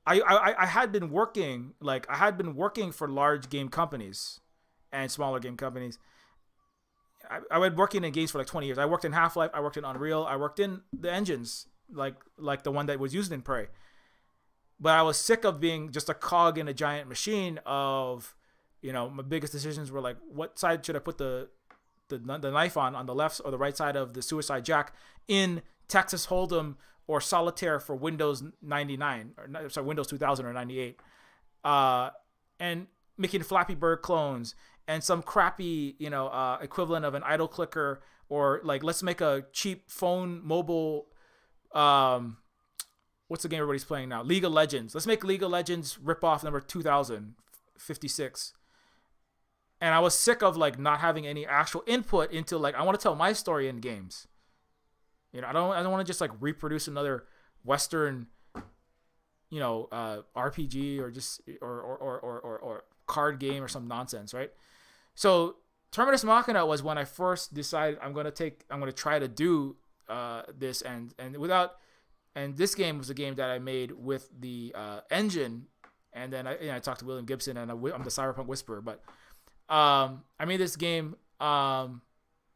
I had been working for large game companies and smaller game companies. I had working in games for like 20 years. I worked in Half-Life. I worked in Unreal. I worked in the engines, like the one that was used in Prey. But I was sick of being just a cog in a giant machine of, my biggest decisions were like, what side should I put the knife on the left or the right side of the suicide jack in Texas Hold'em or Solitaire for Windows 99, Windows 2000 or 98. And making Flappy Bird clones and some crappy, equivalent of an idle clicker, or like, let's make a cheap phone mobile, what's the game everybody's playing now? League of Legends. Let's make League of Legends ripoff number 2056. And I was sick of like not having any actual input into like, I want to tell my story in games. I don't want to just like reproduce another Western, RPG or just or card game or some nonsense, right? So Terminus Machina was when I first decided I'm gonna try to do this, and this game was a game that I made with the engine, and then I talked to William Gibson, and I'm the Cyberpunk Whisperer, but I made this game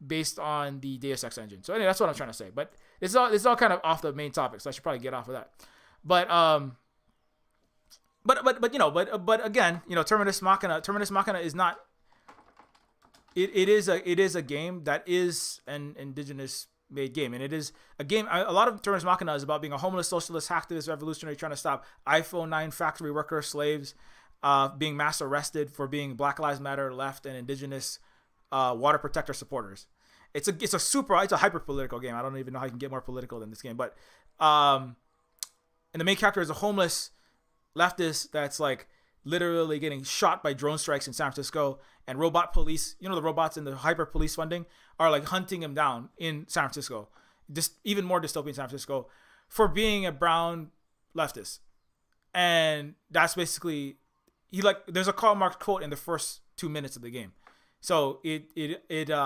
based on the Deus Ex engine. So anyway, that's what I'm trying to say. But this is all kind of off the main topic, so I should probably get off of that. But again, Terminus Machina is not. It is a game that is an indigenous made game, and it is a game. A lot of Terminus Machina is about being a homeless socialist hacktivist revolutionary trying to stop iPhone 9 factory worker slaves being mass arrested for being Black Lives Matter, left, and indigenous water protector supporters. It's a hyper political game. I don't even know how you can get more political than this game. But and the main character is a homeless leftist that's like literally getting shot by drone strikes in San Francisco, and robot police, the robots in the hyper police funding are like hunting him down in San Francisco. Just even more dystopian San Francisco for being a brown leftist. And that's basically there's a Karl Marx quote in the first 2 minutes of the game. So it's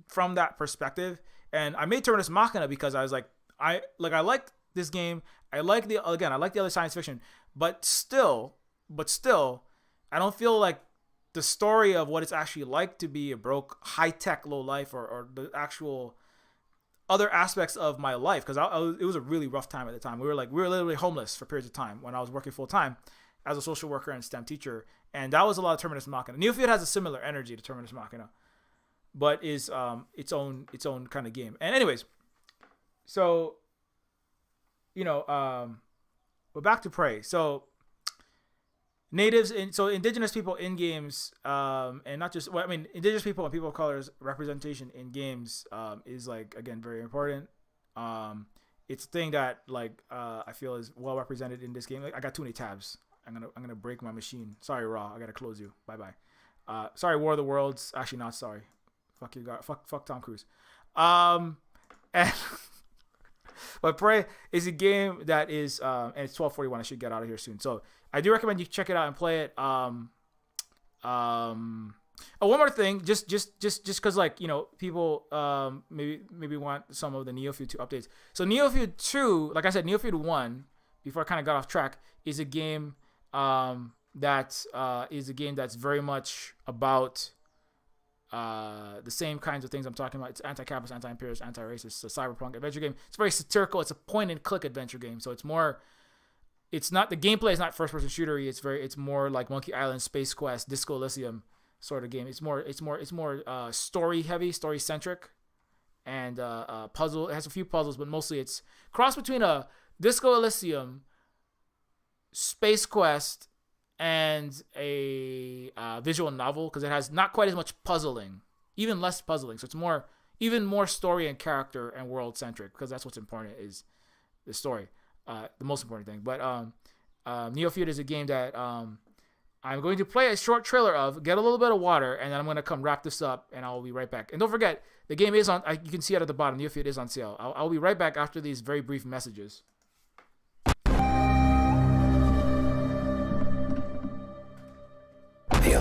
from that perspective. And I made Terminus Machina because I was like I like this game. I like the other science fiction, but still, I don't feel like the story of what it's actually like to be a broke, high-tech, low-life, or the actual other aspects of my life, because it was a really rough time at the time. We were literally homeless for periods of time when I was working full-time as a social worker and STEM teacher, and that was a lot of Terminus Machina. Neofeud has a similar energy to Terminus Machina, but is its own kind of game. And anyways, so but back to Prey. So indigenous people in games, and not just indigenous people and people of color's representation in games is again very important. It's a thing that I feel is well represented in this game. I got too many tabs. I'm gonna break my machine. Sorry, Raw. I gotta close you. Bye bye. Sorry, War of the Worlds. Actually, not sorry. Fuck you, God. Fuck Tom Cruise. And but Prey is a game that is, and it's 12:41. I should get out of here soon. So I do recommend you check it out and play it. One more thing, just because people maybe want some of the Neofeud 2 updates. So Neofeud 2, like I said, Neofeud 1, before I kind of got off track, is a game that's very much about the same kinds of things I'm talking about. It's anti-capitalist, anti-imperialist, anti-racist. It's a cyberpunk adventure game. It's very satirical. It's a point-and-click adventure game. So it's not, the gameplay is not first-person shootery. It's more like Monkey Island, Space Quest, Disco Elysium sort of game. It's more story-heavy, story-centric, and puzzle. It has a few puzzles, but mostly it's cross between a Disco Elysium, Space Quest, and a visual novel, because it has not quite as much puzzling, even less puzzling. So it's even more story and character and world centric, because that's what's important, is the story, the most important thing. But Neofeud is a game that I'm going to play a short trailer of, get a little bit of water, and then I'm going to come wrap this up, and I'll be right back. And don't forget, the game is on. You can see it at the bottom. Neofeud is on sale. I'll be right back after these very brief messages. The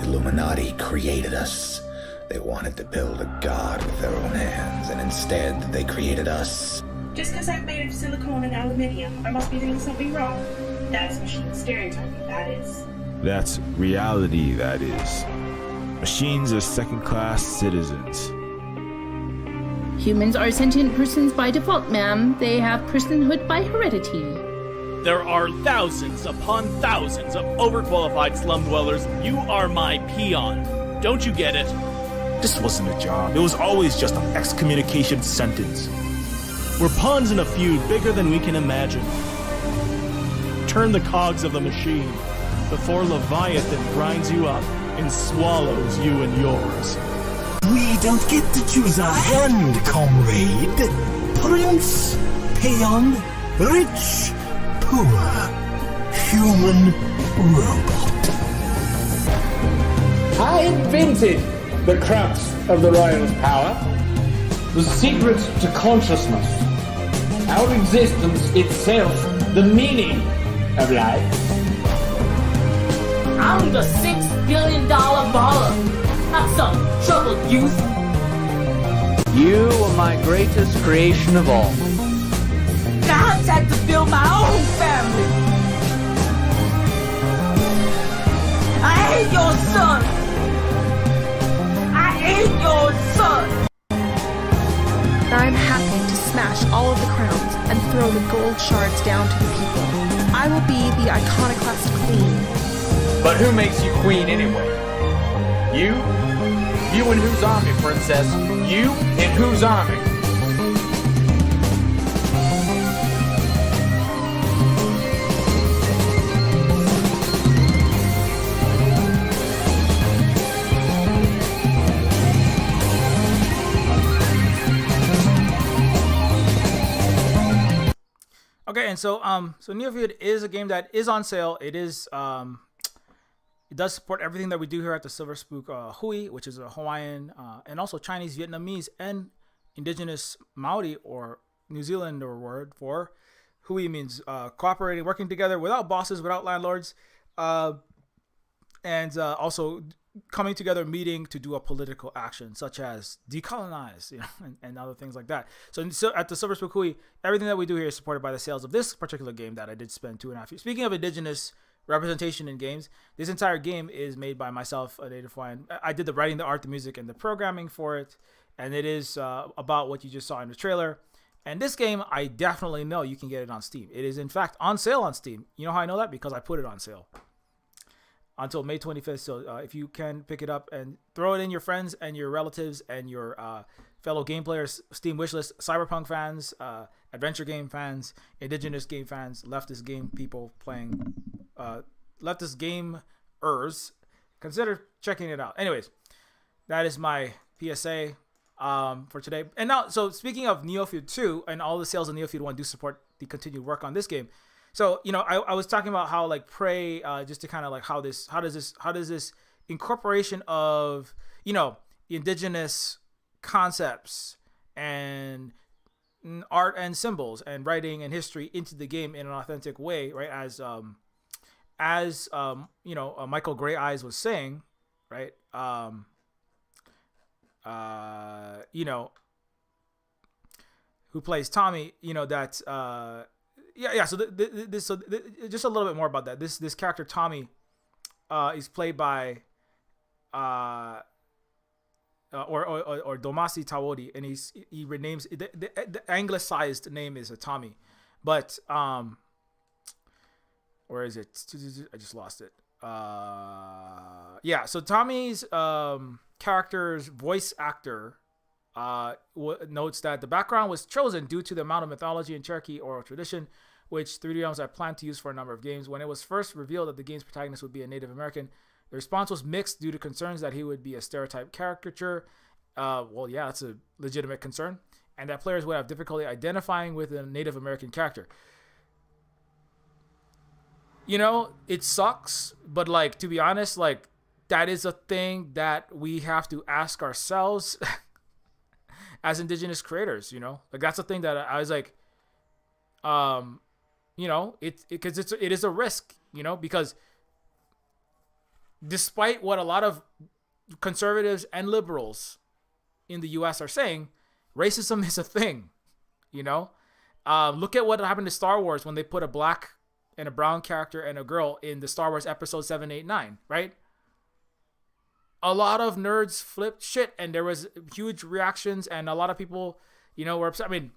Illuminati created us. They wanted to build a god with their own hands, and instead they created us. Just because I'm made of silicone and aluminium, I must be doing something wrong. That's machine stereotyping, that is. That's reality, that is. Machines are second-class citizens. Humans are sentient persons by default, ma'am. They have personhood by heredity. There are thousands upon thousands of overqualified slum dwellers. You are my peon. Don't you get it? This wasn't a job. It was always just an excommunication sentence. We're pawns in a feud bigger than we can imagine. Turn the cogs of the machine before Leviathan grinds you up and swallows you and yours. We don't get to choose our hand, comrade. Prince, peon, rich, poor, human, robot. I invented the crux of the royal power, the secret to consciousness, our existence itself, the meaning of life. I'm the 6th billion-dollar baller, not some troubled youth. You are my greatest creation of all. God's had to build my own family. I ain't your son. I ain't your son. I'm happy to smash all of the crowns and throw the gold shards down to the people. I will be the iconoclast queen. But who makes you queen anyway? You? You in whose army, princess? You in whose army? Okay, and so Neofeud is a game that is on sale. It is it does support everything that we do here at the Silver Spook Hui, which is a Hawaiian and also Chinese, Vietnamese, and indigenous Maori or New Zealander word for Hui means cooperating, working together without bosses, without landlords, and also coming together, meeting to do a political action such as decolonize, and other things like that. So at the Silver Spook Hui, everything that we do here is supported by the sales of this particular game that I did spend 2.5 years. Speaking of indigenous representation in games, this entire game is made by myself, a native Hawaiian. I did the writing, the art, the music, and the programming for it, and it is about what you just saw in the trailer. And this game, I definitely know you can get it on Steam. It is in fact on sale on Steam. You know how I know that? Because I put it on sale until May 25th. So if you can pick it up and throw it in your friends and your relatives and your fellow game players, Steam wishlist, cyberpunk fans, adventure game fans, indigenous game fans, leftist game people playing, leftist gamers, consider checking it out. Anyways, that is my PSA for today. And now, so speaking of Neofeud 2 and all the sales of Neofeud 1 do support the continued work on this game. So, I was talking about how like Prey, just to kind of like how does this incorporation of, indigenous concepts and art and symbols and writing and history into the game in an authentic way, right? As Michael Grey Eyes was saying, right? Who plays Tommy, that, So just a little bit more about that. This character Tommy is played by or Domasi Tawodi, and he renames the anglicized name is a Tommy, but where is it? I just lost it. So Tommy's character's voice actor notes that the background was chosen due to the amount of mythology and Cherokee oral tradition, which 3D Realms had planned to use for a number of games. When it was first revealed that the game's protagonist would be a Native American, the response was mixed due to concerns that he would be a stereotype caricature. That's a legitimate concern, and that players would have difficulty identifying with a Native American character. It sucks, but like, to be honest, like, that is a thing that we have to ask ourselves as indigenous creators, like that's a thing that I was like, because it is a risk, because despite what a lot of conservatives and liberals in the U.S. are saying, racism is a thing, look at what happened to Star Wars when they put a black and a brown character and a girl in the Star Wars episode 7, 8, 9, right? A lot of nerds flipped shit, and there was huge reactions, and a lot of people, were upset. I mean,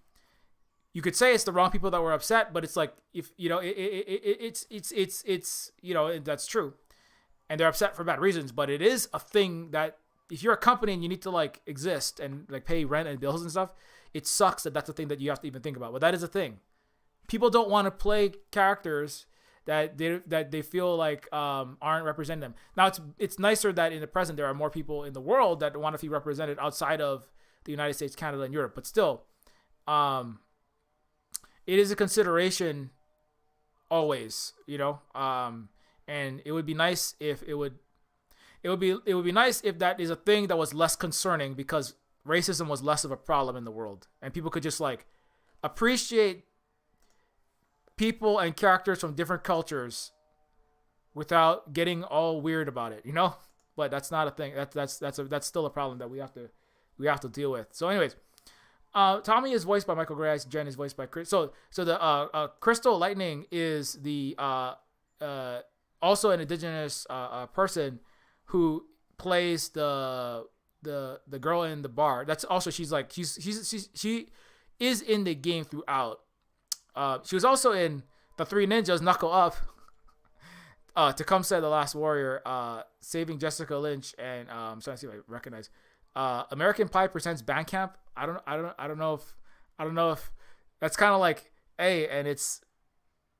you could say it's the wrong people that were upset, but it's like, if it's that's true, and they're upset for bad reasons. But it is a thing that if you're a company and you need to like exist and like pay rent and bills and stuff, it sucks that that's a thing that you have to even think about. But that is a thing. People don't want to play characters that they feel like aren't representing them. Now it's nicer that in the present there are more people in the world that want to be represented outside of the United States, Canada, and Europe. But still, it is a consideration always, and it would be nice if it would be nice if that is a thing that was less concerning, because racism was less of a problem in the world, and people could just like appreciate people and characters from different cultures without getting all weird about it, you know. But that's not a thing. That's still a problem that we have to deal with. So, anyways, Tommy is voiced by Michael Gray. Jen is voiced by Chris. So the Crystal Lightning is the also an indigenous person who plays the girl in the bar. That's also she is in the game throughout. She was also in The Three Ninjas Knuckle Up, Tecumseh the Last Warrior, Saving Jessica Lynch, and I'm trying to see if I recognize American Pie Presents Bandcamp. I don't know if that's kind of like and it's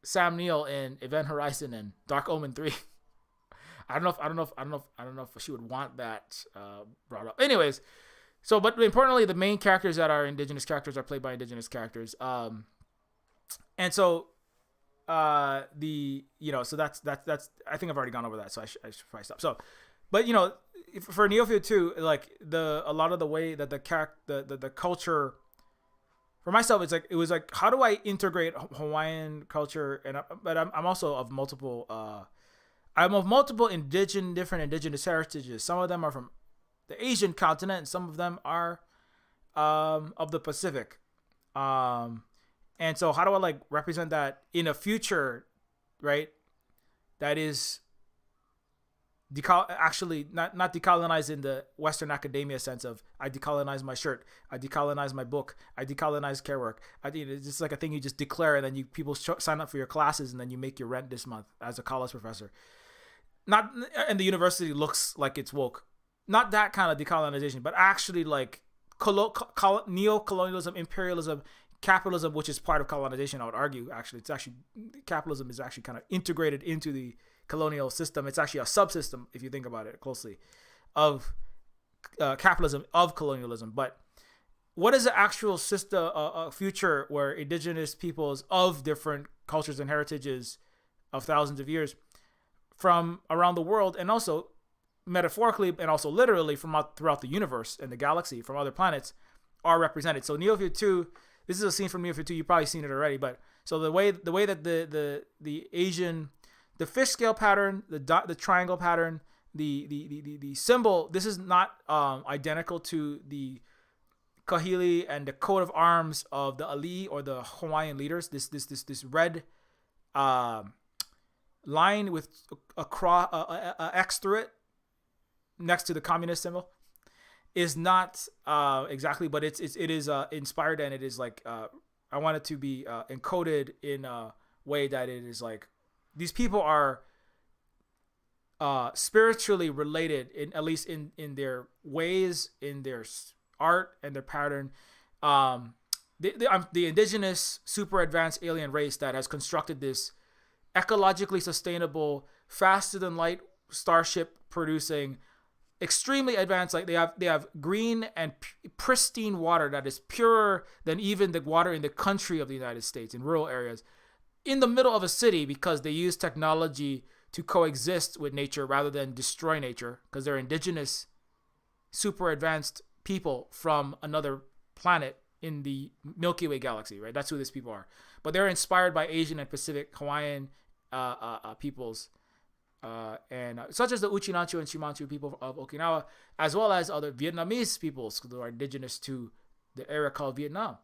Sam Neill in Event Horizon and Dark Omen 3. I don't know if she would want that brought up. Anyways, so but importantly, the main characters that are indigenous characters are played by indigenous characters. And so so that's I think I've already gone over that, so I should probably stop. So, but for Neofeud 2, like a lot of the way that the culture for myself, it was like how do I integrate Hawaiian culture, but I'm also of multiple different indigenous heritages. Some of them are from the Asian continent, and some of them are of the Pacific. And so how do I represent that in a future, right? That is actually not decolonized in the Western academia sense of I decolonize my shirt, I decolonize my book, I decolonize care work. It's just like a thing you just declare, and then people sign up for your classes, and then you make your rent this month as a college professor. Not, and the university looks like it's woke. Not that kind of decolonization, but actually like neo-colonialism, imperialism, capitalism, which is part of colonization. I would argue, actually, capitalism is actually kind of integrated into the colonial system. It's actually a subsystem, if you think about it closely, of capitalism, of colonialism. But what is the actual system, future where indigenous peoples of different cultures and heritages of thousands of years from around the world, and also metaphorically and also literally from throughout the universe and the galaxy, from other planets, are represented? So Neofeud 2, this is a scene from Neofeud 2. You've probably seen it already, but so the way that the Asian, the fish scale pattern, the triangle pattern, the symbol, this is not identical to the kahili and the coat of arms of the Ali or the Hawaiian leaders. This red line with a X through it next to the communist symbol is not exactly, but it is inspired, and it is like I want it to be encoded in a way that it is like these people are spiritually related, at least in their ways, in their art and their pattern. The indigenous super advanced alien race that has constructed this ecologically sustainable, faster than light starship producing, extremely advanced, like they have green and pristine water that is purer than even the water in the country of the United States in rural areas, in the middle of a city, because they use technology to coexist with nature rather than destroy nature, because they're indigenous, super advanced people from another planet in the Milky Way galaxy, right? That's who these people are. But they're inspired by Asian and Pacific Hawaiian peoples, and such as the Uchinanchu and Shimanchu people of Okinawa, as well as other Vietnamese peoples who are indigenous to the area called Vietnam.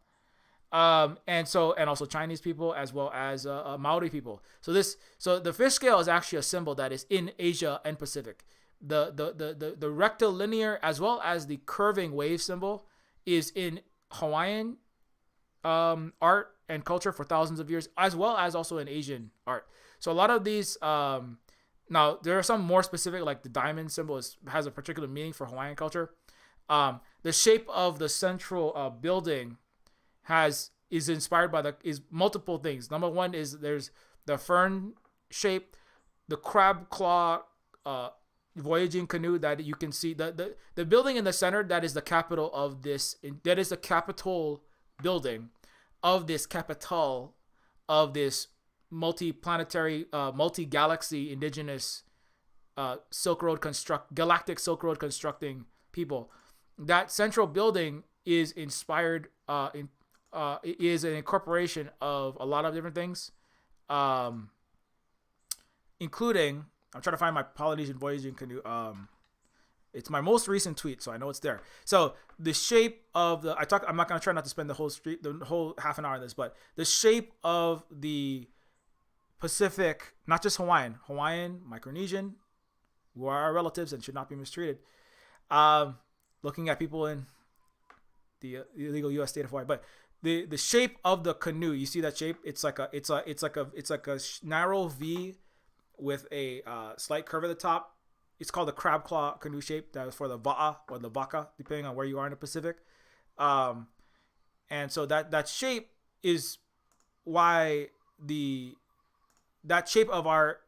And also Chinese people, as well as Maori people. So the fish scale is actually a symbol that is in Asia and Pacific. The rectilinear as well as the curving wave symbol is in Hawaiian art and culture for thousands of years, as well as also in Asian art. So a lot of these, now there are some more specific, like the diamond symbol has a particular meaning for Hawaiian culture. The shape of the central building is inspired by multiple things. Number one is there's the fern shape, the crab claw voyaging canoe that you can see. The building in the center, that is the capital of this. That is the capital building of this capital of this multi-planetary, multi-galaxy indigenous galactic Silk Road constructing people. That central building is inspired is an incorporation of a lot of different things, including I'm trying to find my Polynesian voyaging canoe. It's my most recent tweet, so I know it's there. So the shape of the I'm not gonna try not to spend the whole half an hour on this, but the shape of the Pacific, not just Hawaiian, Micronesian, who are our relatives and should not be mistreated. Looking at people in the illegal U.S. state of Hawaii, but the shape of the canoe, you see that shape? It's like a narrow V with a slight curve at the top. It's called the crab claw canoe shape. That is for the va'a or the vaka, depending on where you are in the Pacific. And so that shape is why that shape of our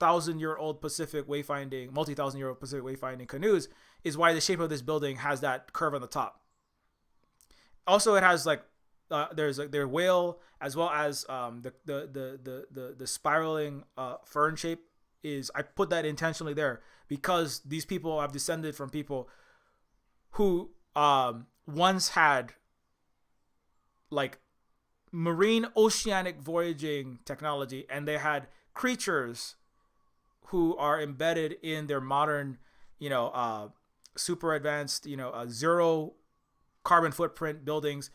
1,000-year-old Pacific wayfinding, multi-1,000-year-old Pacific wayfinding canoes is why the shape of this building has that curve on the top. Also, it has like there's whale as well as the spiraling fern shape. I put that intentionally there because these people have descended from people who once had like marine oceanic voyaging technology, and they had creatures who are embedded in their modern, super advanced, zero carbon footprint buildings,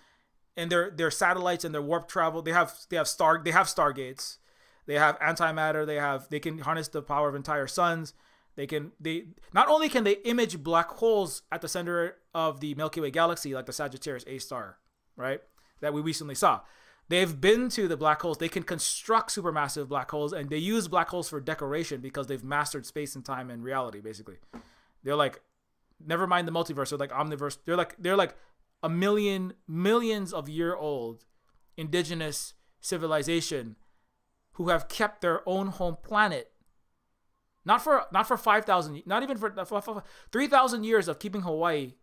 and their satellites and their warp travel. They have stargates. They have antimatter. They can harness the power of entire suns. They not only can they image black holes at the center of the Milky Way galaxy, like the Sagittarius A star, right? That we recently saw. They've been to the black holes. They can construct supermassive black holes, and they use black holes for decoration because they've mastered space and time and reality. Basically, they're like, never mind the multiverse. They're like omniverse. They're like millions of year old indigenous civilization who have kept their own home planet, not for 5,000, not even for 3,000 years of keeping Hawaii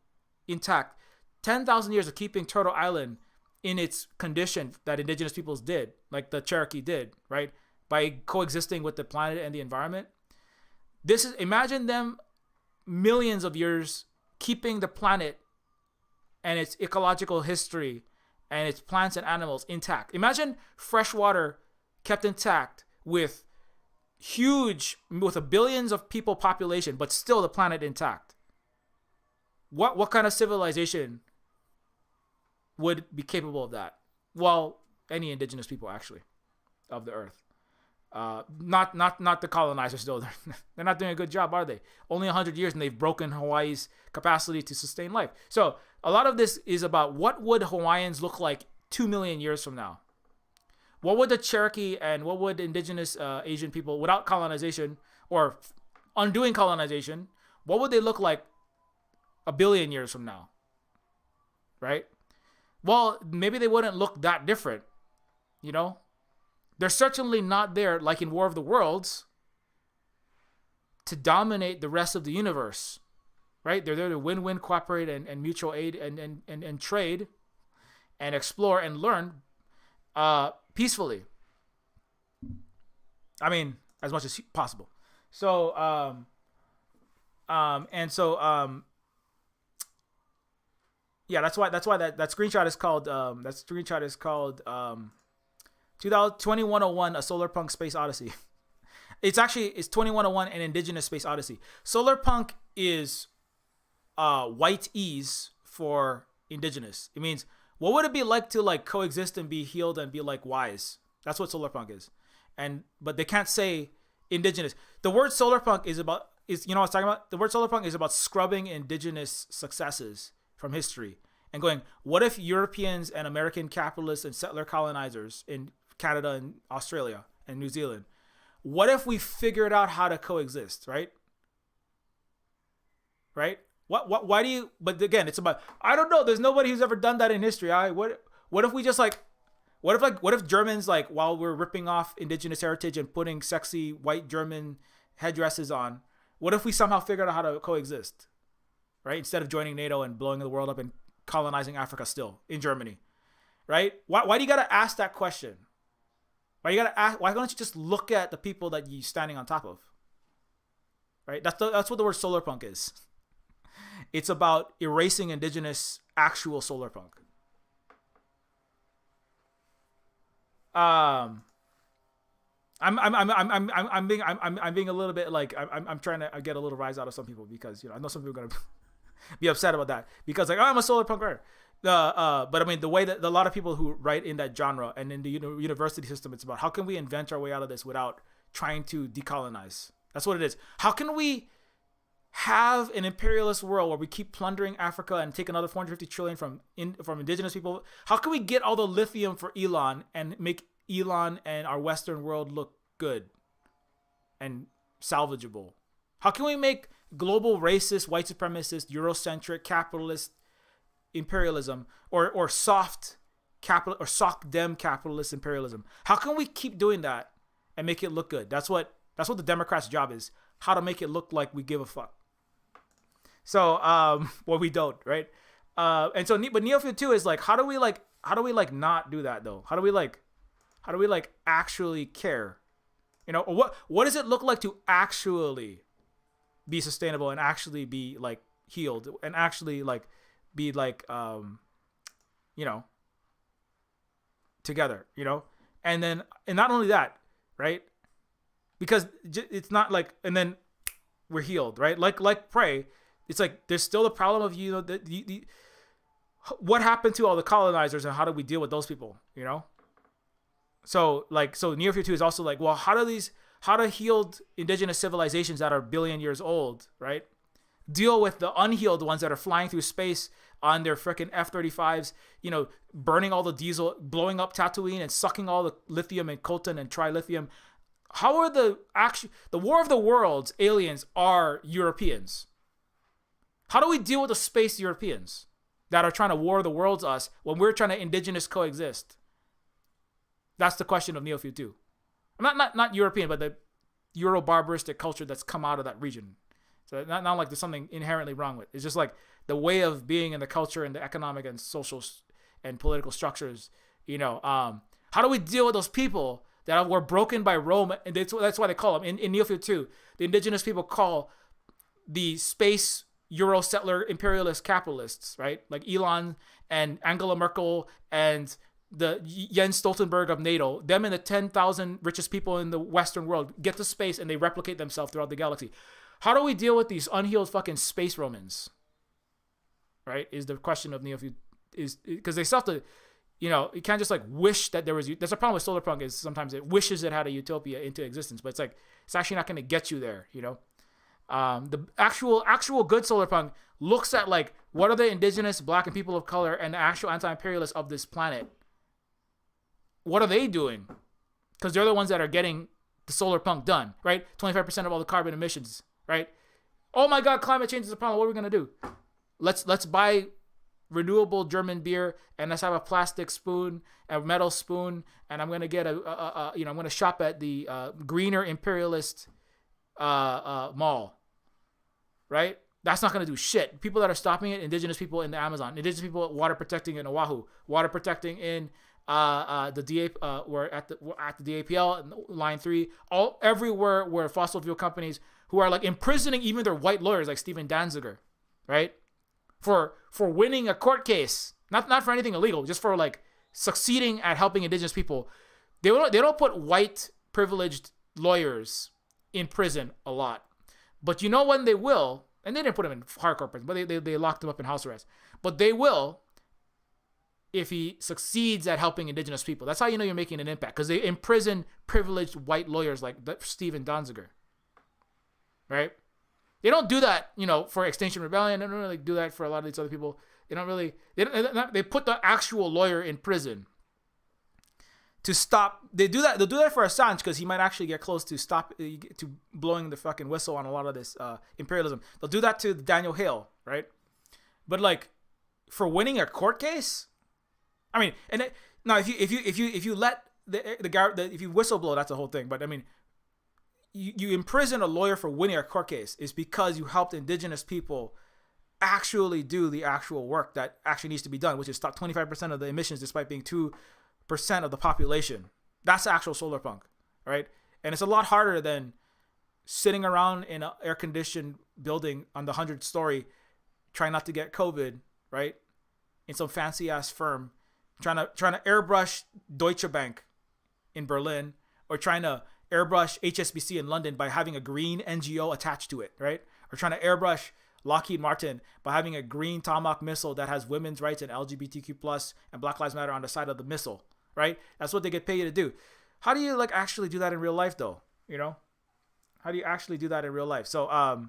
intact, 10,000 years of keeping Turtle Island in its condition that indigenous peoples did, like the Cherokee did, right? By coexisting with the planet and the environment. Imagine them millions of years keeping the planet and its ecological history and its plants and animals intact. Imagine freshwater kept intact with a billions of people population, but still the planet intact. What kind of civilization would be capable of that? Well, any indigenous people actually of the earth. Not the colonizers though. They're not doing a good job, are they? Only 100 years and they've broken Hawaii's capacity to sustain life. So a lot of this is about what would Hawaiians look like 2 million years from now? What would the Cherokee and what would indigenous Asian people without colonization or undoing colonization, what would they look like 1 billion years from now? Right? Well, maybe they wouldn't look that different, They're certainly not there, like in War of the Worlds, to dominate the rest of the universe, right? They're there to win-win, cooperate, and mutual aid and trade and explore and learn peacefully. I mean, as much as possible. So, yeah, that's why that screenshot is called 2101 A Solar Punk Space Odyssey. It's 2101 an Indigenous Space Odyssey. Solar Punk is white ease for indigenous. It means what would it be like to like coexist and be healed and be like wise? That's what solar punk is. But they can't say indigenous. The word solar punk is what I was talking about? The word solar punk is about scrubbing indigenous successes from history and going, what if Europeans and American capitalists and settler colonizers in Canada and Australia and New Zealand, what if we figured out how to coexist, right? Right? Why do you, but again, it's about, I don't know, there's nobody who's ever done that in history. What if we just what if Germans, like, while we're ripping off indigenous heritage and putting sexy white German headdresses on, what if we somehow figured out how to coexist, right? Instead of joining NATO and blowing the world up and colonizing Africa still in Germany, right? Why do you got to ask that question? Why don't you just look at the people that you're standing on top of, right? That's what the word solar punk is. It's about erasing indigenous actual solar punk. I'm being a little bit like I'm trying to get a little rise out of some people because I know some people are gonna be upset about that because like I'm a solar punk writer. But I mean the way that a lot of people who write in that genre and in the university system, it's about how can we invent our way out of this without trying to decolonize. That's what it is. How can we have an imperialist world where we keep plundering Africa and take another 450 trillion from indigenous people? How can we get all the lithium for Elon and make Elon and our Western world look good and salvageable? How can we make global racist, white supremacist, Eurocentric, capitalist imperialism or soft capital or sock dem capitalist imperialism? How can we keep doing that and make it look good? That's what the Democrats' job is. How to make it look like we give a fuck. So, well, we don't, right? And so, but Neofeud 2 is like, how do we not do that though? How do we actually care? What does it look like to actually be sustainable and actually be like healed and actually like be like, together, and not only that, right? Because it's not like, and then we're healed, right? Like Prey. It's like there's still the problem of what happened to all the colonizers and how do we deal with those people, So Neofeud 2 is also like, well, how do healed indigenous civilizations that are billion years old, right, deal with the unhealed ones that are flying through space on their freaking F-35s, burning all the diesel, blowing up Tatooine and sucking all the lithium and coltan and trilithium. How are the War of the Worlds aliens are Europeans? How do we deal with the space Europeans that are trying to war the worlds us when we're trying to indigenous coexist? That's the question of Neofeud 2. Not European, but the Euro-barbaristic culture that's come out of that region. So not like there's something inherently wrong with it. It's just like the way of being in the culture and the economic and social and political structures. How do we deal with those people that were broken by Rome? And that's why they call them in Neofeud 2. The indigenous people call the space Euro settler imperialist capitalists, right? Like Elon and Angela Merkel and the Jens Stoltenberg of NATO, them and the 10,000 richest people in the Western world get to space and they replicate themselves throughout the galaxy. How do we deal with these unhealed fucking space Romans? Right? Is the question of Neofeud, is because they still have to, you can't just like wish that there was. There's a problem with solar punk is sometimes it wishes it had a utopia into existence, but it's like it's actually not going to get you there. The actual good solar punk looks at like what are the indigenous, black, and people of color and the actual anti-imperialists of this planet. What are they doing? Because they're the ones that are getting the solar punk done, right? 25% of all the carbon emissions, right? Oh my God, climate change is a problem. What are we gonna do? Let's buy renewable German beer and let's have a plastic spoon, a metal spoon, and I'm gonna get I'm gonna shop at the greener imperialist mall, right? That's not gonna do shit. People that are stopping it, indigenous people in the Amazon, indigenous people water protecting in Oahu, water protecting in the we're at the DAPL line 3, everywhere where fossil fuel companies who are like imprisoning even their white lawyers like Steven Danziger, right? For winning a court case, not for anything illegal, just for like succeeding at helping indigenous people. They don't put white privileged lawyers in prison a lot, but when they will, and they didn't put them in hardcore prison, but they locked them up in house arrest. But they will if he succeeds at helping indigenous people. That's how you know you're making an impact, because they imprison privileged white lawyers like Steven Danziger, right? They don't do that, for Extinction Rebellion. They don't really do that for a lot of these other people. They put the actual lawyer in prison to stop. They'll do that for Assange because he might actually get close to blowing the fucking whistle on a lot of this imperialism. They'll do that to Daniel Hale, right? But like for winning a court case, I mean, now if you let if you whistleblow, that's the whole thing. But I mean, you imprison a lawyer for winning a court case is because you helped indigenous people actually do the actual work that actually needs to be done, which is stop 25% of the emissions despite being 2% of the population. That's actual solar punk, right? And it's a lot harder than sitting around in an air-conditioned building on the 100th story trying not to get COVID, right? In some fancy-ass firm, trying to airbrush Deutsche Bank in Berlin, or trying to airbrush HSBC in London by having a green NGO attached to it, right? Or trying to airbrush Lockheed Martin by having a green Tomahawk missile that has women's rights and LGBTQ plus and Black Lives Matter on the side of the missile, right? That's what they get paid to do. How do you like actually do that in real life though? You know, how do you actually do that in real life? So,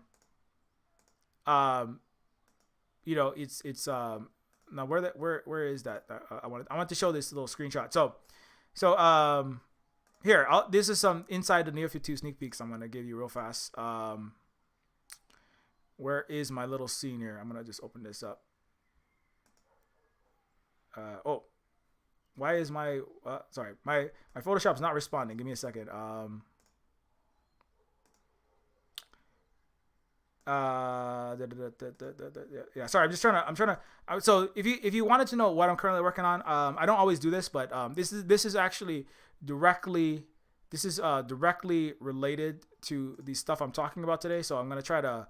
you know, it's now where is that? I want to show this little screenshot. So here, this is some inside the Neofeud 2 sneak peeks I'm gonna give you real fast. Where is my little scene here? I'm gonna just open this up. Oh, why is my sorry, my Photoshop's not responding. Give me a second. Yeah, sorry, I'm trying to so if you wanted to know what I'm currently working on, I don't always do this, but this is actually directly related to the stuff I'm talking about today. So I'm gonna try to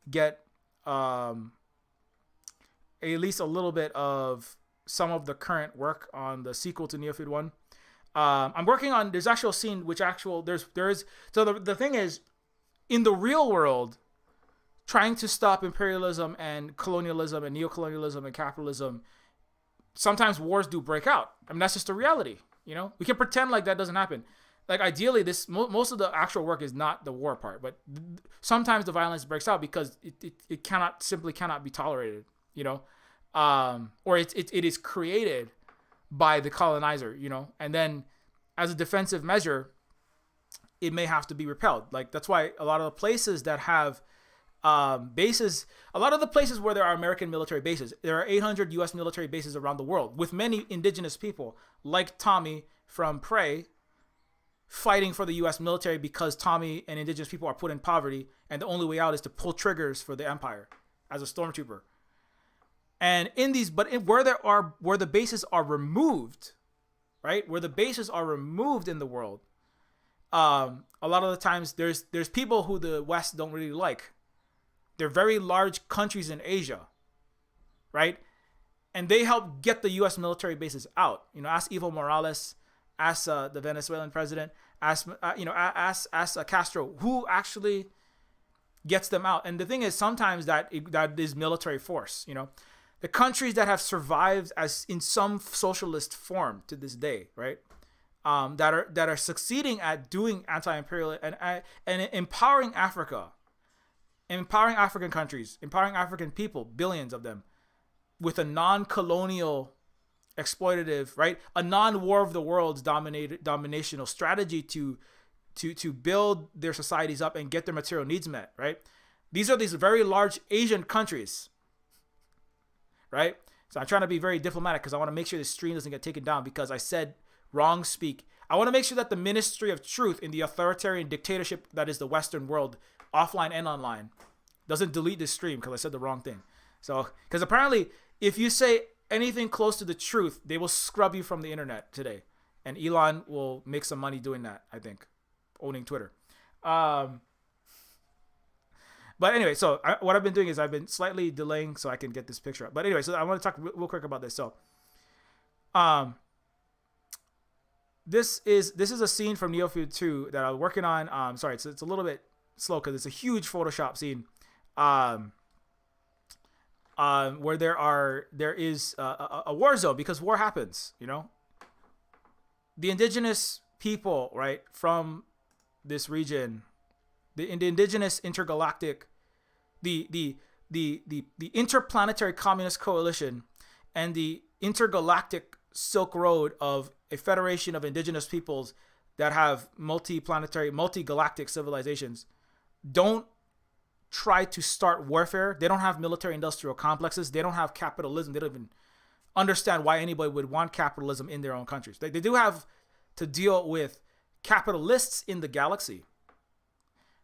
get at least a little bit of some of the current work on the sequel to Neofeud 1. I'm working on, there's actual scene which the thing is, in the real world, trying to stop imperialism and colonialism and neocolonialism and capitalism, sometimes wars do break out. I mean, that's just a reality. You know, we can pretend like that doesn't happen. Like ideally, most of the actual work is not the war part, but sometimes the violence breaks out because it cannot be tolerated. You know, or it is created by the colonizer. You know, and then as a defensive measure, it may have to be repelled. Like that's why a lot of the places that have bases, a lot of the places where there are American military bases, there are 800 U.S. military bases around the world with many indigenous people, like Tommy from Prey, fighting for the U.S. military because Tommy and indigenous people are put in poverty, and the only way out is to pull triggers for the Empire as a stormtrooper. And where the bases are removed, right, where the bases are removed in the world, a lot of the times there's people who the West don't really like. They're very large countries in Asia, right? And they help get the U.S. military bases out. You know, ask Evo Morales, ask the Venezuelan president, ask Castro, who actually gets them out. And the thing is, sometimes that is military force. You know, the countries that have survived as in some socialist form to this day, right? That are succeeding at doing anti-imperial and empowering Africa. Empowering African countries, empowering African people, billions of them, with a non-colonial, exploitative, right, a non-war of the world's dominational strategy to build their societies up and get their material needs met, right? These are these very large Asian countries, right? So I'm trying to be very diplomatic because I want to make sure this stream doesn't get taken down because I said wrong speak. I want to make sure that the Ministry of Truth in the authoritarian dictatorship that is the Western world, offline and online, doesn't delete this stream because I said the wrong thing. So, because apparently if you say anything close to the truth, they will scrub you from the internet today. And Elon will make some money doing that, I think, owning Twitter. But anyway, so what I've been doing is I've been slightly delaying so I can get this picture up. But anyway, so I want to talk real quick about this. So, this is a scene from Neofeud 2 that I was working on. Sorry, it's a little bit slow because it's a huge Photoshop scene, where there is a war zone because war happens. You know, the indigenous people, right, from this region, the indigenous intergalactic, the interplanetary communist coalition, and the intergalactic Silk Road of a federation of indigenous peoples that have multi-galactic civilizations don't try to start warfare. They don't have military industrial complexes. They don't have capitalism. They don't even understand why anybody would want capitalism in their own countries. They do have to deal with capitalists in the galaxy.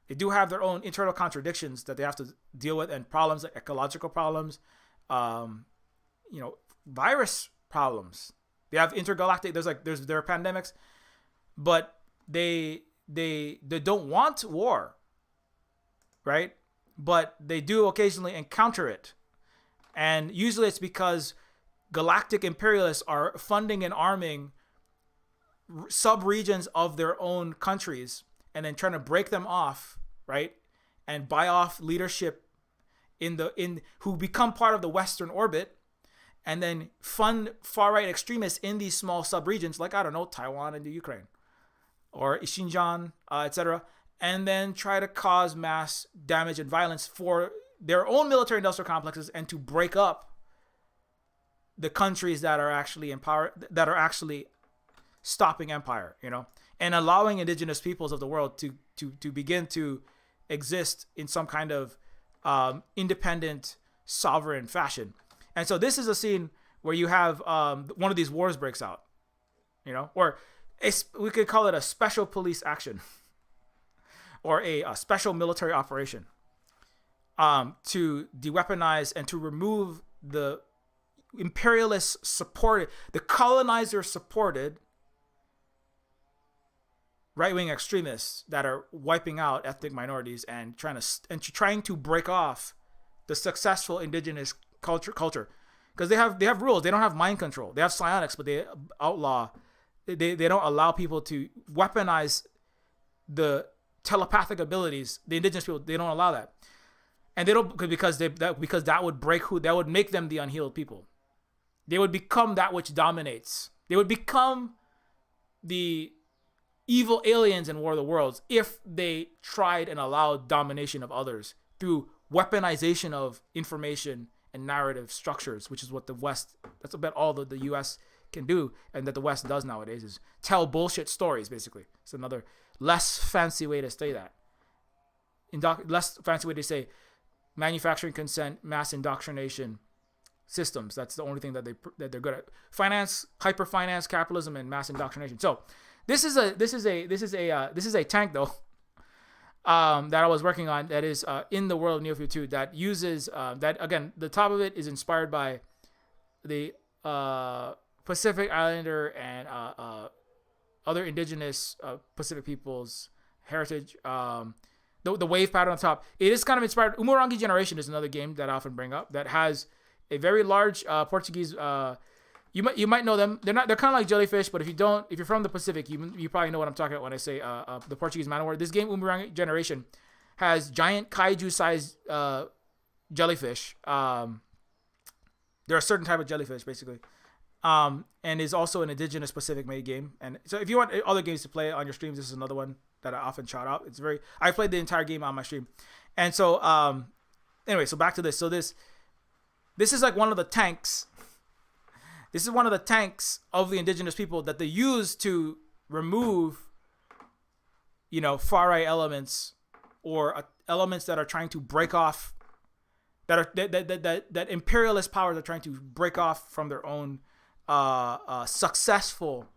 They do have their own internal contradictions that they have to deal with, and problems like ecological problems, virus problems. They have intergalactic. There are pandemics, but they don't want war, right? But they do occasionally encounter it, and usually it's because galactic imperialists are funding and arming sub-regions of their own countries and then trying to break them off, right, and buy off leadership in who become part of the Western orbit, and then fund far-right extremists in these small sub-regions, like, I don't know, Taiwan and the Ukraine, or Xinjiang, etc., and then try to cause mass damage and violence for their own military-industrial complexes, and to break up the countries that are actually in power, that are actually stopping empire, and allowing indigenous peoples of the world to begin to exist in some kind of independent, sovereign fashion. And so this is a scene where you have one of these wars breaks out, or we could call it a special police action or a special military operation to de-weaponize and to remove the imperialist supported, the colonizer supported right-wing extremists that are wiping out ethnic minorities and trying to break off the successful indigenous culture, because they have rules. They don't have mind control. They have psionics, but they outlaw. They don't allow people to weaponize the telepathic abilities. The indigenous people, they don't allow that, and they don't because that would break that would make them the unhealed people. They would become that which dominates. They would become the evil aliens in War of the Worlds if they tried and allowed domination of others through weaponization of information and narrative structures, which is what the West, that's about all that the US can do, and that the West does nowadays, is tell bullshit stories, basically. It's another less fancy way to say that. Less fancy way to say manufacturing consent, mass indoctrination systems. That's the only thing that they're good at. Finance, hyper finance, capitalism, and mass indoctrination. So this is a tank though that I was working on that is in the world of Neofeud 2 that uses that, again, the top of it is inspired by the Pacific Islander and other indigenous Pacific peoples heritage. The wave pattern on top, it is kind of inspired. Umurangi Generation is another game that I often bring up that has a very large Portuguese. You might know them. They're kind of like jellyfish, but if you're from the Pacific, you probably know what I'm talking about when I say the Portuguese man-o-war. This game, Umurangi Generation, has giant kaiju-sized jellyfish. They're a certain type of jellyfish, basically, and is also an indigenous Pacific-made game. And so, if you want other games to play on your streams, this is another one that I often shout out. I played the entire game on my stream, and so anyway, so back to this. So this is like one of the tanks. This is one of the tanks of the indigenous people that they use to remove, far-right elements or elements that are trying to break off, that imperialist powers are trying to break off from their own successful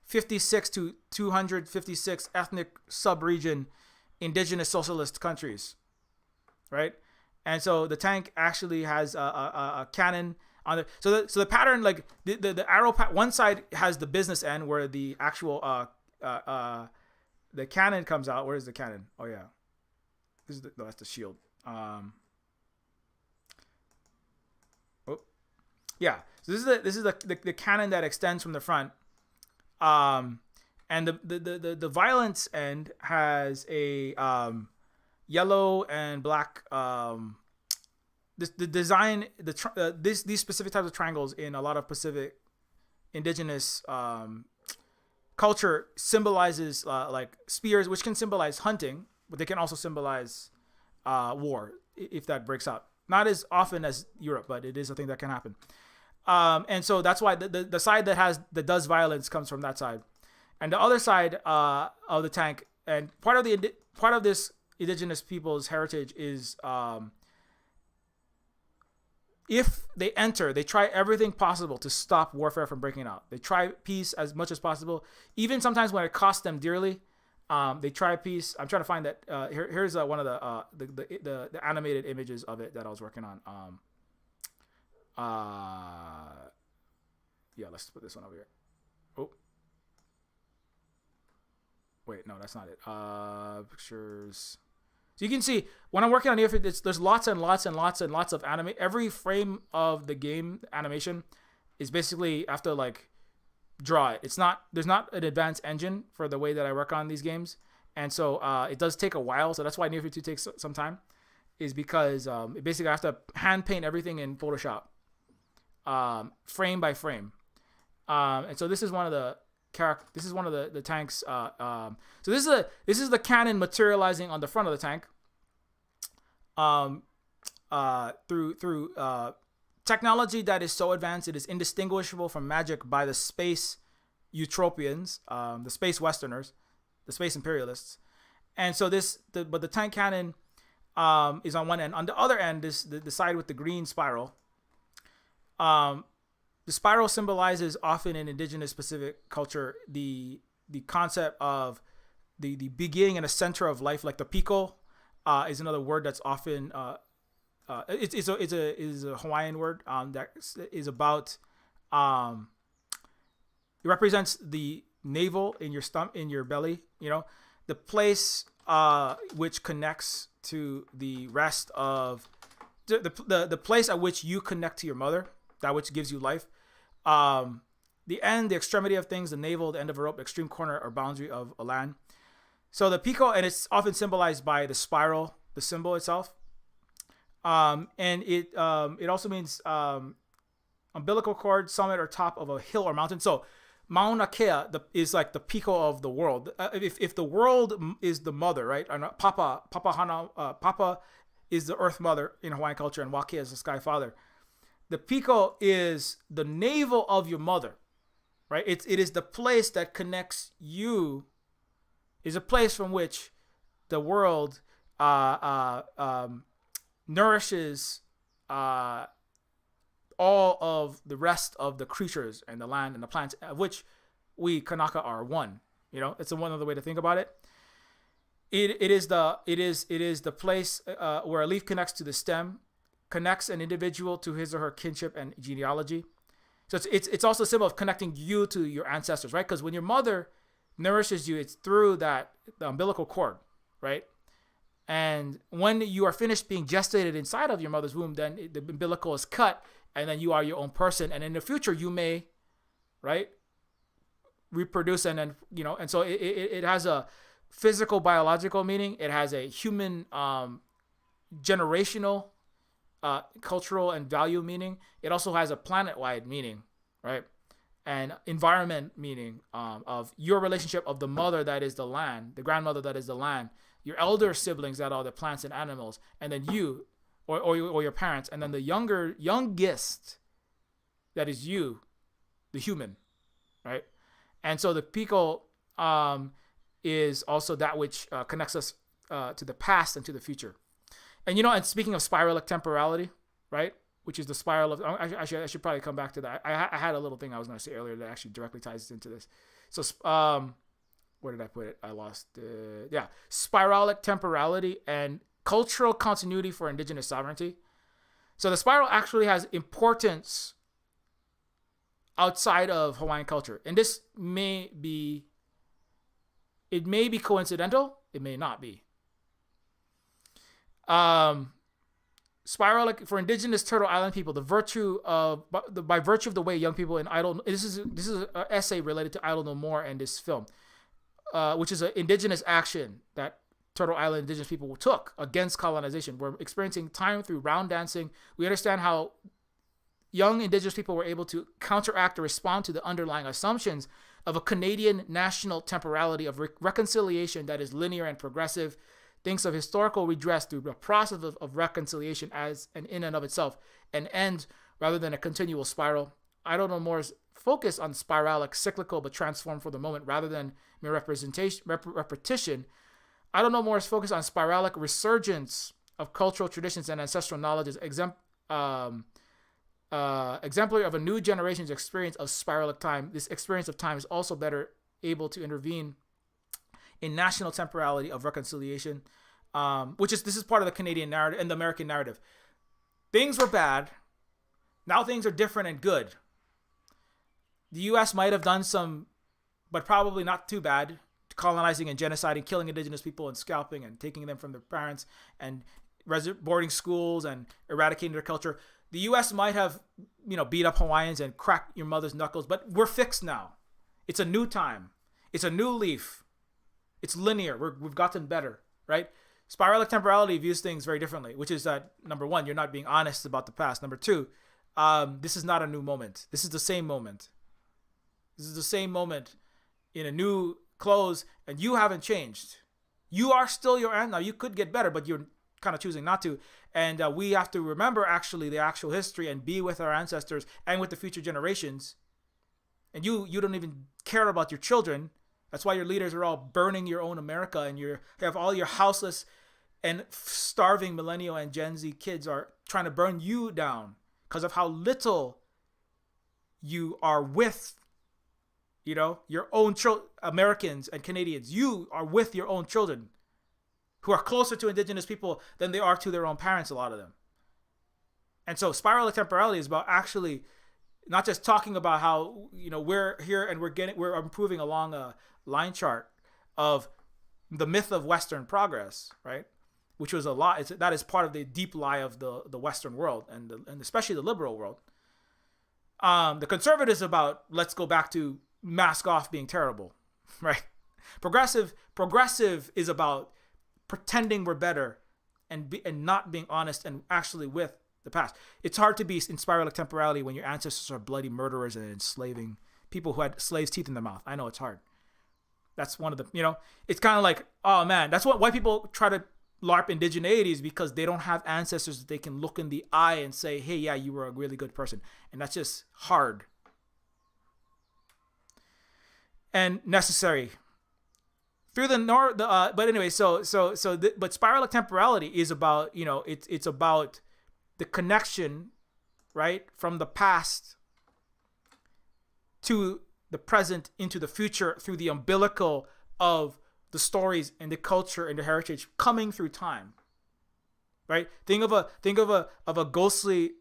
56 to 256 ethnic sub-region indigenous socialist countries, right? And so the tank actually has a cannon on the so the pattern, like the arrow one side has the business end where the actual the cannon comes out. Where is the cannon? Oh yeah, that's the shield. Yeah. So this is the cannon that extends from the front. And the violence end has a yellow and black the design these specific types of triangles in a lot of Pacific indigenous culture symbolizes like spears, which can symbolize hunting, but they can also symbolize war if that breaks out. Not as often as Europe, but it is a thing that can happen. And so that's why the side that does violence comes from that side, and the other side of the tank, and part of this indigenous people's heritage is if they enter, they try everything possible to stop warfare from breaking out. They try peace as much as possible, even sometimes when it costs them dearly. They try peace. I'm trying to find that. Here's one of the animated images of it that I was working on. Yeah, let's put this one over here. Oh, wait, no, that's not it. Pictures. So you can see when I'm working on Neofeud, there's lots and lots and lots and lots of anime. Every frame of the game animation is basically I have to like draw it. There's not an advanced engine for the way that I work on these games, And so it does take a while. So that's why Neofeud 2 takes some time, is because it basically has to hand paint everything in Photoshop, frame by frame. And so this is one of the the tanks. So this is the cannon materializing on the front of the tank. Through technology that is so advanced it is indistinguishable from magic by the space utopians, the space westerners, the space imperialists. And so but the tank cannon is on one end. On the other end is the side with the green spiral. The spiral symbolizes often in indigenous specific culture the concept of the beginning and the center of life. Like the pico is another word that's often it's a Hawaiian word that is about it represents the navel in your belly, the place which connects to the rest of the place at which you connect to your mother, that which gives you life. The end, the extremity of things, the navel, the end of a rope, the extreme corner or boundary of a land. So the pico, and it's often symbolized by the spiral, the symbol itself. And it also means umbilical cord, summit or top of a hill or mountain. So Mauna Kea is like the pico of the world. If the world is the mother, right? Papa is the earth mother in Hawaiian culture, and Wakea is the sky father. The pico is the navel of your mother, right? It is the place that connects you. Is a place from which the world nourishes all of the rest of the creatures and the land and the plants, of which we Kanaka are one. It's one other way to think about it. It is the place where a leaf connects to the stem, connects an individual to his or her kinship and genealogy. So it's also a symbol of connecting you to your ancestors, right? Because when your mother nourishes you, it's through the umbilical cord, right? And when you are finished being gestated inside of your mother's womb, then the umbilical is cut, and then you are your own person. And in the future, you may, right, reproduce, and then and so it has a physical, biological meaning. It has a human, generational, cultural, and value meaning. It also has a planet-wide meaning, right? And environment meaning of your relationship of the mother that is the land, the grandmother that is the land, your elder siblings that are the plants and animals, and then you or your parents, and then the youngest that is you, the human, right? And so the pico is also that which connects us to the past and to the future. And and speaking of spiralic temporality, right, which is the spiral of, I should probably come back to that. I had a little thing I was going to say earlier that actually directly ties into this. So where did I put it? I lost it. Yeah, spiralic temporality and cultural continuity for indigenous sovereignty. So the spiral actually has importance outside of Hawaiian culture, and this may be coincidental. It may not be. Spiralic for indigenous Turtle Island people, by virtue of the way young people in Idle, this is an essay related to Idle No More and this film, which is an indigenous action that Turtle Island indigenous people took against colonization. We're experiencing time through round dancing. We understand how young indigenous people were able to counteract or respond to the underlying assumptions of a Canadian national temporality of reconciliation that is linear and progressive, thinks of historical redress through the process of reconciliation as an in and of itself, an end rather than a continual spiral. I don't know more's focus on spiralic, cyclical, but transformed for the moment rather than mere repetition. I don't know more's focus on spiralic resurgence of cultural traditions and ancestral knowledge as exemplary of a new generation's experience of spiralic time. This experience of time is also better able to intervene in national temporality of reconciliation, this is part of the Canadian narrative and the American narrative. Things were bad. Now things are different and good. The U.S. might have done some, but probably not too bad, colonizing and genociding, killing indigenous people and scalping and taking them from their parents and boarding schools and eradicating their culture. The U.S. might have, beat up Hawaiians and cracked your mother's knuckles, but we're fixed now. It's a new time. It's a new leaf. It's linear. We've gotten better, right? Spiralic temporality views things very differently, which is that, number one, you're not being honest about the past. Number two, this is not a new moment. This is the same moment. This is the same moment in a new clothes, and you haven't changed. You are still your aunt. Now, you could get better, but you're kind of choosing not to. And we have to remember actually the actual history and be with our ancestors and with the future generations. And you don't even care about your children. That's why your leaders are all burning your own America, and you have all your houseless and starving millennial and Gen Z kids are trying to burn you down because of how little you are with, your own Americans and Canadians. You are with your own children who are closer to Indigenous people than they are to their own parents, a lot of them. And so spiralic temporality is about actually not just talking about how, we're here and we're improving along a line chart of the myth of Western progress, right? Which was a lot. That is part of the deep lie of the Western world and especially the liberal world. The conservatives about let's go back to mask off being terrible, right? Progressive is about pretending we're better and not being honest and actually with the past. It's hard to be in spiralic temporality when your ancestors are bloody murderers and enslaving people who had slaves' teeth in their mouth. I know it's hard. That's one of the, it's kind of like, oh man, that's what white people try to LARP indigeneity is because they don't have ancestors that they can look in the eye and say, hey, yeah, you were a really good person. And that's just hard and necessary. Through but anyway, but spiralic temporality is about, it's about the connection, right, from the past to the present into the future through the umbilical of the stories and the culture and the heritage coming through time, right? Think of a ghostly,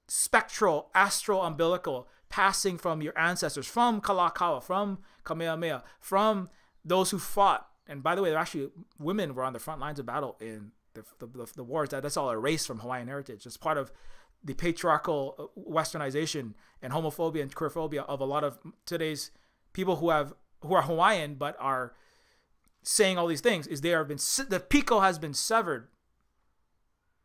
spectral, astral umbilical passing from your ancestors, from Kalakaua, from Kamehameha, from those who fought. And by the way, actually women were on the front lines of battle in the wars. That's all erased from Hawaiian heritage. It's part of the patriarchal westernization and homophobia and queerphobia of a lot of today's people who are Hawaiian but are saying all these things. Is the pico has been severed.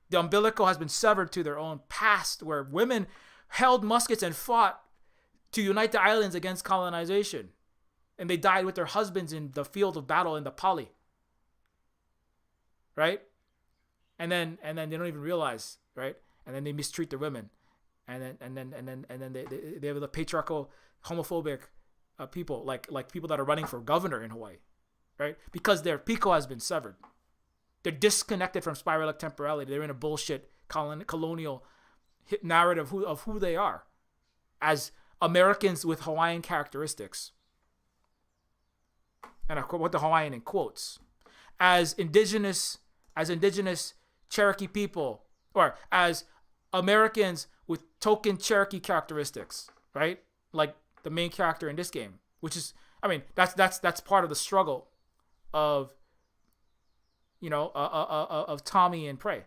The umbilical has been severed to their own past, where women held muskets and fought to unite the islands against colonization, and they died with their husbands in the field of battle in the Pali. Right? And then they don't even realize, right? And then they mistreat their women, and then they have the patriarchal, homophobic people like people that are running for governor in Hawaii, right? Because their pico has been severed. They're disconnected from spiralic temporality. They're in a bullshit colonial narrative of who they are as Americans with Hawaiian characteristics. And I quote the Hawaiian in quotes. As indigenous Cherokee people, or as Americans with token Cherokee characteristics, right? Like the main character in this game, which is, that's part of the struggle of, of Tommy and Prey.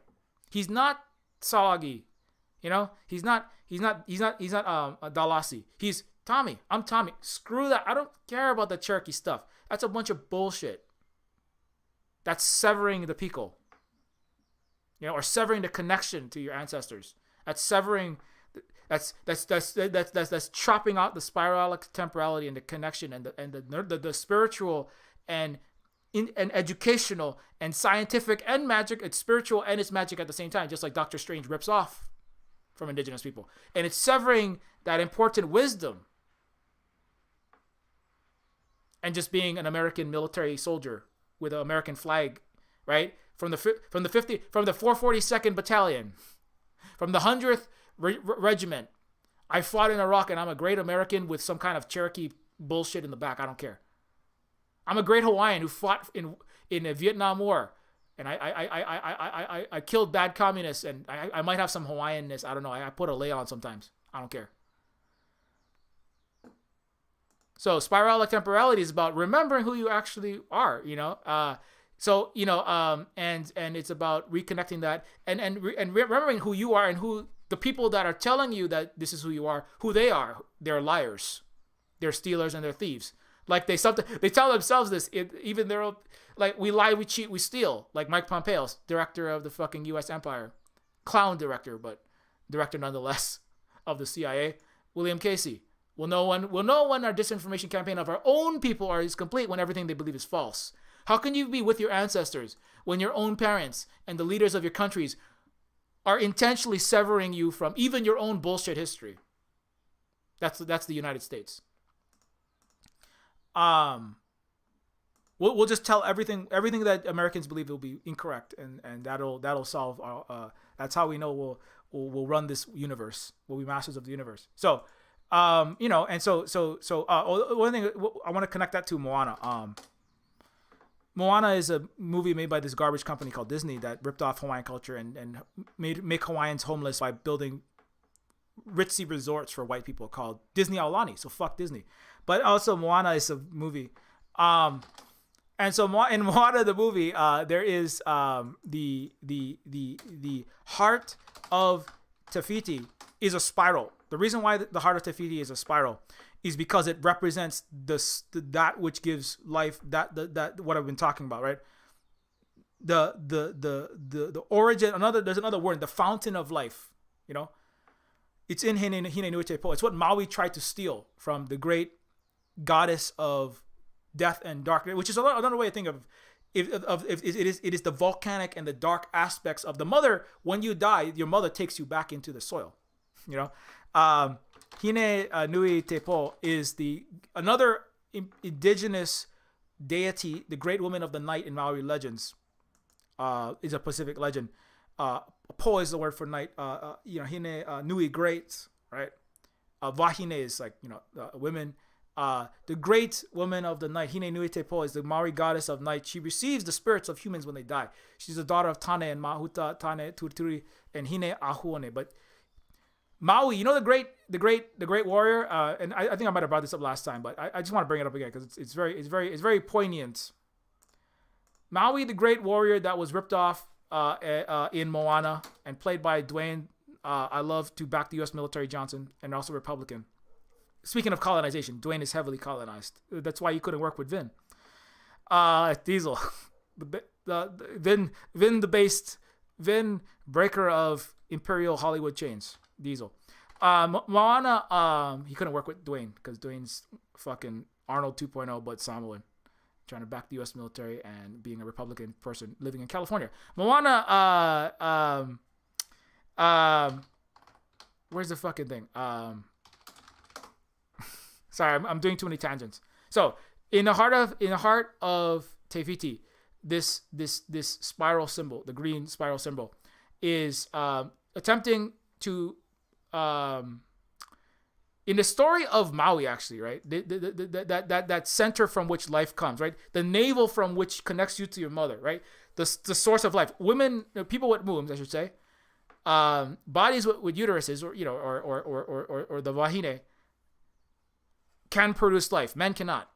He's not Sawagi, he's not Dalasi. He's Tommy. I'm Tommy. Screw that. I don't care about the Cherokee stuff. That's a bunch of bullshit. That's severing the pico. Or severing the connection to your ancestors. That's severing. That's chopping out the spiralic temporality and the connection and the spiritual and educational and scientific and magic. It's spiritual and it's magic at the same time, just like Doctor Strange rips off from indigenous people. And it's severing that important wisdom and just being an American military soldier with an American flag, right? From the 442nd Battalion, from the 100th Regiment. I fought in Iraq and I'm a great American with some kind of Cherokee bullshit in the back. I don't care. I'm a great Hawaiian who fought in the Vietnam War, and I killed bad communists, and I might have some Hawaiianness. I don't know. I put a lei on sometimes. I don't care. So spiralic temporality is about remembering who you actually are, and it's about reconnecting that and remembering who you are and who the people that are telling you that this is who you are, who they are. They're liars, they're stealers, and they're thieves. Like they tell themselves this. Even their own, like we lie, we cheat, we steal. Like Mike Pompeo, director of the fucking U.S. Empire, clown director, but director nonetheless of the CIA. William Casey. We'll know when our disinformation campaign of our own people is complete when everything they believe is false. How can you be with your ancestors when your own parents and the leaders of your countries are intentionally severing you from even your own bullshit history? That's the United States. We'll just tell everything that Americans believe will be incorrect, and that'll solve our. That's how we know we'll run this universe. We'll be masters of the universe. So, and one thing I want to connect that to Moana. Moana is a movie made by this garbage company called Disney that ripped off Hawaiian culture and make Hawaiians homeless by building ritzy resorts for white people called Disney Aulani. So fuck Disney. But also Moana is a movie. And so in Moana the movie, there is the heart of Te Fiti is a spiral. The reason why the heart of Te Fiti is a spiral is because it represents that which gives life, that what I've been talking about, right? The origin. There's another word, the fountain of life. You know, it's in Hine Nui Te Po. It's what Maui tried to steal from the great goddess of death and darkness, which is another way to think of. It is the volcanic and the dark aspects of the mother. When you die, your mother takes you back into the soil. You know, Hine Nui Te Po is another indigenous deity, the great woman of the night in Maori legends. Is a Pacific legend. Po is the word for night. Hine Nui, great, right? Wahine is like, women. The great woman of the night, Hine Nui Te Po, is the Maori goddess of night. She receives the spirits of humans when they die. She's the daughter of Tane and Mahuta, Tane, Turituri, and Hine Ahuone. But Maui, the great warrior, and I think I might have brought this up last time, but I just want to bring it up again because it's very poignant. Maui, the great warrior that was ripped off in Moana and played by Dwayne. I love to back the U.S. military, Johnson, and also Republican. Speaking of colonization, Dwayne is heavily colonized. That's why you couldn't work with Vin. Diesel, Vin breaker of Imperial Hollywood chains. Diesel. Moana, he couldn't work with Dwayne because Dwayne's fucking Arnold 2.0, but Samoan, trying to back the U.S. military and being a Republican person living in California. Moana, where's the fucking thing? Sorry, I'm doing too many tangents. So in the heart of Te Fiti, this spiral symbol, the green spiral symbol, is attempting to in the story of Maui, actually, right? That center from which life comes, right? The navel from which connects you to your mother, right? The source of life. Women, people with wombs, I should say, bodies with uteruses, or the vagina, can produce life. Men cannot.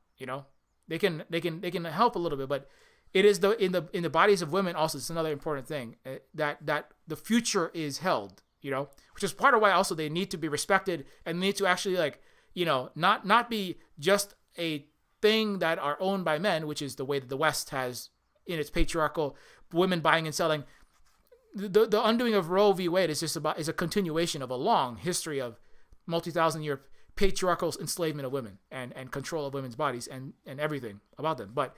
They can help a little bit, but it is in the bodies of women also. It's another important thing that the future is held. Which is part of why also they need to be respected and need to actually not be just a thing that are owned by men, which is the way that the West has in its patriarchal women buying and selling. The undoing of Roe v. Wade is a continuation of a long history of multi-thousand-year patriarchal enslavement of women and control of women's bodies and everything about them. But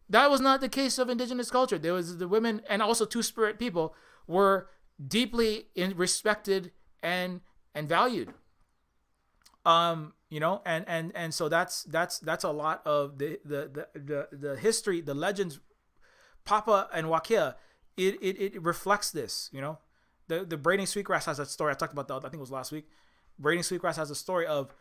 that was not the case of indigenous culture. There was the women and also two-spirit people were deeply respected and valued. And so that's a lot of the history, the legends, Papa and Wakea. It reflects this. The braiding sweetgrass has that story. I talked about that. I think it was last week. Braiding sweetgrass has a story of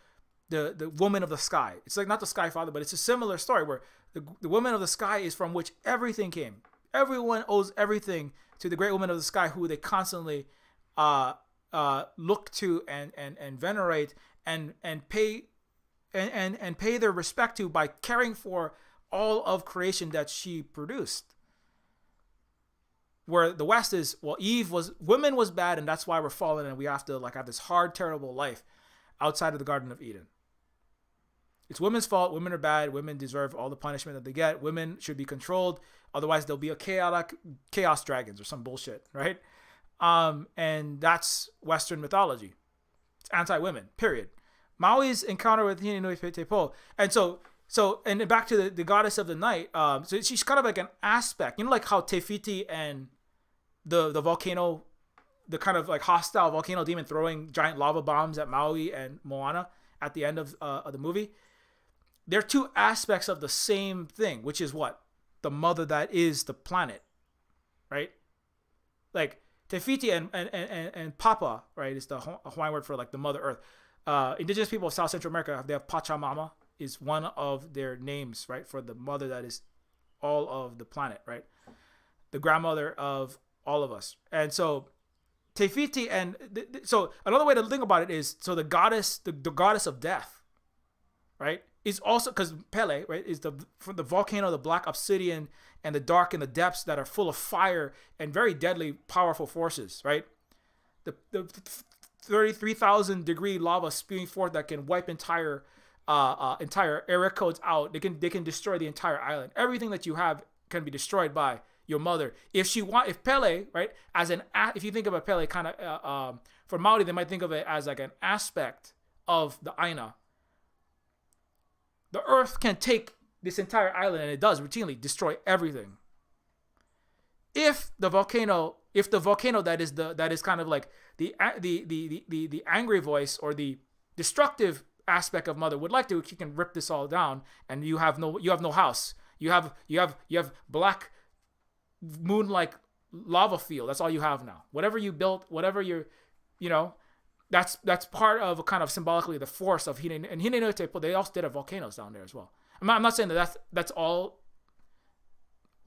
the woman of the sky. It's like not the Sky Father, but it's a similar story where the woman of the sky is from which everything came. Everyone owes everything to the great woman of the sky, who they constantly look to and venerate and pay their respect to by caring for all of creation that she produced. Where the West is, women was bad, and that's why we're fallen, and we have to have this hard, terrible life outside of the Garden of Eden. It's women's fault. Women are bad. Women deserve all the punishment that they get. Women should be controlled. Otherwise, there'll be a chaos dragons or some bullshit, right? And that's Western mythology. It's anti-women, period. Maui's encounter with Hine no Tepo. And so and back to the goddess of the night. So she's kind of like an aspect. You know, like how Tefiti and the volcano, the kind of like hostile volcano demon throwing giant lava bombs at Maui and Moana at the end of the movie. They're two aspects of the same thing, which is what? The mother that is the planet, right? Like Tefiti and Papa, right, is the Hawaiian word for like the Mother Earth. Indigenous people of South Central America, they have Pachamama is one of their names, right, for the mother that is all of the planet, right? The grandmother of all of us. And so Tefiti and so another way to think about it is, so the goddess, the goddess of death, right, is also, because Pele, right, is from the volcano, the black obsidian, and the dark in the depths that are full of fire and very deadly, powerful forces, right? The 33,000 degree lava spewing forth that can wipe entire area codes out. They can destroy the entire island. Everything that you have can be destroyed by your mother. If Pele, right, if you think of a Pele kind of for Maori, they might think of it as like an aspect of the Aina. The earth can take this entire island, and it does routinely destroy everything. If the volcano that is kind of like the angry voice or the destructive aspect of mother would like to, he can rip this all down, and you have no house. You have black moon-like lava field. That's all you have now. Whatever you built, whatever that's part of Kind of symbolically the force of Hine. And Hine no Tepo, they also did have volcanoes down there as well. I'm not saying that's all.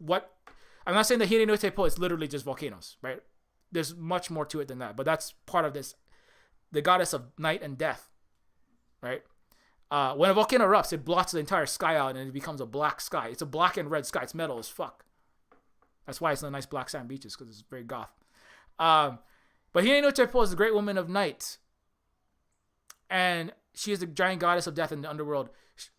I'm not saying that Hine no Tepo is literally just volcanoes, right? There's much more to it than that. But that's part of this, the goddess of night and death, right? When a volcano erupts, it blots the entire sky out, and it becomes a black sky. It's a black and red sky. It's metal as fuck. That's why it's the nice black sand beaches, because it's very goth. But Hine no Tepo is the great woman of night. And she is the giant goddess of death in the underworld.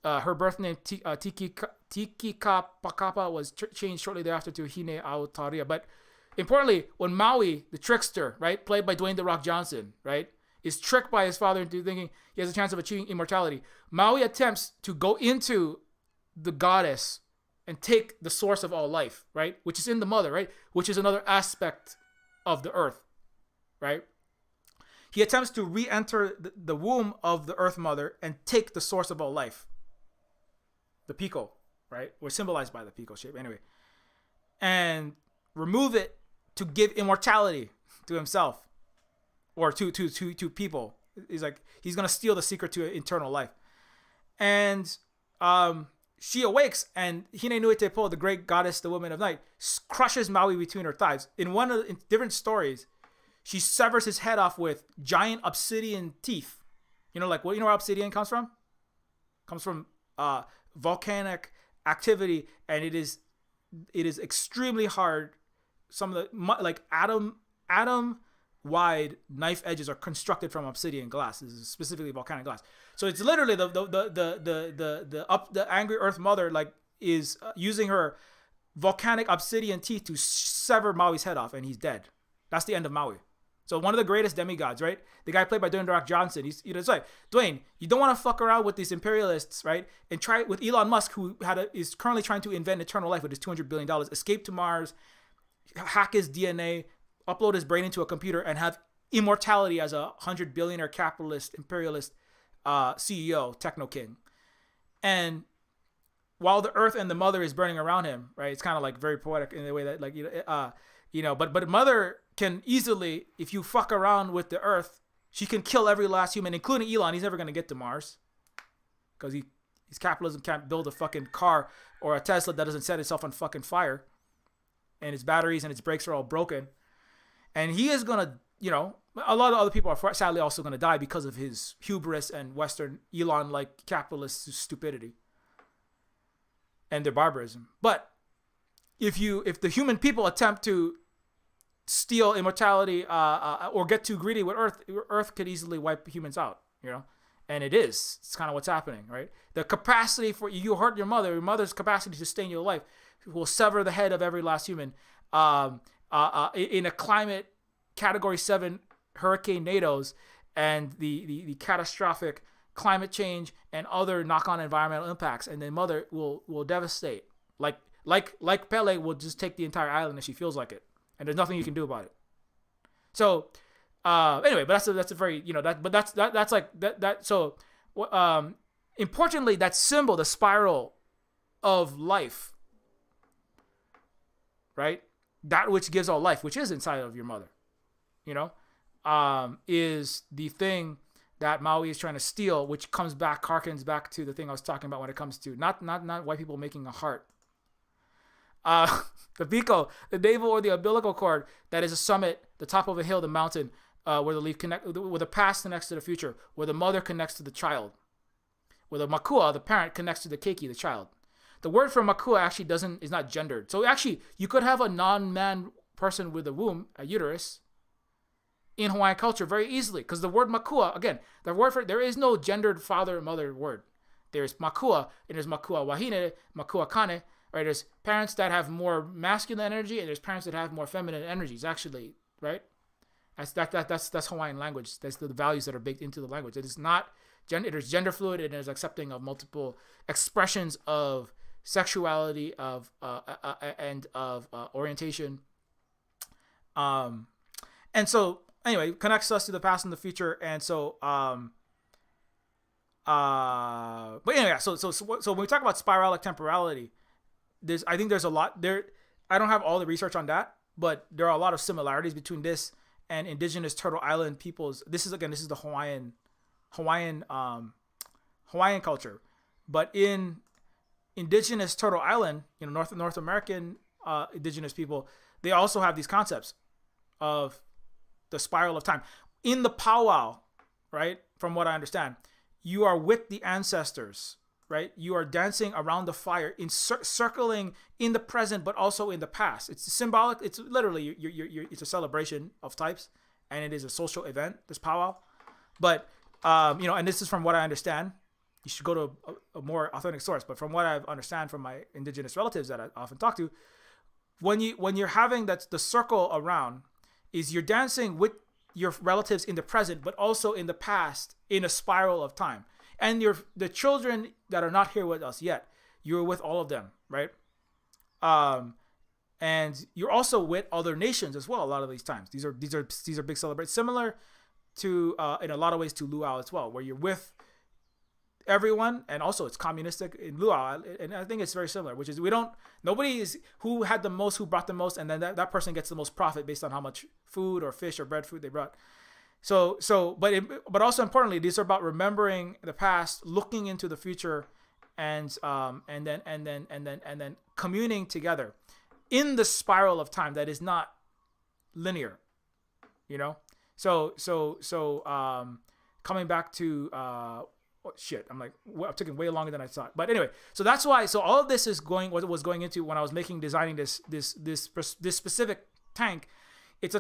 Her birth name, Tikika Pakapa, was changed shortly thereafter to Hine Aotaria. But importantly, when Maui, the trickster, right, played by Dwayne "The Rock" Johnson, right, is tricked by his father into thinking he has a chance of achieving immortality, Maui attempts to go into the goddess and take the source of all life, right, which is in the mother, right, which is another aspect of the earth, right? He attempts to re-enter the womb of the earth mother and take the source of all life, the Pico, right? We're symbolized by the Pico shape anyway, and remove it to give immortality to himself or to people. He's like, he's gonna steal the secret to eternal life. And she awakes, and Hine no Tepo, the great goddess, the woman of night, crushes Maui between her thighs. In different stories, she severs his head off with giant obsidian teeth. Where obsidian comes from? Comes from volcanic activity, and it is extremely hard. Some of the atom wide knife edges are constructed from obsidian glass. This is specifically volcanic glass. So it's literally the angry earth mother is using her volcanic obsidian teeth to sever Maui's head off, and he's dead. That's the end of Maui. So one of the greatest demigods, right? The guy played by Dwayne "The Rock" Johnson. It's like, Dwayne, you don't want to fuck around with these imperialists, right? And try it with Elon Musk, who is currently trying to invent eternal life with his $200 billion, escape to Mars, hack his DNA, upload his brain into a computer, and have immortality as a $100 billionaire capitalist, imperialist CEO, techno king. And while the earth and the mother is burning around him, right? It's kind of like very poetic in the way that but mother can easily, if you fuck around with the earth, she can kill every last human, including Elon. He's never going to get to Mars because his capitalism can't build a fucking car or a Tesla that doesn't set itself on fucking fire, and its batteries and its brakes are all broken. And he is going to, a lot of other people are sadly also going to die because of his hubris and Western Elon-like capitalist stupidity and their barbarism. But if the human people attempt to steal immortality or get too greedy with Earth could easily wipe humans out, And it is. It's kind of what's happening, right? The capacity for you hurt your mother's capacity to sustain your life will sever the head of every last human. In a climate category 7 hurricane NATOs and the catastrophic climate change and other knock-on environmental impacts, and then mother will devastate. Like Pele will just take the entire island if she feels like it, and there's nothing you can do about it. So anyway, but that's a very, that's like that. So importantly, that symbol, the spiral of life, right? That which gives all life, which is inside of your mother, is the thing that Maui is trying to steal, which harkens back to the thing I was talking about when it comes to not white people making a heart. The Biko, the navel or the umbilical cord, that is a summit, the top of a hill, the mountain, where the leaf where the past connects to the future, where the mother connects to the child, where the makua, the parent, connects to the keiki, the child. The word for makua actually is not gendered. So actually, you could have a non-man person with a womb, a uterus, in Hawaiian culture very easily, because the word makua, again, there is no gendered father and mother word. There's makua, and there's makua wahine, makua kane, right? There's parents that have more masculine energy, and there's parents that have more feminine energies, actually, right? That's Hawaiian language. That's the values that are baked into the language. It is not gender. It is gender fluid, and it is accepting of multiple expressions of sexuality, and of orientation. And so anyway, connects us to the past and the future. And so but anyway, so when we talk about spiralic temporality, I think there's a lot there. I don't have all the research on that, but there are a lot of similarities between this and indigenous Turtle Island peoples. This is the Hawaiian culture, but in indigenous Turtle Island, North American indigenous people, they also have these concepts of the spiral of time. In the powwow, right? From what I understand, you are with the ancestors, right? You are dancing around the fire, circling in the present, but also in the past. It's symbolic. It's literally it's a celebration of types, and it is a social event. This powwow, but and this is from what I understand. You should go to a more authentic source, but from what I understand from my indigenous relatives that I often talk to, when you're having the circle around, is you're dancing with your relatives in the present, but also in the past, in a spiral of time. And the children that are not here with us yet, you're with all of them, right? And you're also with other nations as well. A lot of these times, these are big celebrations, similar to in a lot of ways to luau as well, where you're with everyone, and also it's communistic in luau, and I think it's very similar, which is nobody is who had the most, who brought the most, and then that person gets the most profit based on how much food or fish or breadfruit they brought. But also importantly, these are about remembering the past, looking into the future, and then communing together in the spiral of time that is not linear, coming back to I'm taking way longer than I thought. But anyway, so that's why. So all of this is was going into when I was designing this specific tank. It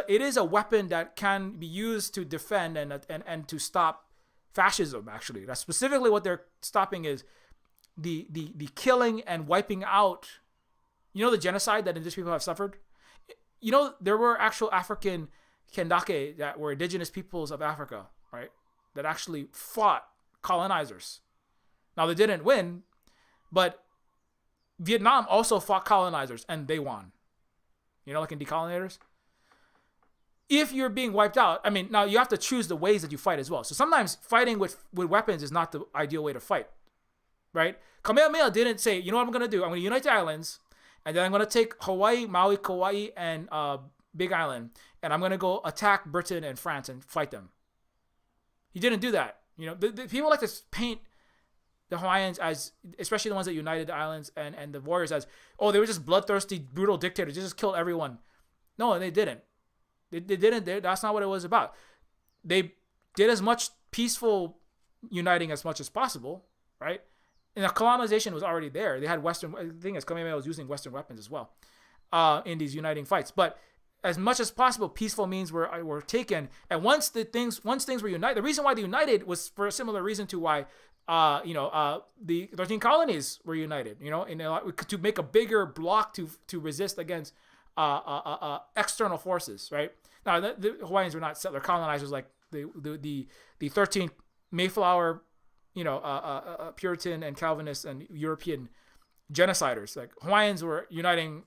is a weapon that can be used to defend and to stop fascism. Actually, that's specifically what they're stopping, is the killing and wiping out. The genocide that indigenous people have suffered. There were actual African Kendake that were indigenous peoples of Africa, right? That actually fought colonizers. Now they didn't win, but Vietnam also fought colonizers and they won. Like in Decolonizers. If you're being wiped out, now you have to choose the ways that you fight as well. So sometimes fighting with weapons is not the ideal way to fight, right? Kamehameha didn't say, you know what I'm going to do? I'm going to unite the islands, and then I'm going to take Hawaii, Maui, Kauai, and Big Island, and I'm going to go attack Britain and France and fight them. He didn't do that. The people like to paint the Hawaiians as, especially the ones that united the islands and the warriors, as, they were just bloodthirsty, brutal dictators. They just killed everyone. No, they didn't. They didn't. That's not what it was about. They did as much peaceful uniting as much as possible, right? And the colonization was already there. They had Western. The thing is, Kamehameha was using Western weapons as well in these uniting fights. But as much as possible, peaceful means were taken. And once things were united, the reason why they united was for a similar reason to why the 13 colonies were united. To make a bigger block to resist against external forces. Right now, the Hawaiians were not settler colonizers like the 13 Mayflower, Puritan and Calvinist and European genociders. Like Hawaiians were uniting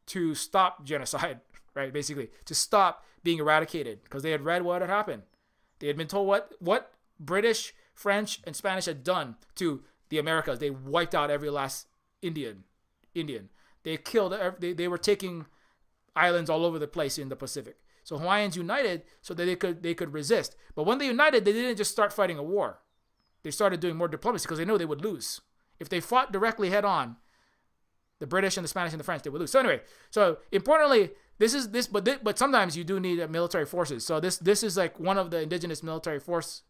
to stop genocide, right? Basically, to stop being eradicated because they had read what had happened. They had been told what British, French, and Spanish had done to the Americas. They wiped out every last Indian. They killed. They were taking islands all over the place in the Pacific. So Hawaiians united so that they could resist. But when they united, they didn't just start fighting a war. They started doing more diplomacy because they knew they would lose. If they fought directly head on, the British and the Spanish and the French, they would lose. So anyway, importantly, but sometimes you do need military forces. So this is like one of the indigenous military force.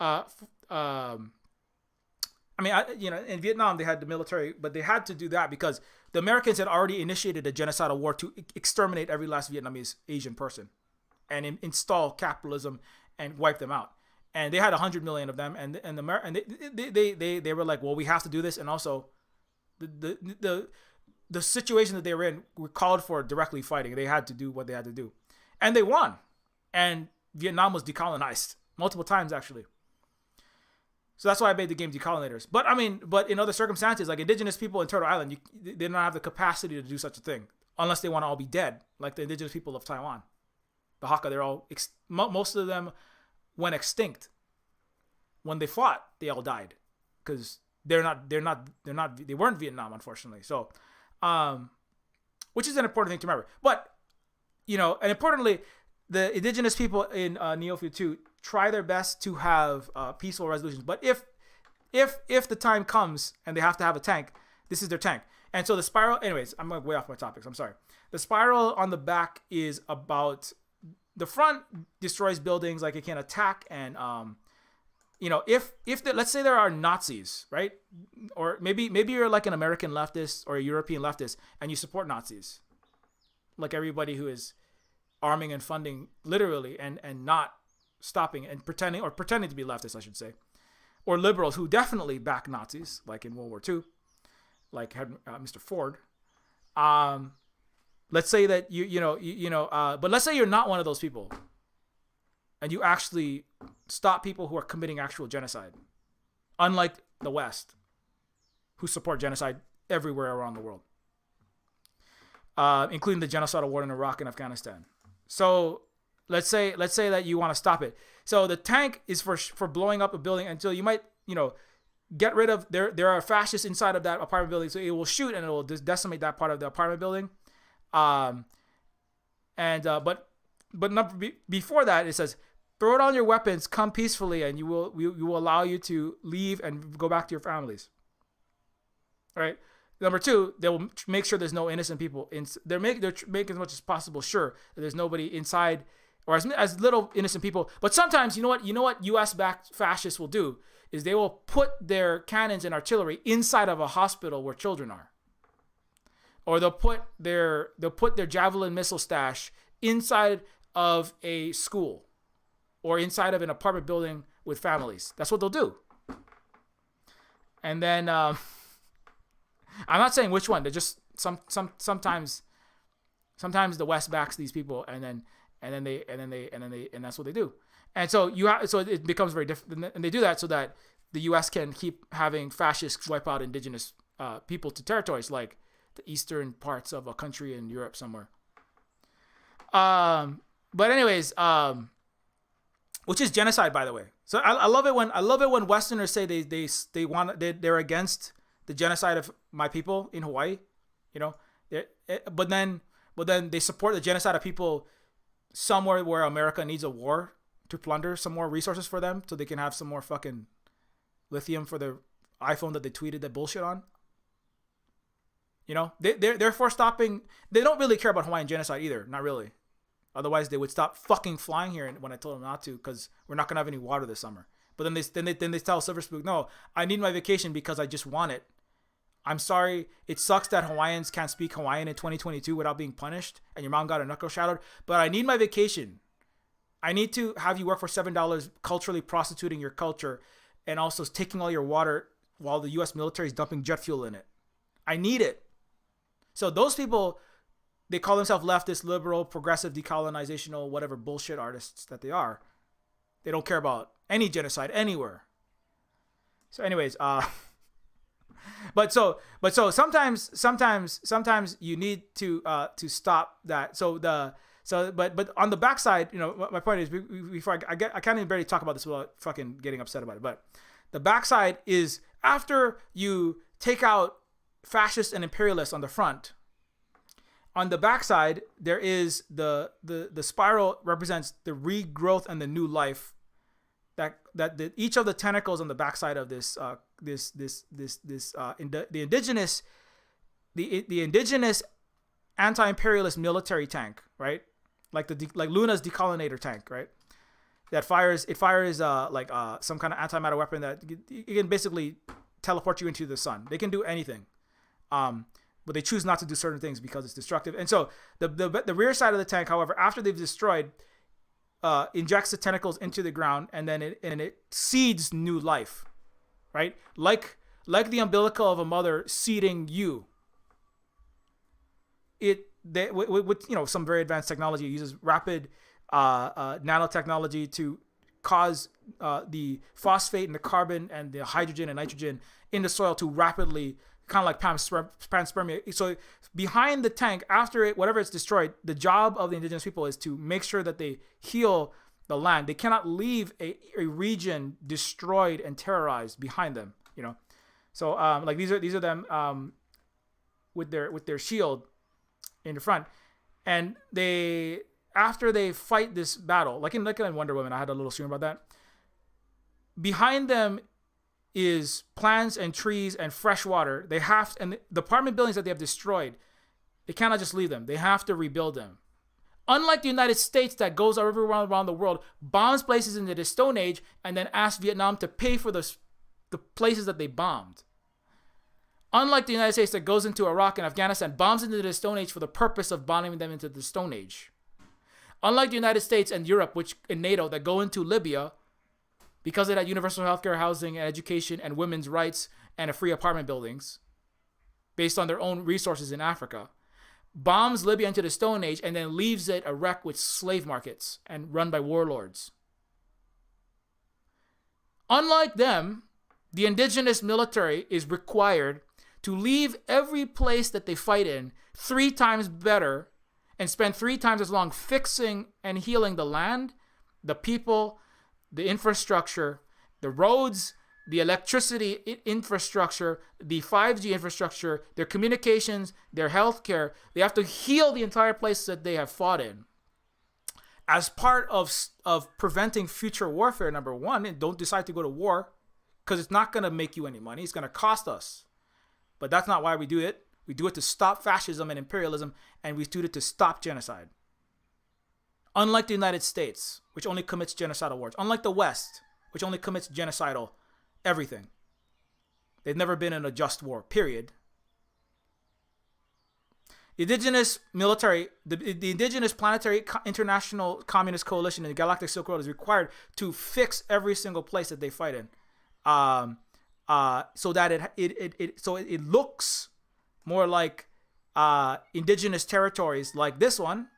In Vietnam they had the military, but they had to do that because the Americans had already initiated a genocidal war to exterminate every last Vietnamese Asian person, and install capitalism and wipe them out. And they had 100 million of them, and they were like, well, we have to do this, and also the situation that they were in were called for directly fighting. They had to do what they had to do, and they won, and Vietnam was decolonized multiple times actually. So that's why I made the game Decolonators. But in other circumstances, like indigenous people in Turtle Island, they don't have the capacity to do such a thing unless they want to all be dead, like the indigenous people of Taiwan, the Hakka. They're all most of them went extinct. When they fought, they all died because they weren't Vietnam, unfortunately. So, which is an important thing to remember. But, and importantly, the indigenous people in Neofeud 2 try their best to have peaceful resolutions. But if the time comes and they have to have a tank, this is their tank. And so the spiral, anyways, I'm way off my topics. I'm sorry. The spiral on the back is about the front destroys buildings, like it can attack and let's say there are Nazis, right? Or maybe you're like an American leftist or a European leftist and you support Nazis, like everybody who is arming and funding literally and not stopping and pretending to be leftists, I should say, or liberals who definitely back Nazis, like in World War II, like Mr. Ford. Let's say that but let's say you're not one of those people, and you actually stop people who are committing actual genocide, unlike the West, who support genocide everywhere around the world, including the genocidal war in Iraq and Afghanistan. So let's say that you want to stop it. So the tank is for blowing up a building until you might get rid of there are fascists inside of that apartment building, so it will shoot and it will decimate that part of the apartment building. But not before that, it says, throw down your weapons, come peacefully, and we will allow you to leave and go back to your families. All right. Number 2, they will make sure there's no innocent people. They're making as much as possible sure that there's nobody inside, or as little innocent people. But sometimes, you know what U.S.-backed fascists will do is they will put their cannons and artillery inside of a hospital where children are. Or they'll put their javelin missile stash inside of a school or inside of an apartment building with families. That's what they'll do. And then I'm not saying which one. They're just sometimes the West backs these people, and that's what they do. And so it becomes very different, and they do that so that the U.S. can keep having fascists wipe out indigenous people to territories like the eastern parts of a country in Europe somewhere. But anyways, which is genocide, by the way. So I love it when Westerners say they're against the genocide of my people in Hawaii, but then they support the genocide of people somewhere where America needs a war to plunder some more resources for them so they can have some more fucking lithium for their iPhone that they tweeted that bullshit on. They're for stopping. They don't really care about Hawaiian genocide either. Not really. Otherwise, they would stop fucking flying here when I told them not to, because we're not gonna have any water this summer. But then they tell Silver Spook, no, I need my vacation because I just want it. I'm sorry. It sucks that Hawaiians can't speak Hawaiian in 2022 without being punished, and your mom got a knuckle shadowed. But I need my vacation. I need to have you work for $7, culturally prostituting your culture, and also taking all your water while the U.S. military is dumping jet fuel in it. I need it. So those people, they call themselves leftist, liberal, progressive, decolonizational, whatever bullshit artists that they are. They don't care about any genocide anywhere. So anyways, but sometimes you need to stop that. But on the backside, you know, my point is, before I can't even barely talk about this without fucking getting upset about it. But the backside is, after you take out fascists and imperialists on the front, on the backside there is the spiral represents the regrowth and the new life that each of the tentacles on the backside of the indigenous anti-imperialist military tank, right? Like Luna's decolonizer tank, right? That fires some kind of antimatter weapon that it can basically teleport you into the sun. They can do anything, but they choose not to do certain things because it's destructive. And so the rear side of the tank, however, after they've destroyed, injects the tentacles into the ground, and then it seeds new life, right? Like the umbilical of a mother seeding you. With you know, some very advanced technology, it uses rapid nanotechnology to cause the phosphate and the carbon and the hydrogen and nitrogen in the soil to rapidly, kind of like panspermia. So behind the tank, after whatever it's destroyed, the job of the indigenous people is to make sure that they heal the land. They cannot leave a region destroyed and terrorized behind them, you know. So like these are them with their shield in the front, and after they fight this battle, like in Wonder Woman, I had a little stream about that. Behind them is plants and trees and fresh water. And the apartment buildings that they have destroyed, they cannot just leave them. They have to rebuild them. Unlike the United States that goes everywhere around the world, bombs places into the Stone Age, and then asks Vietnam to pay for the places that they bombed. Unlike the United States that goes into Iraq and Afghanistan, bombs into the Stone Age for the purpose of bombing them into the Stone Age. Unlike the United States and Europe, which in NATO, that go into Libya because it had universal healthcare, housing, and education, and women's rights, and a free apartment buildings based on their own resources in Africa, bombs Libya into the Stone Age and then leaves it a wreck with slave markets and run by warlords. Unlike them, the indigenous military is required to leave every place that they fight in 3 times better and spend 3 times as long fixing and healing the land, the people, the infrastructure, the roads, the electricity infrastructure, the 5G infrastructure, their communications, their healthcare. They have to heal the entire place that they have fought in. As part of preventing future warfare, number one, and don't decide to go to war, because it's not going to make you any money. It's going to cost us. But that's not why we do it. We do it to stop fascism and imperialism, and we do it to stop genocide. Unlike the United States, which only commits genocidal wars. Unlike the West, which only commits genocidal everything. They've never been in a just war, period. The indigenous military, the indigenous planetary international communist coalition in the Galactic Silk Road is required to fix every single place that they fight in. So that it looks more like indigenous territories like this one,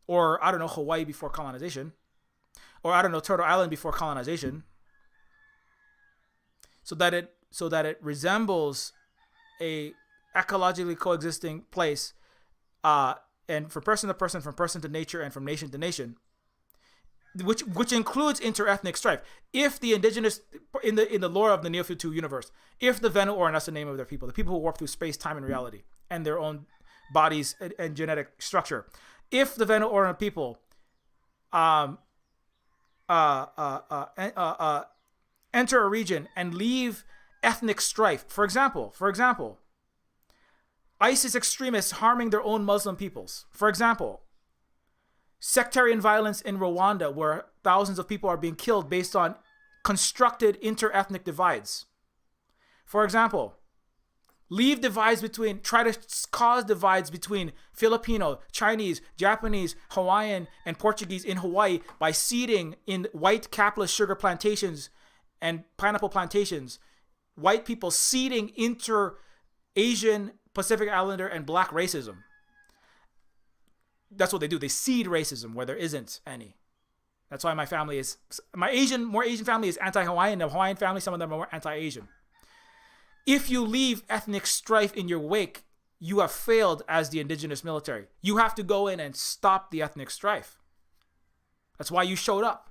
or I don't know, Hawaii before colonization, or I don't know, Turtle Island before colonization, so that it resembles a ecologically coexisting place, and from person to person, from person to nature, and from nation to nation, which includes interethnic strife. If the indigenous, in the lore of the Neofeud 2 universe, if the Venu, and that's the name of their people, the people who warp through space, time, and reality, and their own bodies and genetic structure, if the Venu people enter a region and leave ethnic strife, for example, ISIS extremists harming their own Muslim peoples, for example, sectarian violence in Rwanda where thousands of people are being killed based on constructed inter-ethnic divides, for example, try to cause divides between Filipino, Chinese, Japanese, Hawaiian, and Portuguese in Hawaii by seeding in white capitalist sugar plantations and pineapple plantations, white people seeding inter-Asian, Pacific Islander, and black racism. That's what they do. They seed racism where there isn't any. That's why more Asian family is anti-Hawaiian. The Hawaiian family, some of them are more anti-Asian. If you leave ethnic strife in your wake, you have failed as the indigenous military. You have to go in and stop the ethnic strife. That's why you showed up.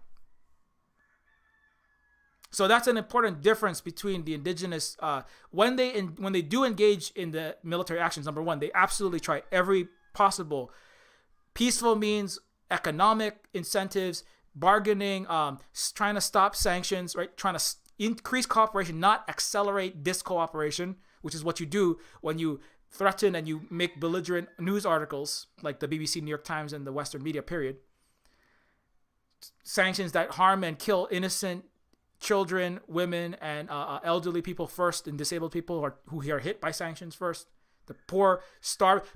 So that's an important difference between the indigenous. When they do engage in the military actions, number one, they absolutely try every possible peaceful means, economic incentives, bargaining, trying to stop sanctions, right? Trying to increase cooperation, not accelerate discooperation, which is what you do when you threaten and you make belligerent news articles like the BBC, New York Times, and the Western media, period. Sanctions that harm and kill innocent children, women, and elderly people first, and disabled people who are hit by sanctions first. The poor,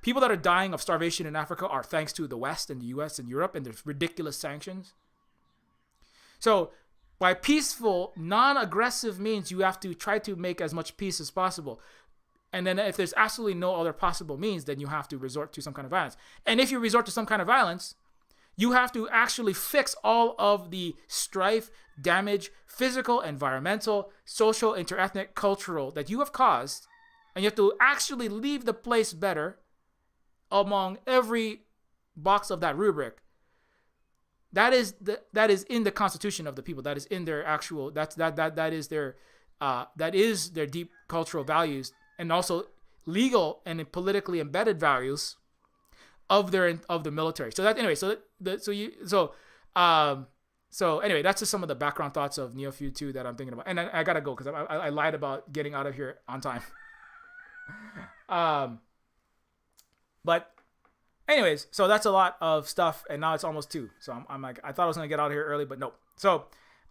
people that are dying of starvation in Africa are thanks to the West and the US and Europe and their ridiculous sanctions. So by peaceful, non-aggressive means, you have to try to make as much peace as possible. And then if there's absolutely no other possible means, then you have to resort to some kind of violence. And if you resort to some kind of violence, you have to actually fix all of the strife, damage, physical, environmental, social, interethnic, cultural that you have caused. And you have to actually leave the place better among every box of that rubric. That is in the constitution of the people. That is in their actual. That is their deep cultural values, and also legal and politically embedded values of the military. So anyway, that's just some of the background thoughts of Neofeud 2 that I'm thinking about. And I gotta go because I lied about getting out of here on time. But anyways, so that's a lot of stuff, and now it's almost 2. So I'm like, I thought I was gonna get out of here early, but no. So,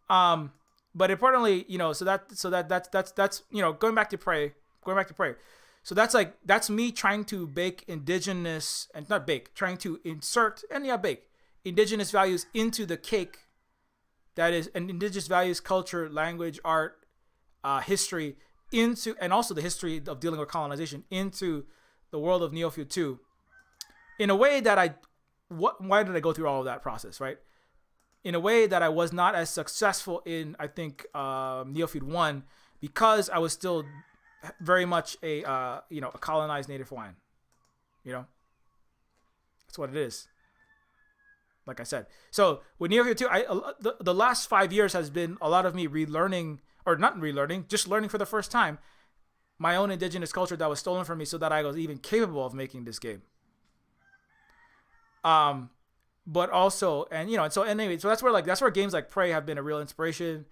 but importantly, so that's going back to pray. So that's me trying to bake indigenous, and not bake, trying to insert bake indigenous values into the cake. That is, and indigenous values, culture, language, art, history, into, and also the history of dealing with colonization into the world of Neofeud 2 in a way that why did I go through all of that process, right? In a way that I was not as successful in, I think, Neofeud 1, because I was still very much a colonized native Hawaiian. That's what it is. Like I said. So with Neofeud 2, the last 5 years has been a lot of me relearning, or not relearning, just learning for the first time my own indigenous culture that was stolen from me, so that I was even capable of making this game. But also, so that's where games like Prey have been a real inspiration.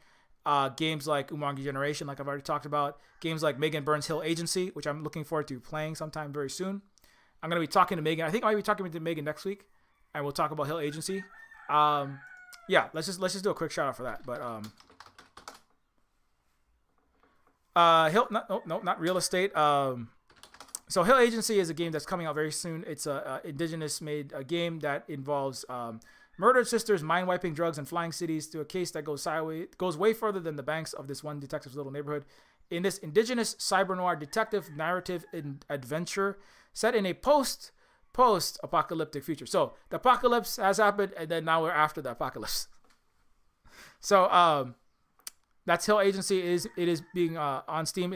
Games like Umarangi Generation, like I've already talked about. Games like Megan Burns' Hill Agency, which I'm looking forward to playing sometime very soon. I'm going to be talking to Megan. I think I might be talking to Megan next week, and we'll talk about Hill Agency. Let's just do a quick shout out for that. But not real estate. So Hill Agency is a game that's coming out very soon. It's a indigenous made game that involves murdered sisters, mind wiping drugs, and flying cities to a case that goes way further than the banks of this one detective's little neighborhood. In this indigenous cyber noir detective narrative and adventure set in a post-apocalyptic future. So the apocalypse has happened, and then now we're after the apocalypse. So that's Hill Agency. It is being on Steam.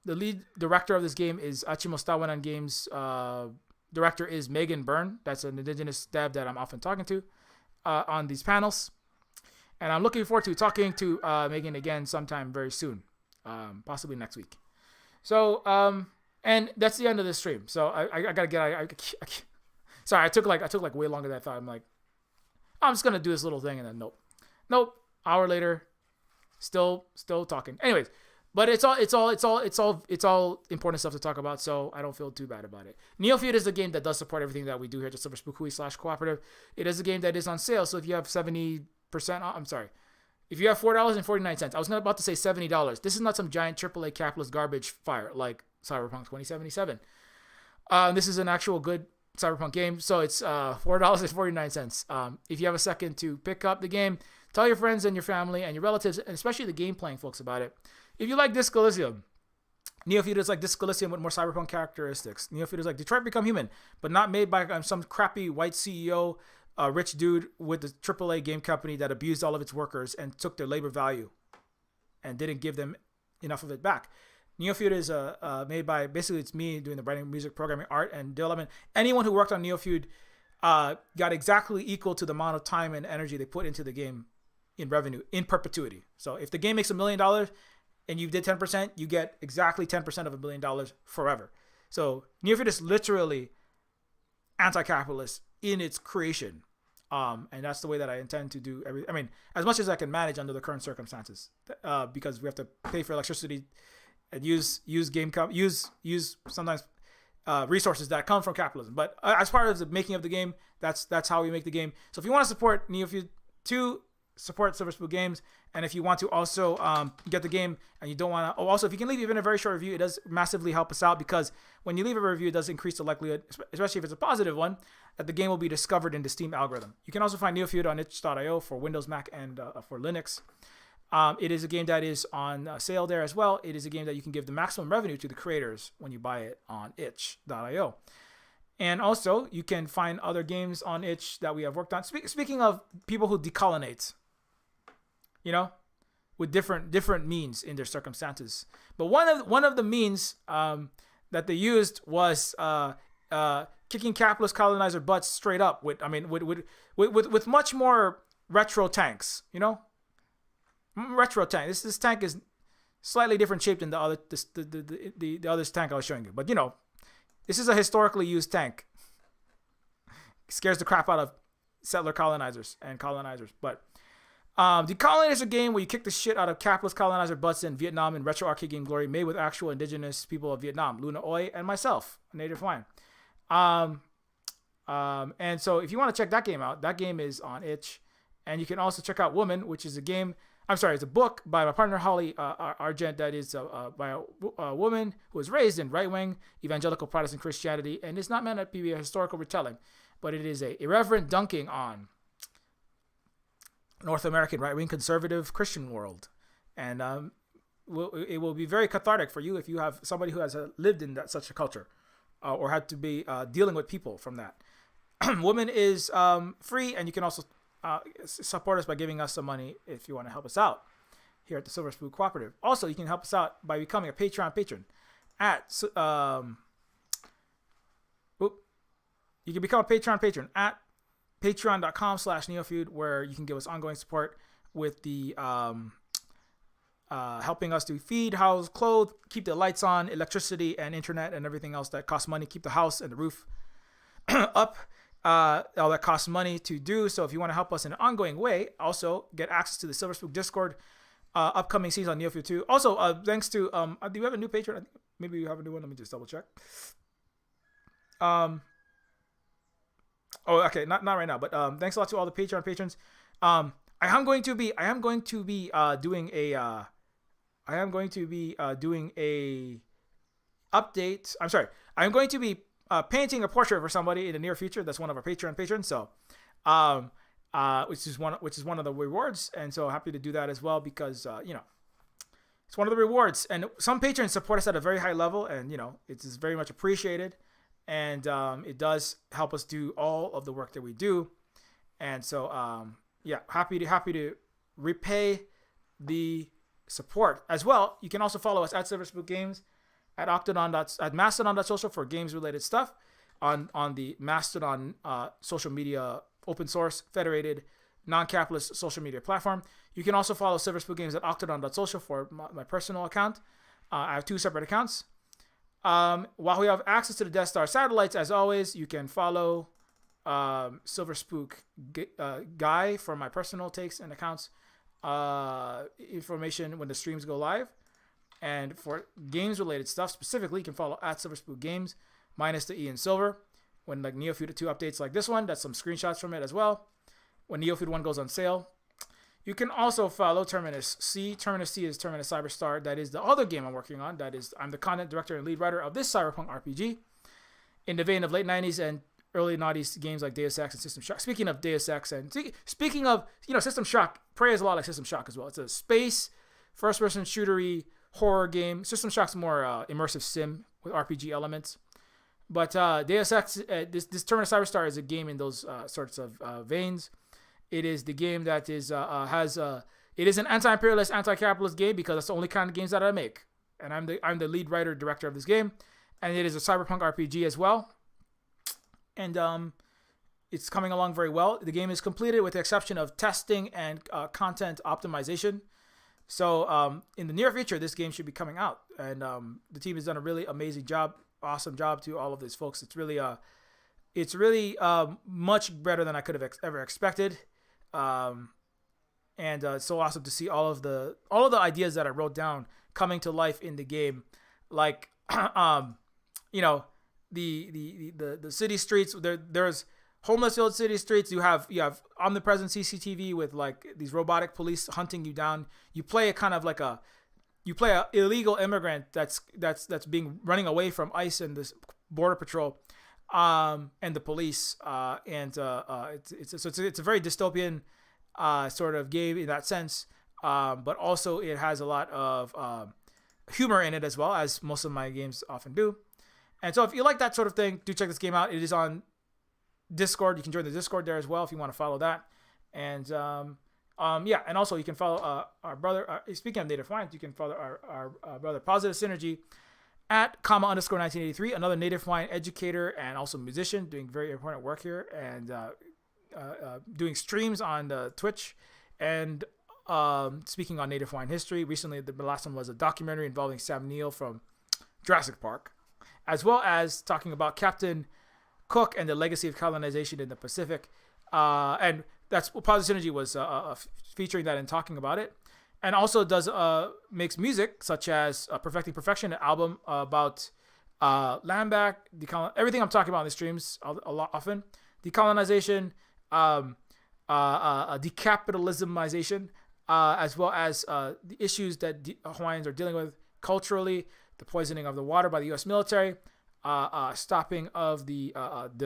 The lead director of this game is Achimostawan Games. Director is Megan Byrne. That's an indigenous dev that I'm often talking to on these panels. And I'm looking forward to talking to Megan again sometime very soon, possibly next week. So, and that's the end of this stream. So I gotta get. Sorry, I took like way longer than I thought. I'm like, I'm just gonna do this little thing, and then nope. Hour later, still talking. Anyways. But it's all important stuff to talk about, so I don't feel too bad about it. Neofeud is a game that does support everything that we do here at Silver Spookui /cooperative. It is a game that is on sale, so if you have 70%, If you have $4.49, I was not about to say $70. This is not some giant AAA capitalist garbage fire like Cyberpunk 2077. This is an actual good Cyberpunk game, so it's $4.49. If you have a second to pick up the game, tell your friends and your family and your relatives, and especially the game playing folks about it. If you like Disco Elysium, Neofeud is like Disco Elysium with more cyberpunk characteristics. Neofeud is like Detroit Become Human, but not made by some crappy white CEO, rich dude with the AAA game company that abused all of its workers and took their labor value and didn't give them enough of it back. Neofeud is made by, basically it's me doing the writing, music, programming, art, and development. Anyone who worked on Neofeud got exactly equal to the amount of time and energy they put into the game in revenue in perpetuity. So if the game makes $1 million and you did 10%, you get exactly 10% of $1 million forever. So Neofeud is literally anti-capitalist in its creation. And that's the way that I intend to do everything. I mean, as much as I can manage under the current circumstances, because we have to pay for electricity and use sometimes resources that come from capitalism. But as part of the making of the game, that's how we make the game. So if you want to support Neofeud, support Silver Spoon Games, and if you want to also get the game and you don't want to, also if you can leave even a very short review, it does massively help us out, because when you leave a review, it does increase the likelihood, especially if it's a positive one, that the game will be discovered in the Steam algorithm. You can also find Neofeud on itch.io for Windows, Mac, and for Linux. It is a game that is on sale there as well. It is a game that you can give the maximum revenue to the creators when you buy it on itch.io. And also, you can find other games on itch that we have worked on. Speaking of people who decolonate, with different means in their circumstances. But one of the means that they used was kicking capitalist colonizer butts straight up with much more retro tanks, retro tank. This tank is slightly different shaped than the other the other tank I was showing you. But this is a historically used tank. It scares the crap out of settler colonizers. But Decolonate is a game where you kick the shit out of capitalist colonizer butts in Vietnam in retro arcade game glory, made with actual indigenous people of Vietnam, Luna Oi and myself, a native Hawaiian. And so if you want to check that game out, that game is on itch. And you can also check out Woman, which is it's a book by my partner Holly Argent that is by a woman who was raised in right-wing evangelical Protestant Christianity, and it's not meant to be a historical retelling, but it is a irreverent dunking on North American right-wing conservative Christian world. And it will be very cathartic for you if you have somebody who has lived in such a culture or had to be dealing with people from that. Woman is free, and you can also support us by giving us some money if you want to help us out here at the Silver Spoon Cooperative. Also, you can help us out by becoming a Patreon patron at you can become a Patreon patron at patreon.com/neofeud, where you can give us ongoing support with the helping us to feed, house, clothe, keep the lights on, electricity and internet and everything else that costs money, keep the house and the roof up. All that costs money to do. So if you want to help us in an ongoing way, also get access to the Silver Spoon Discord, upcoming season on Neofeud 2. Also, thanks to do we have a new patron? I think maybe we have a new one. Let me just double check. Okay, not right now, but thanks a lot to all the Patreon patrons. I am going to be doing a update. I'm sorry. I'm going to be painting a portrait for somebody in the near future. That's one of our Patreon patrons. So, which is one of the rewards, and so happy to do that as well, because it's one of the rewards. And some patrons support us at a very high level, and it is very much appreciated, and it does help us do all of the work that we do. And so, happy to repay the support as well. You can also follow us at Silver Spoon Games, at Mastodon.social for games related stuff, on the Mastodon social media open source federated non-capitalist social media platform. You can also follow Silver Spoon Games at Octodon.social for my personal account. I have two separate accounts. While we have access to the Death Star satellites, as always, you can follow Silver Spook Guy for my personal takes and accounts, information when the streams go live. And for games related stuff specifically, you can follow at Silver Spook Games minus the E in silver. When Neofeud 2 updates like this one, that's some screenshots from it as well. When Neofeud 1 goes on sale, You can also follow Terminus C. Terminus C is Terminus Cyberstar. That is the other game I'm working on. I'm the content director and lead writer of this cyberpunk RPG. In the vein of late 90s and early 90s games like Deus Ex and System Shock. Speaking of Deus Ex and speaking of, System Shock, Prey is a lot like System Shock as well. It's a space, first-person shootery horror game. System Shock's more immersive sim with RPG elements. But Deus Ex, this Terminus Cyberstar is a game in those sorts of veins. It is the game that is it is an anti-imperialist, anti-capitalist game because that's the only kind of games that I make. And I'm the lead writer, director of this game. And it is a cyberpunk RPG as well. And it's coming along very well. The game is completed with the exception of testing and content optimization. So in the near future, this game should be coming out. And the team has done a really amazing job, awesome job to all of these folks. It's really much better than I could have ever expected. And it's so awesome to see all of the ideas that I wrote down coming to life in the game. Like, the city streets. There's homeless-filled city streets. You have omnipresent CCTV with like these robotic police hunting you down. You play a kind of like a illegal immigrant that's running away from ICE and this border patrol, and the police. It's a very dystopian sort of game in that sense. But also it has a lot of humor in it as well, as most of my games often do. And so if you like that sort of thing, do check this game out. It is on Discord. You can join the Discord there as well if you want to follow that. And and also you can follow our brother. Speaking of Native Hawaiians, you can follow our brother Positive Synergy at _1983, another Native Hawaiian educator and also musician doing very important work here and doing streams on Twitch and speaking on Native Hawaiian history. Recently, the last one was a documentary involving Sam Neill from Jurassic Park, as well as talking about Captain Cook and the legacy of colonization in the Pacific. And that's Positive Synergy was featuring that and talking about it. And also makes music, such as Perfecting Perfection, an album about land back, everything I'm talking about in the streams a lot often. Decolonization, decapitalismization, as well as the issues that Hawaiians are dealing with culturally, the poisoning of the water by the U.S. military, stopping of the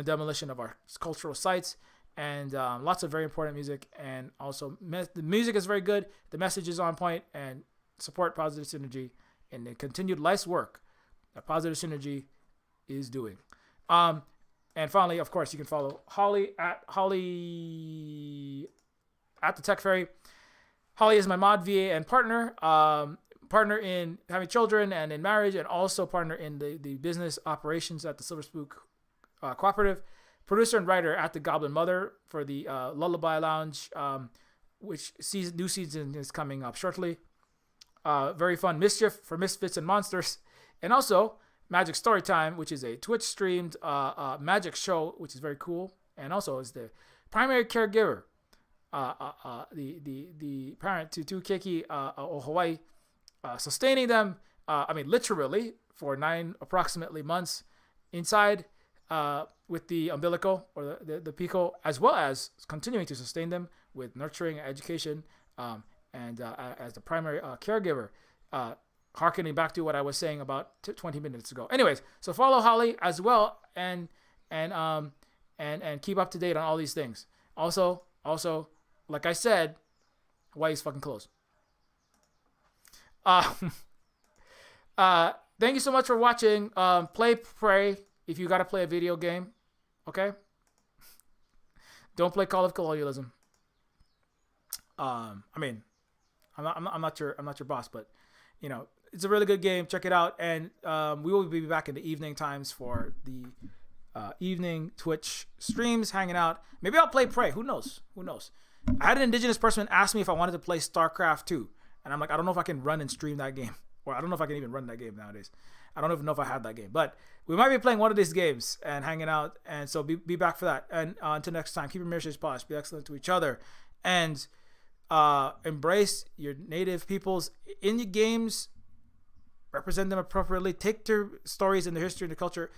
demolition of our cultural sites, and lots of very important music. And also the music is very good, the message is on point, and support Positive Synergy and the continued life's work that Positive Synergy is doing. And finally, of course, you can follow Holly at the Tech Fairy. Holly is my mod VA and partner in having children and in marriage, and also partner in the business operations at the Silver Spook Cooperative. Producer and writer at the Goblin Mother for the Lullaby Lounge, which new season is coming up shortly. Very fun Mischief for Misfits and Monsters. And also Magic Storytime, which is a Twitch streamed magic show, which is very cool. And also is the primary caregiver, the parent to two Keiki o Hawaii, sustaining them, literally for 9 approximately months inside with the umbilical or the pico, as well as continuing to sustain them with nurturing and education, and as the primary caregiver, harkening back to what I was saying about 20 minutes ago. Anyways, so follow Holly as well, and keep up to date on all these things. Also, like I said, Hawaii's fucking close. Thank you so much for watching. Pray if you gotta play a video game, okay? Don't play Call of Colonialism. I'm not your boss, but it's a really good game. Check it out, and we will be back in the evening times for the evening Twitch streams, hanging out. Maybe I'll play Prey. Who knows? I had an indigenous person ask me if I wanted to play StarCraft 2, and I'm like, I don't know if I can run and stream that game, or I don't know if I can even run that game nowadays. I don't even know if I had that game, but we might be playing one of these games and hanging out, and so be back for that. And until next time, keep your marriages polished, be excellent to each other, and embrace your native peoples in your games. Represent them appropriately. Take their stories and their history and their culture,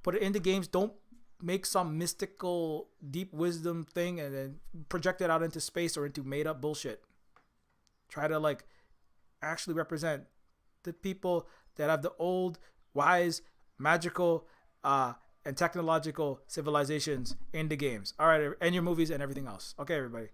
put it into games. Don't make some mystical, deep wisdom thing and then project it out into space or into made up bullshit. Try to like actually represent the people that have the old, wise, magical, and technological civilizations in the games. All right, and your movies and everything else. Okay, everybody.